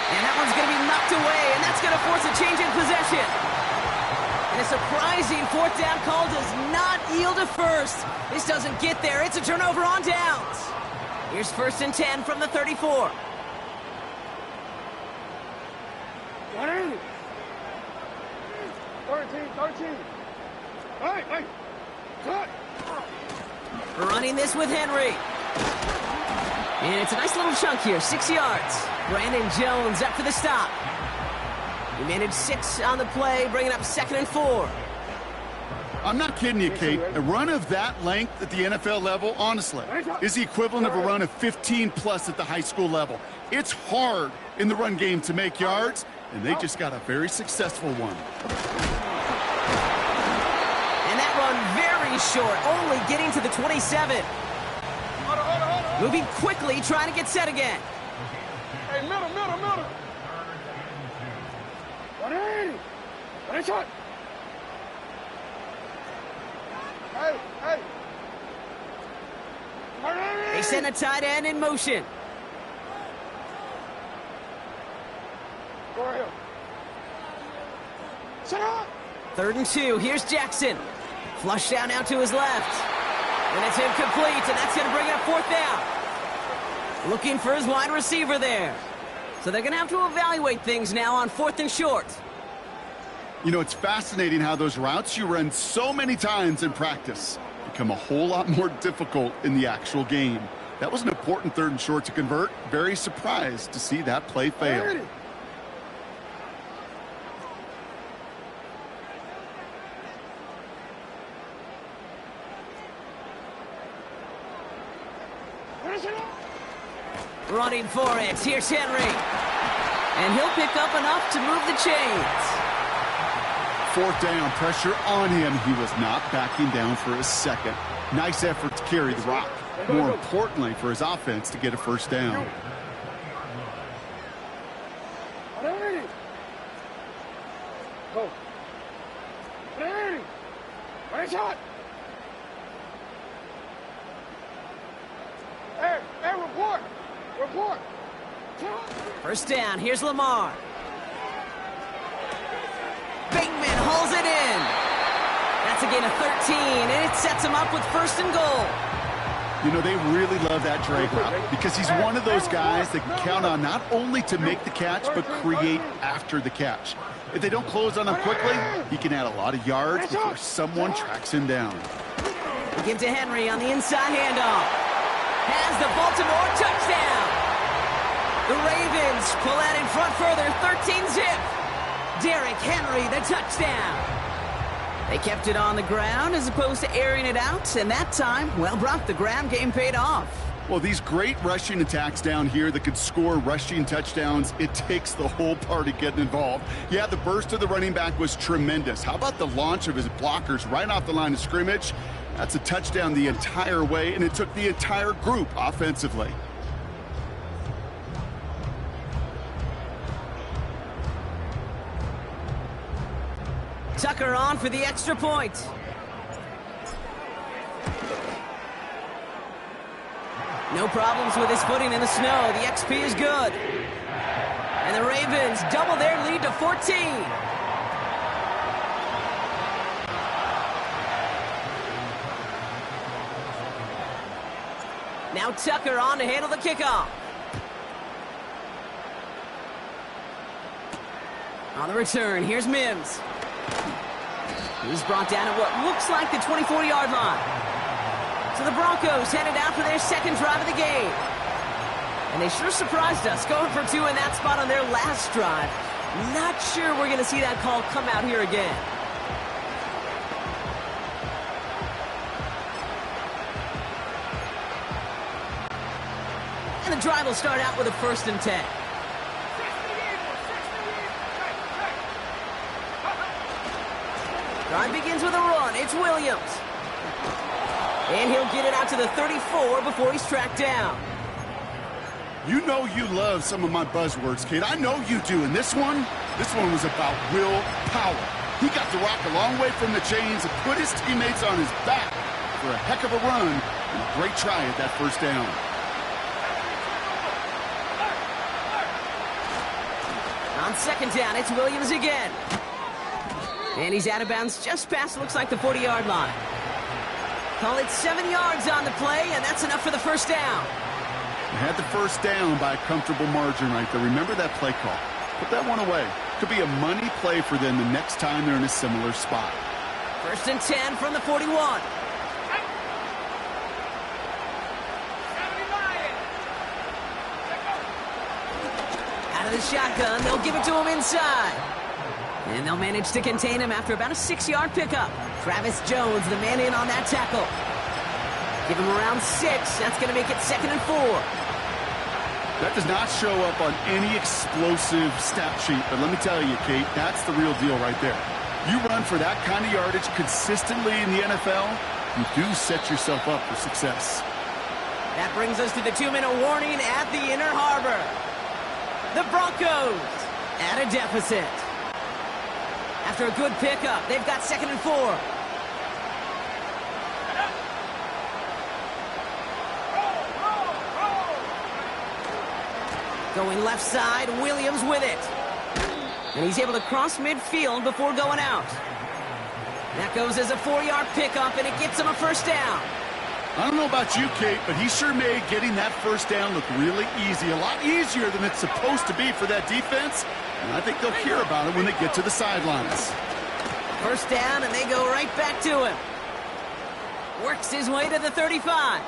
And that one's going to be knocked away, and that's going to force a change in possession. And a surprising 4th down call does not yield a first. This doesn't get there. It's a turnover on downs. Here's 1st and 10 from the 34. What is it? 13. Hey, cut. Running this with Henry. And it's a nice little chunk here, 6 yards. Brandon Jones up for the stop. He managed 6 on the play, bringing up 2nd and 4. I'm not kidding you, Kate. A run of that length at the NFL level, honestly, is the equivalent of a run of 15-plus at the high school level. It's hard in the run game to make yards, and they just got a very successful one. And that run very short, only getting to the 27. Moving quickly, trying to get set again. Hey, middle. 180. One shot. Hey. 180. They send a tight end in motion. Go ahead. Shut up. 3rd and 2. Here's Jackson. Flush down out to his left. And it's incomplete, and that's going to bring it up 4th down. Looking for his wide receiver there. So they're going to have to evaluate things now on 4th and short. You know, it's fascinating how those routes you run so many times in practice become a whole lot more difficult in the actual game. That was an important 3rd and short to convert. Very surprised to see that play fail. Running for it. Here's Henry. And he'll pick up enough to move the chains. 4th down, pressure on him. He was not backing down for a second. Nice effort to carry the rock. More importantly, for his offense to get a 1st down. Go. One shot. Hey, report. 1st down. Here's Lamar. Bateman hauls it in. That's a gain of 13, and it sets him up with 1st and goal. You know, they really love that drag route because he's one of those guys that can count on not only to make the catch, but create after the catch. If they don't close on him quickly, he can add a lot of yards before someone tracks him down. We give to Henry on the inside handoff. Has the Baltimore touchdown. The Ravens pull out in front further, 13-zip. Derrick Henry, the touchdown. They kept it on the ground as opposed to airing it out, and that time, well, Brock, the ground game paid off. Well, these great rushing attacks down here that could score rushing touchdowns, it takes the whole party getting involved. Yeah, the burst of the running back was tremendous. How about the launch of his blockers right off the line of scrimmage? That's a touchdown the entire way, and it took the entire group offensively. Tucker on for the extra point. No problems with his footing in the snow. The XP is good. And the Ravens double their lead to 14. Now Tucker on to handle the kickoff. On the return, here's Mims. He's brought down at what looks like the 24-yard line. So the Broncos headed out for their second drive of the game. And they sure surprised us, going for 2 in that spot on their last drive. Not sure we're going to see that call come out here again. And the drive will start out with a 1st and 10. Drive begins with a run. It's Williams. And he'll get it out to the 34 before he's tracked down. You know you love some of my buzzwords, kid. I know you do. And this one was about willpower. He got the rock a long way from the chains and put his teammates on his back for a heck of a run and a great try at that 1st down. On 2nd down, it's Williams again. And he's out of bounds just past, looks like, the 40-yard line. Call it 7 yards on the play, and that's enough for the 1st down. They had the 1st down by a comfortable margin right there. Remember that play call. Put that one away. Could be a money play for them the next time they're in a similar spot. 1st and 10 from the 41. Out of the shotgun, they'll give it to him inside. And they'll manage to contain him after about a 6-yard pickup. Travis Jones, the man in on that tackle. Give him around 6. That's going to make it 2nd and 4. That does not show up on any explosive stat sheet, but let me tell you, Kate, that's the real deal right there. You run for that kind of yardage consistently in the NFL, you do set yourself up for success. That brings us to the 2-minute warning at the Inner Harbor. The Broncos at a deficit. After a good pickup, they've got 2nd and 4. Going left side, Williams with it. And he's able to cross midfield before going out. That goes as a 4-yard pickup, and it gets him a 1st down. I don't know about you, Kate, but he sure made getting that 1st down look really easy. A lot easier than it's supposed to be for that defense. And I think they'll hear about it when they get to the sidelines. 1st down, and they go right back to him. Works his way to the 35.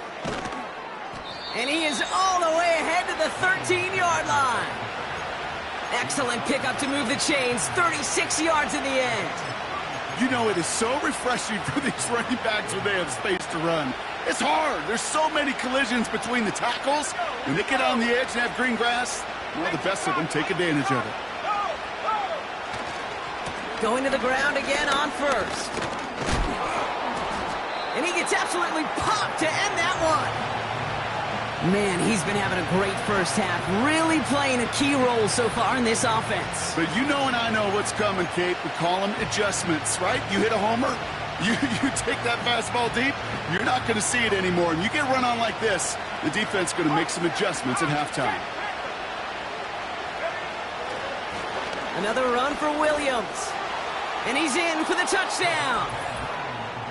And he is all the way ahead to the 13-yard line. Excellent pickup to move the chains. 36 yards in the end. You know, it is so refreshing for these running backs when they have space to run. It's hard. There's so many collisions between the tackles. When they get on the edge and have green grass, well, the best of them take advantage of it. Going to the ground again on 1st. And he gets absolutely popped to end that one. Man, he's been having a great 1st half, really playing a key role so far in this offense. But you know and I know what's coming, Kate. We call them adjustments, right? You hit a homer, you take that fastball deep, you're not going to see it anymore. And you get run on like this, the defense is going to make some adjustments at halftime. Another run for Williams. And he's in for the touchdown.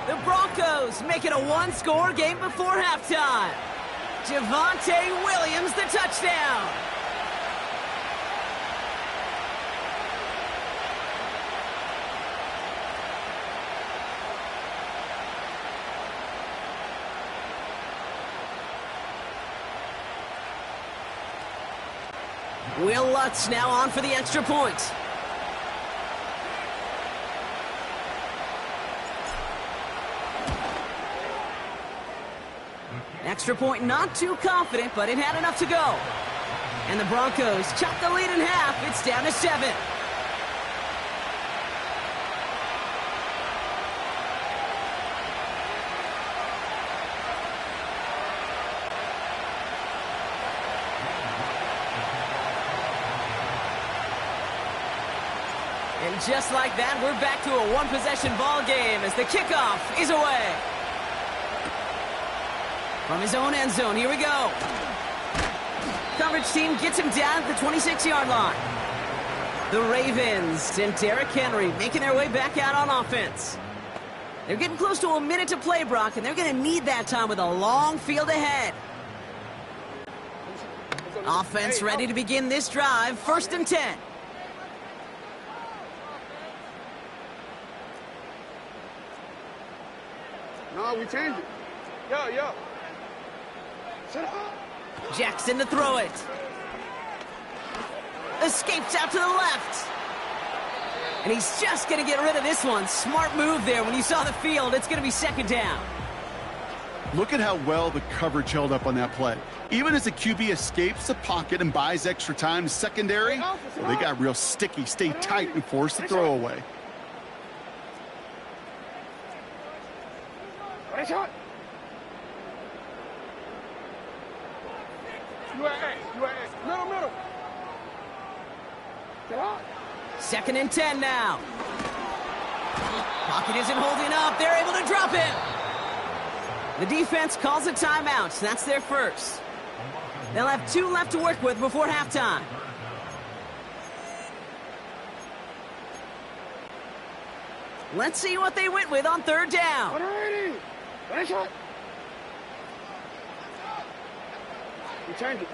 The Broncos make it a 1-score game before halftime. Javonte Williams, the touchdown. Will Lutz now on for the extra point. Extra point, not too confident, but it had enough to go. And the Broncos chop the lead in half. It's down to 7. And just like that, we're back to a one-possession ball game as the kickoff is away. From his own end zone, here we go. Coverage team gets him down at the 26-yard line. The Ravens and Derrick Henry making their way back out on offense. They're getting close to a minute to play, Brock, and they're going to need that time with a long field ahead. Offense ready to begin this drive. 1st and 10. No, we changed it. Yo. Shut up. Jackson to throw it. Escapes out to the left. And he's just going to get rid of this one. Smart move there. When you saw the field, it's going to be 2nd down. Look at how well the coverage held up on that play. Even as the QB escapes the pocket and buys extra time, secondary, well, they got real sticky, stay tight, and force the throw away. Middle. Get out. 2nd and 10 now. Pocket isn't holding up. They're able to drop him. The defense calls a timeout. That's their first. They'll have 2 left to work with before halftime. Let's see what they went with on 3rd down. We change it.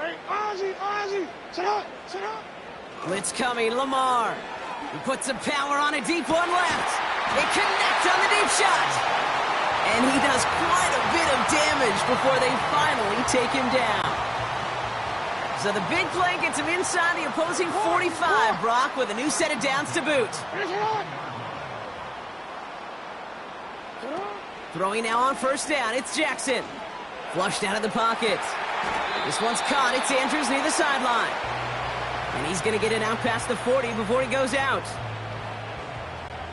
Hey, Ozzy, sit up. Blitz coming, Lamar. He puts some power on a deep one left. They connect on the deep shot. And he does quite a bit of damage before they finally take him down. So the big play gets him inside the opposing 45, Brock, with a new set of downs to boot. Throwing now on 1st down, it's Jackson. Flushed out of the pocket. This one's caught. It's Andrews near the sideline. And he's going to get it out past the 40 before he goes out.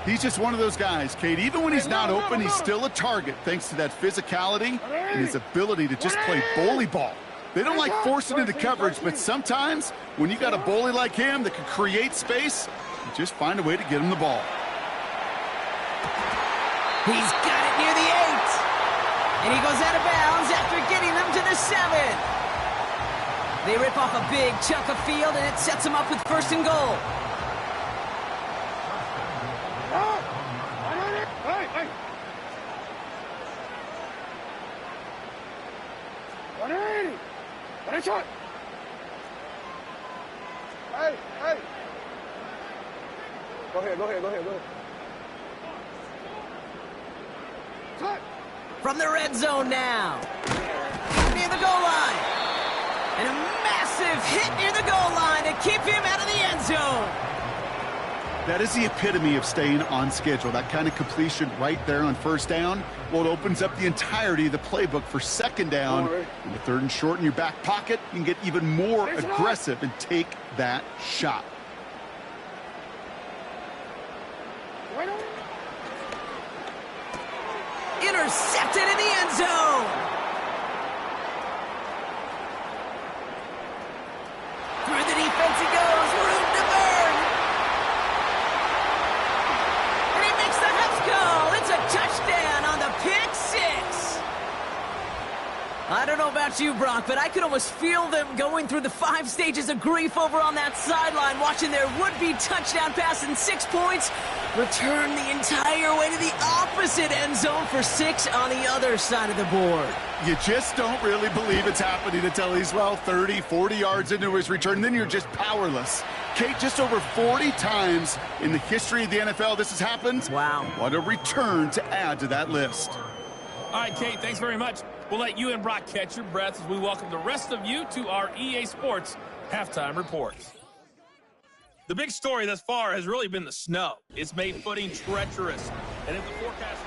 He's just one of those guys, Kate. Even when he's not open, he's still a target thanks to that physicality and his ability to just play bully ball. They don't like forcing into coverage, but sometimes when you got a bully like him that can create space, you just find a way to get him the ball. He's got it near the 8. And he goes out of bounds after getting them to the 7. They rip off a big chunk of field, and it sets them up with 1st and goal. Hey. 180. Finish it. Hey. Go ahead. Cut. From the red zone now. Near the goal line. And a massive hit near the goal line to keep him out of the end zone. That is the epitome of staying on schedule. That kind of completion right there on 1st down. Well, it opens up the entirety of the playbook for 2nd down. In the 3rd and short in your back pocket, you can get even more aggressive and take that shot. Intercepted in the end zone. Through the defense he goes. Room to burn. And he makes the house call. It's a touchdown on the pick 6. I don't know about you, Brock, but I could almost feel them going through the 5 stages of grief over on that sideline, watching their would-be touchdown pass in 6 points return the entire way to the opposite end zone for 6 on the other side of the board. You just don't really believe it's happening until he's, 30, 40 yards into his return. Then you're just powerless. Kate, just over 40 times in the history of the NFL this has happened. Wow. What a return to add to that list. All right, Kate, thanks very much. We'll let you and Brock catch your breath as we welcome the rest of you to our EA Sports Halftime Reports. The big story thus far has really been the snow. It's made footing treacherous. And if the forecast...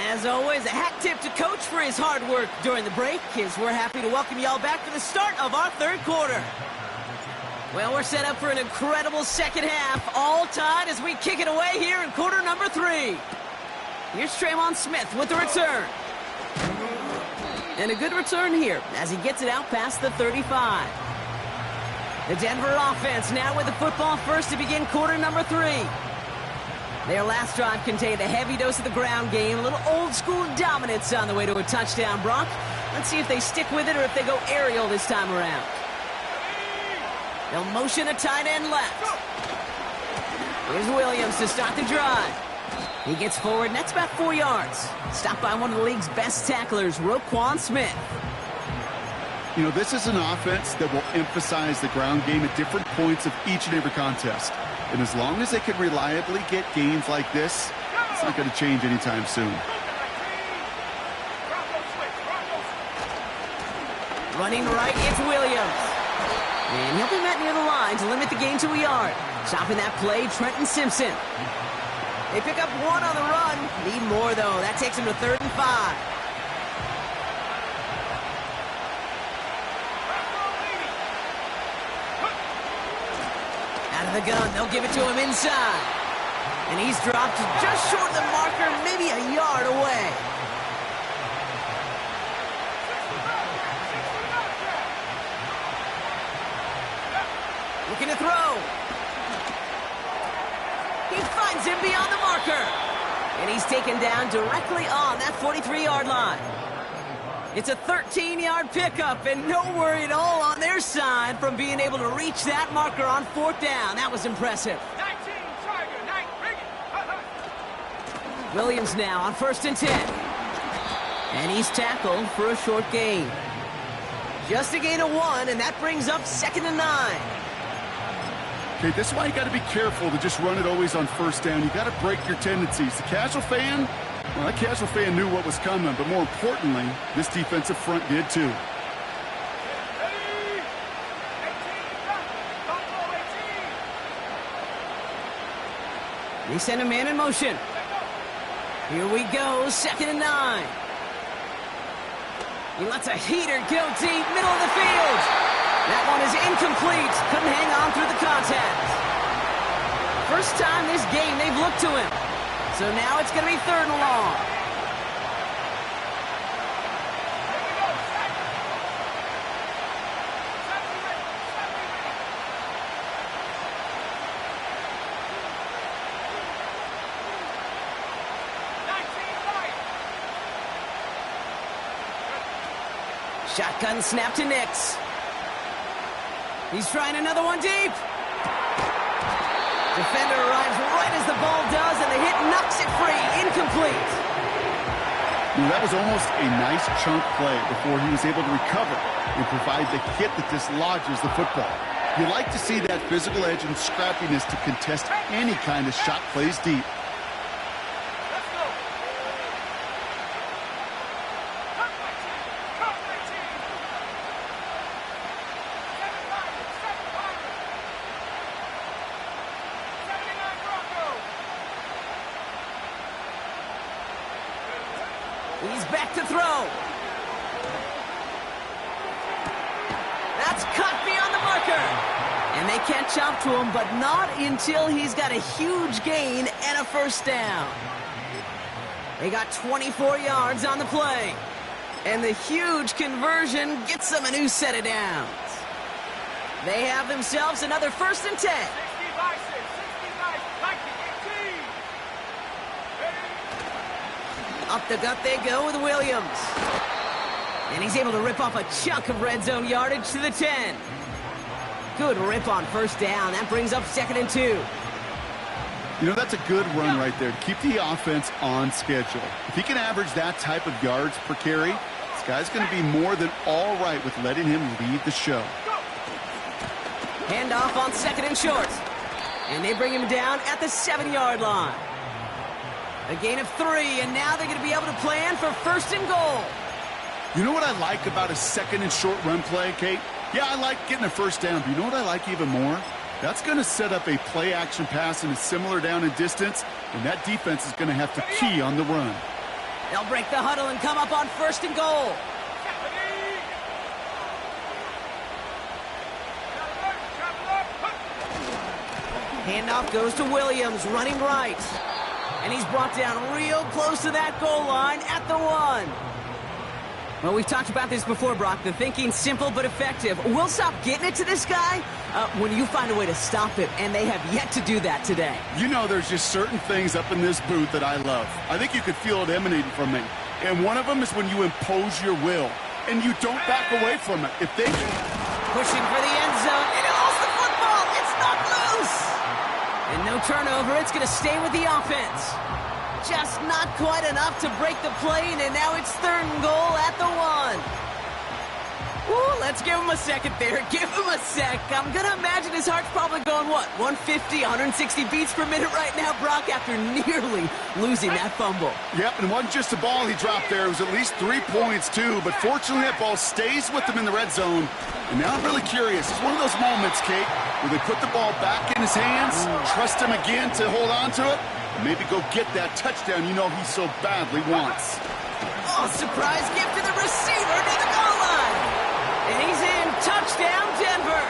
As always, a hat tip to Coach for his hard work during the break, as we're happy to welcome y'all back for the start of our 3rd quarter. Well, we're set up for an incredible 2nd half, all tied as we kick it away here in quarter number 3. Here's Tremon Smith with the return. And a good return here as he gets it out past the 35. The Denver offense now with the football first to begin quarter number 3. Their last drive contained a heavy dose of the ground game, a little old-school dominance on the way to a touchdown, Brock. Let's see if they stick with it or if they go aerial this time around. They'll motion a tight end left. Here's Williams to start the drive. He gets forward, and that's about 4 yards. Stopped by one of the league's best tacklers, Roquan Smith. You know, this is an offense that will emphasize the ground game at different points of each and every contest. And as long as they can reliably get gains like this, it's not going to change anytime soon. Running right, it's Williams. And he'll be met near the line to limit the gain to a yard. Stopping that play, Trenton Simpson. They pick up one on the run. Need more, though. That takes him to 3rd and 5. Out of the gun, they'll give it to him inside. And he's dropped just short of the marker, maybe a yard away. Looking to throw. He finds him beyond the marker. And he's taken down directly on that 43-yard line. It's a 13-yard pickup, and no worry at all on their side from being able to reach that marker on 4th down. That was impressive. 19, Tiger, 9, bring it. Williams now on 1st and 10. And he's tackled for a short gain. Just a gain of 1, and that brings up 2nd and 9. Okay, this is why you got to be careful to just run it always on 1st down. You got to break your tendencies. The casual fan, well, that casual fan knew what was coming, but more importantly, this defensive front did too. They send a man in motion. Here we go, 2nd and 9. He lets a heater go deep, middle of the field. That one is incomplete. Couldn't hang on through the contact. First time this game they've looked to him. So now it's going to be 3rd and long. Shotgun snap to Nix. He's trying another one deep. Defender arrives right as the ball does, and the hit knocks it free. Incomplete. That was almost a nice chunk play before he was able to recover and provide the hit that dislodges the football. You like to see that physical edge and scrappiness to contest any kind of shot plays deep. He's back to throw. That's cut beyond the marker. And they catch up to him, but not until he's got a huge gain and a 1st down. They got 24 yards on the play. And the huge conversion gets them a new set of downs. They have themselves another 1st and 10. Up the gut they go with Williams. And he's able to rip off a chunk of red zone yardage to the 10. Good rip on 1st down. That brings up 2nd and 2. You know, that's a good run right there to keep the offense on schedule. If he can average that type of yards per carry, this guy's going to be more than all right with letting him lead the show. Handoff on 2nd and short. And they bring him down at the 7-yard line. A gain of 3, and now they're going to be able to plan for 1st and goal. You know what I like about a 2nd and short run play, Kate? Yeah, I like getting a 1st down, but you know what I like even more? That's going to set up a play-action pass in a similar down and distance, and that defense is going to have to key on the run. They'll break the huddle and come up on 1st and goal. Handoff goes to Williams, running right. And he's brought down real close to that goal line at the 1. Well, we've talked about this before, Brock. The thinking's simple but effective. We'll stop getting it to this guy when you find a way to stop him, and they have yet to do that today. You know, there's just certain things up in this booth that I love. I think you could feel it emanating from me. And one of them is when you impose your will, and you don't back away from it. If they pushing for the end zone, and it holds the football. It's not loose. And no turnover. It's going to stay with the offense. Just not quite enough to break the plane, and now it's 3rd and goal at the 1. Ooh, let's give him a second there. Give him a sec. I'm going to imagine his heart's probably going, what, 150, 160 beats per minute right now, Brock, after nearly losing that fumble. Yep, and it wasn't just a ball he dropped there. It was at least 3 points, too. But fortunately, that ball stays with him in the red zone. And now I'm really curious. It's one of those moments, Kate, where they put the ball back in his hands, trust him again to hold on to it, and maybe go get that touchdown you know he so badly wants. Oh, surprise gift to the receiver near the goal line. And he's in. Touchdown, Denver.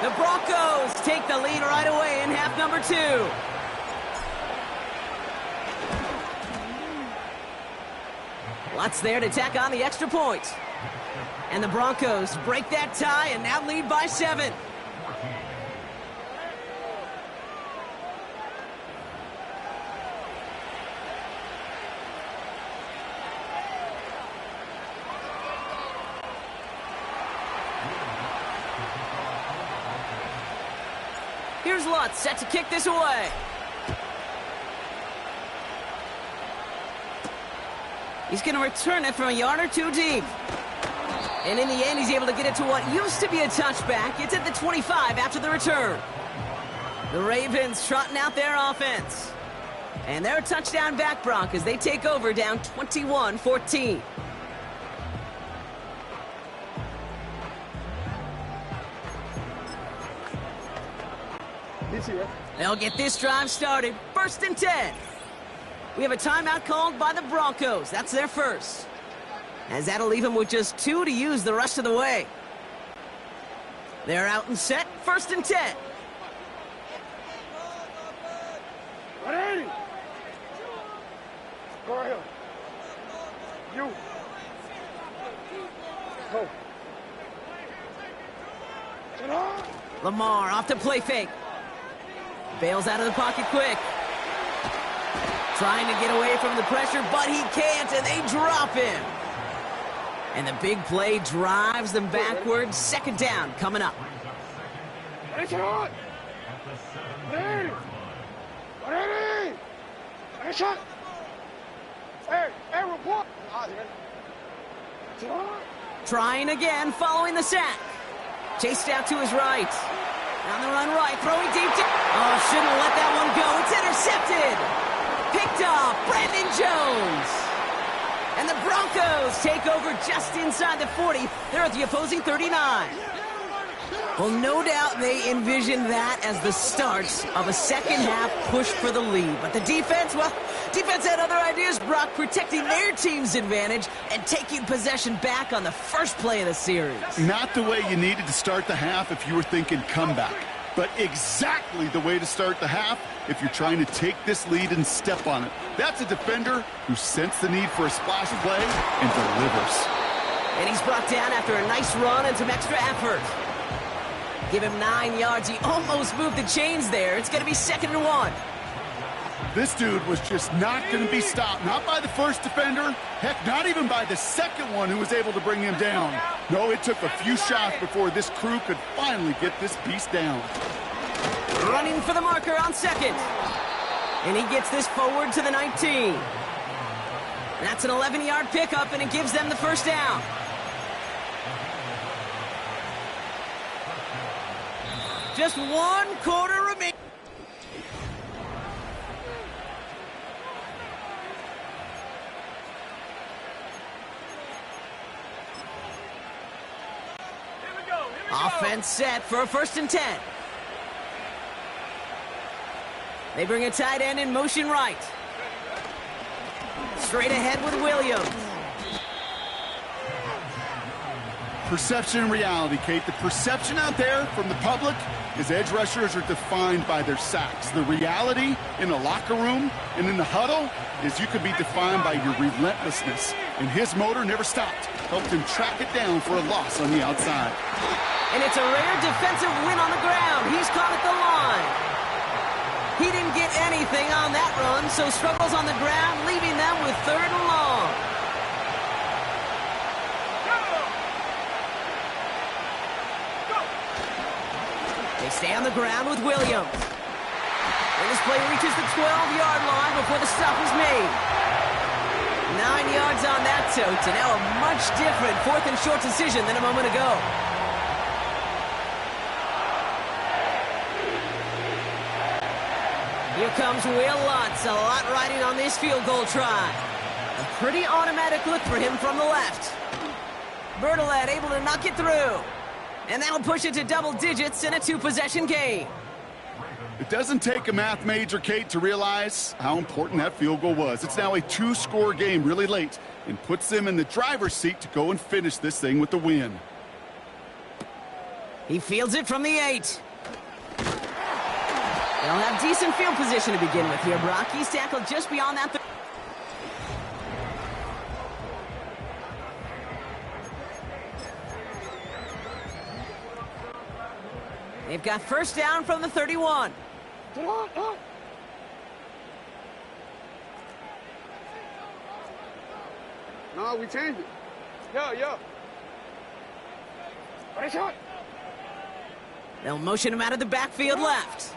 The Broncos take the lead right away in half number 2. Lots there to tack on the extra point. And the Broncos break that tie and now lead by 7. Here's Lutz, set to kick this away. He's going to return it from a yard or 2 deep. And in the end, he's able to get it to what used to be a touchback. It's at the 25 after the return. The Ravens trotting out their offense. And they're a touchdown back, Brock, as they take over down 21-14. They'll get this drive started. 1st and 10. We have a timeout called by the Broncos. That's their first. As that'll leave them with just 2 to use the rest of the way. They're out and set. 1st and 10. Ready? Go ahead. You. Go. Lamar off to play fake. Bails out of the pocket quick. Trying to get away from the pressure, but he can't, and they drop him. And the big play drives them backwards. 2nd down coming up. Ready? Ready? Ready? Ready? Shot. Hey, report. Trying again, following the sack. Chased out to his right. On the run right, throwing deep. Oh, shouldn't have let that one go. It's intercepted. Picked off, Brandon Jones. And the Broncos take over just inside the 40. They're at the opposing 39. Well, no doubt they envisioned that as the start of a second-half push for the lead. But the defense, well, defense had other ideas, Brock, protecting their team's advantage and taking possession back on the first play of the series. Not the way you needed to start the half if you were thinking comeback, but exactly the way to start the half if you're trying to take this lead and step on it. That's a defender who sensed the need for a splash play and delivers. And he's brought down after a nice run and some extra effort. Give him 9 yards. He almost moved the chains there. It's going to be 2nd and 1. This dude was just not going to be stopped. Not by the first defender. Heck, not even by the second one who was able to bring him down. No, it took a few shots before this crew could finally get this beast down. Running for the marker on 2nd. And he gets this forward to the 19. That's an 11-yard pickup, and it gives them the 1st down. Just 1 quarter remaining. Offense set for a 1st and 10. They bring a tight end in motion right. Straight ahead with Williams. Perception and reality, Kate. The perception out there from the public is edge rushers are defined by their sacks. The reality in the locker room and in the huddle is you could be defined by your relentlessness. and his motor never stopped. Helped him track it down for a loss on the outside. And it's a rare defensive win on the ground. He's caught at the line. He didn't get anything on that run, so struggles on the ground, leaving them with 3rd and long. They stay on the ground with Williams. And this play reaches the 12-yard line before the stop is made. 9 yards on that tote, and now a much different 4th and short decision than a moment ago. Here comes Will Lutz, a lot riding on this field goal try. A pretty automatic look for him from the left. Bertolet able to knock it through. And that'll push it to double digits in a 2-possession game. It doesn't take a math major, Kate, to realize how important that field goal was. It's now a 2-score game really late and puts them in the driver's seat to go and finish this thing with the win. He fields it from the 8. They'll have decent field position to begin with here, Brock. He's tackled just beyond that. They've got first down from the 31. No, we changed it. Yeah. Ready, shot. They'll motion him out of the backfield left.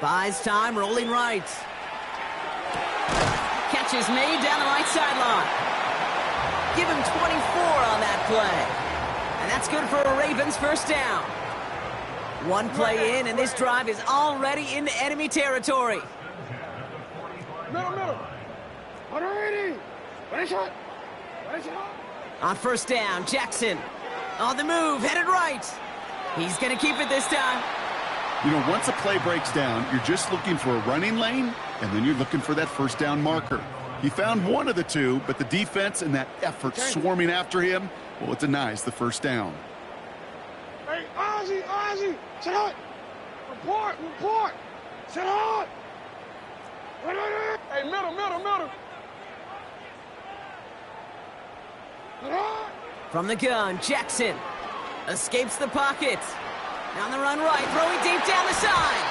Buys time, rolling right. Catch is made down the right sideline. Give him 24 on that play. And that's good for a Ravens first down. One play in, and this drive is already into enemy territory. Middle. 180. Ready, shot. On first down, Jackson. On the move, headed right. He's going to keep it this time. You know, once a play breaks down, you're just looking for a running lane, and then you're looking for that first down marker. He found one of the two, but the defense and that effort swarming after him, well, it denies the first down. Hey, Ozzy, sit out. Report. Sit out. Hey, middle. From the gun, Jackson escapes the pocket. On the run right, throwing deep down the side.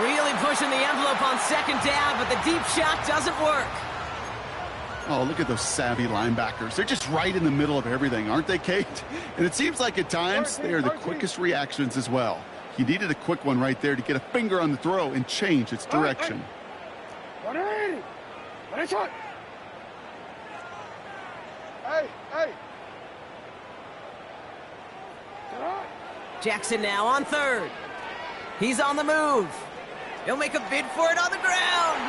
Really pushing the envelope on second down, but the deep shot doesn't work. Oh, look at those savvy linebackers. They're just right in the middle of everything, aren't they, Kate? And it seems like at times they are the quickest reactions as well. He needed a quick one right there to get a finger on the throw and change its direction. Ready, shot. Hey. Jackson now on third. He's on the move. He'll make a bid for it on the ground.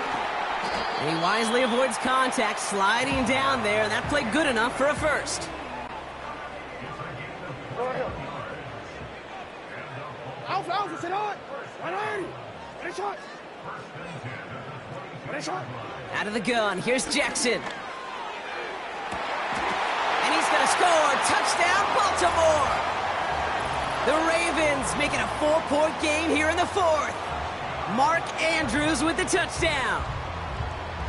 And he wisely avoids contact, sliding down there, and that played good enough for a first. Alpha, sit on. 180. Ready, shot. Out of the gun, here's Jackson. And he's going to score. Touchdown, Baltimore. The Ravens making a 4-point game here in the 4th. Mark Andrews with the touchdown.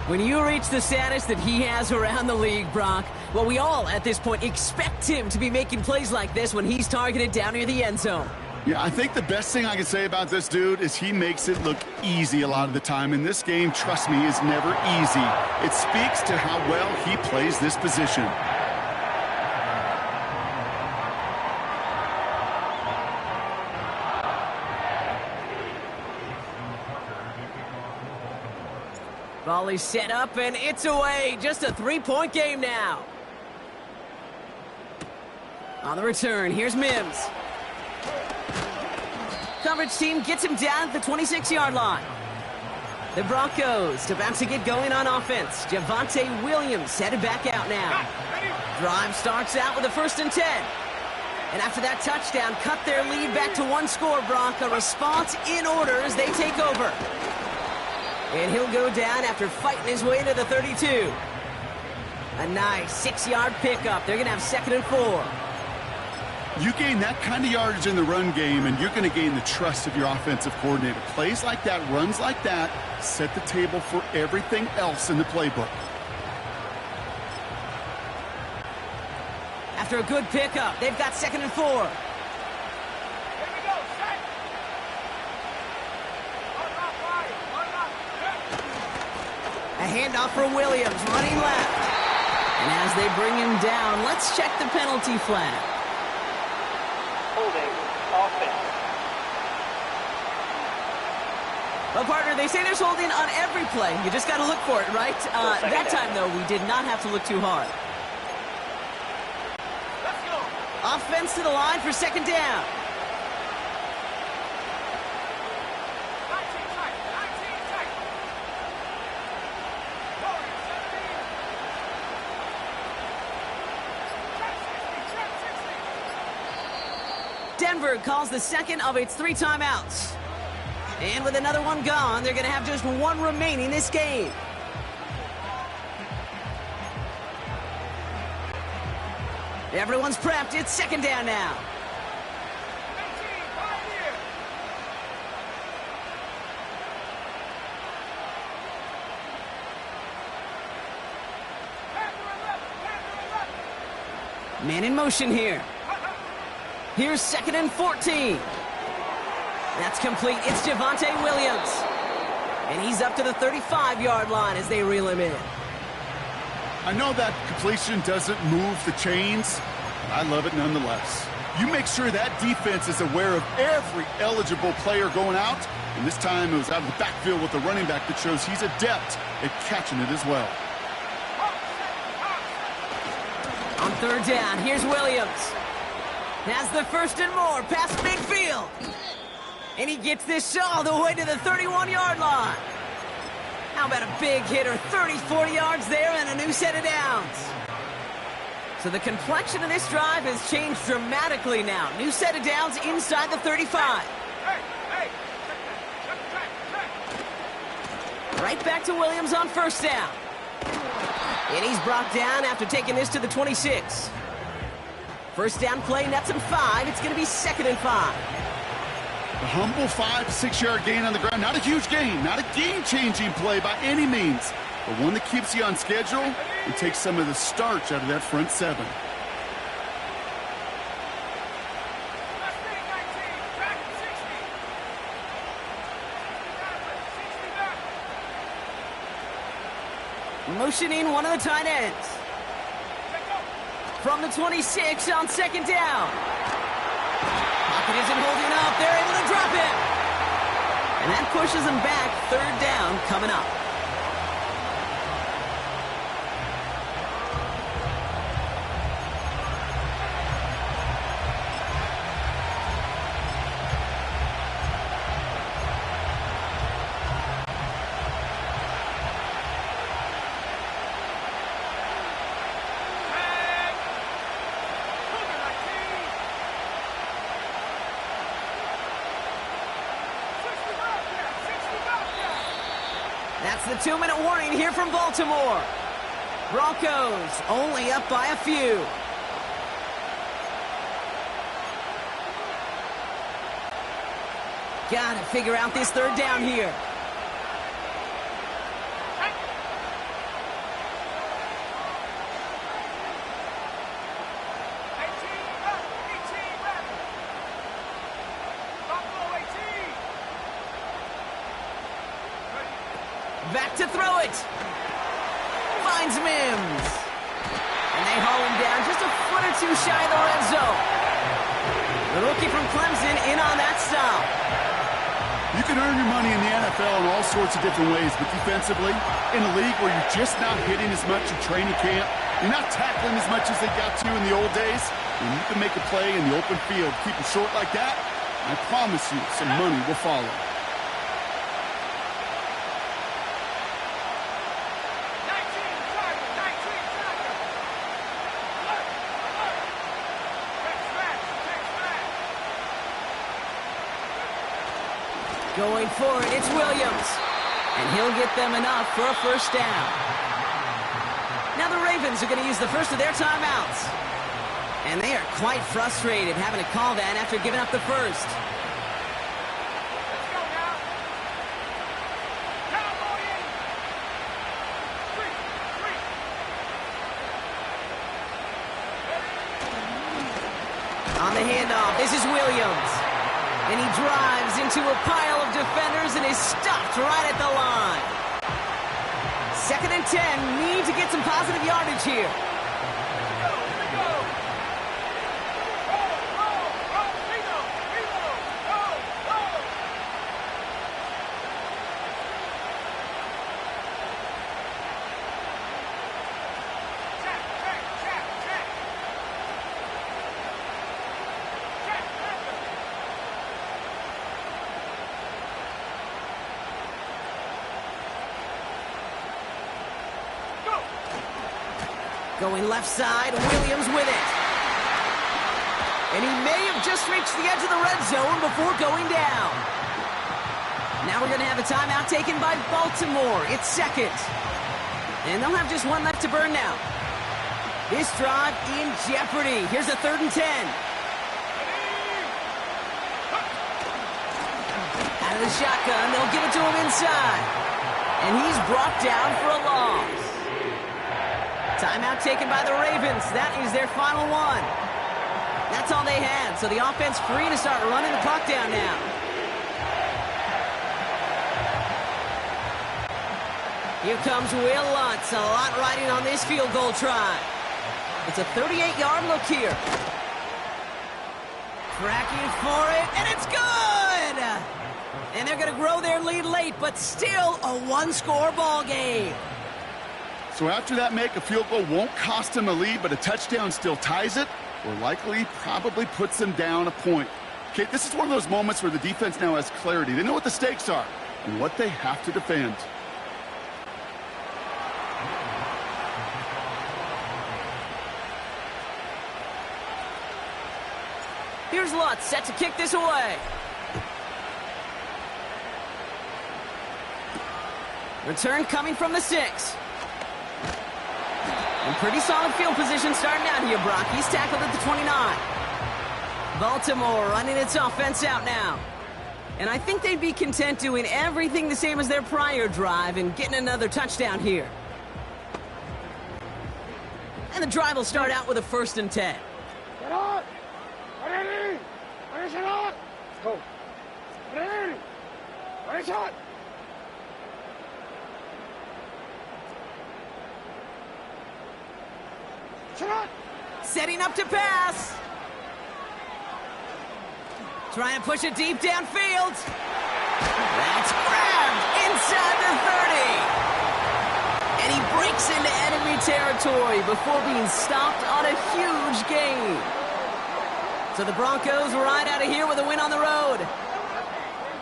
When you reach the status that he has around the league, Brock, well, we all at this point expect him to be making plays like this when he's targeted down near the end zone. Yeah, I think the best thing I can say about this dude is he makes it look easy a lot of the time. And this game, trust me, is never easy. It speaks to how well he plays this position. Volley set up, and it's away. Just a 3-point game now. On the return, here's Mims. Coverage team gets him down at the 26-yard line. The Broncos about to get going on offense. Javonte Williams headed back out now. Drive starts out with a 1st and 10. And after that touchdown, cut their lead back to 1 score, Brock. A response in order as they take over. And he'll go down after fighting his way to the 32. A nice 6-yard pickup. They're going to have 2nd and 4. You gain that kind of yardage in the run game, and you're going to gain the trust of your offensive coordinator. Plays like that, runs like that, set the table for everything else in the playbook. After a good pickup, they've got 2nd and 4. Here we go, set. A handoff for Williams, running left. And as they bring him down, let's check the penalty flag. Holding offense. Well, partner, they say there's holding on every play. You just got to look for it, right? That time, though, we did not have to look too hard. Let's go. Offense to the line for 2nd down. 19 tight. 19 tight. Warrior, 17. Check 60. Denver calls the 2nd of its 3 timeouts. And with another one gone, they're going to have just 1 remaining this game. Everyone's prepped. It's 2nd down now. 18, Pioneer. Panther 11. Man in motion here. Here's 2nd and 14. That's complete. It's Javonte Williams. And he's up to the 35-yard line as they reel him in. I know that completion doesn't move the chains, but I love it nonetheless. You make sure that defense is aware of every eligible player going out, and this time it was out of the backfield with a running back that shows he's adept at catching it as well. On 3rd down, here's Williams. Has the 1st and more past midfield. And he gets this all the way to the 31-yard line. How about a big hitter, 30, 40 yards there and a new set of downs. So the complexion of this drive has changed dramatically now. New set of downs inside the 35. Hey. Check. Right back to Williams on 1st down. And he's brought down after taking this to the 26. 1st down play nets him 5. It's going to be 2nd and 5. A humble 5 to 6 yard gain on the ground. Not a huge gain, not a game-changing play by any means, but one that keeps you on schedule and takes some of the starch out of that front 7. Let's be 19. Back to 60. 60 back. Motioning one of the tight ends. From the 26 on 2nd down. Pocket isn't holding up. They're able to drop it. And that pushes them back. 3rd down coming up. That's the 2-minute warning here from Baltimore. Broncos only up by a few. Got to figure out this 3rd down here. Back to throw it. Finds Mims. And they haul him down just a foot or 2 shy of the red zone. The rookie from Clemson in on that stop. You can earn your money in the NFL in all sorts of different ways, but defensively, in a league where you're just not hitting as much in training camp, you're not tackling as much as they got to in the old days, when you can make a play in the open field, keep it short like that, I promise you some money will follow. Going for it, it's Williams. And he'll get them enough for a 1st down. Now the Ravens are going to use the first of their timeouts. And they are quite frustrated having to call that after giving up the first. On the handoff, this is Williams. And he drives into a pile of defenders and is stopped right at the line. 2nd and 10, need to get some positive yardage here. Going left side, Williams with it. And he may have just reached the edge of the red zone before going down. Now we're going to have a timeout taken by Baltimore. It's 2nd. And they'll have just one left to burn now. This drive in jeopardy. Here's a 3rd and 10. Out of the shotgun, they'll give it to him inside. And he's brought down for a loss. Timeout taken by the Ravens. That is their final one. That's all they had, so the offense free to start running the clock down now. Here comes Will Lutz. A lot riding on this field goal try. It's a 38-yard look here. Cracking for it, and it's good! And they're going to grow their lead late, but still a one-score ball game. So after that make, a field goal won't cost them a lead, but a touchdown still ties it, or likely probably puts them down a point. Okay, this is one of those moments where the defense now has clarity. They know what the stakes are and what they have to defend. Here's Lutz set to kick this away. Return coming from the 6. And pretty solid field position starting out here, Brock. He's tackled at the 29. Baltimore running its offense out now. And I think they'd be content doing everything the same as their prior drive and getting another touchdown here. And the drive will start out with a 1st and 10. Get on! Ready! Ready, shut up! Go! Ready! Ready, shot! Setting up to pass. Trying to push it deep downfield. That's grabbed inside the 30. And he breaks into enemy territory before being stopped on a huge gain. So the Broncos ride out of here with a win on the road.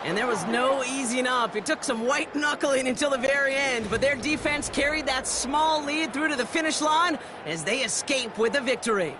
And there was no easing up. It took some white knuckling until the very end, but their defense carried that small lead through to the finish line as they escape with a victory.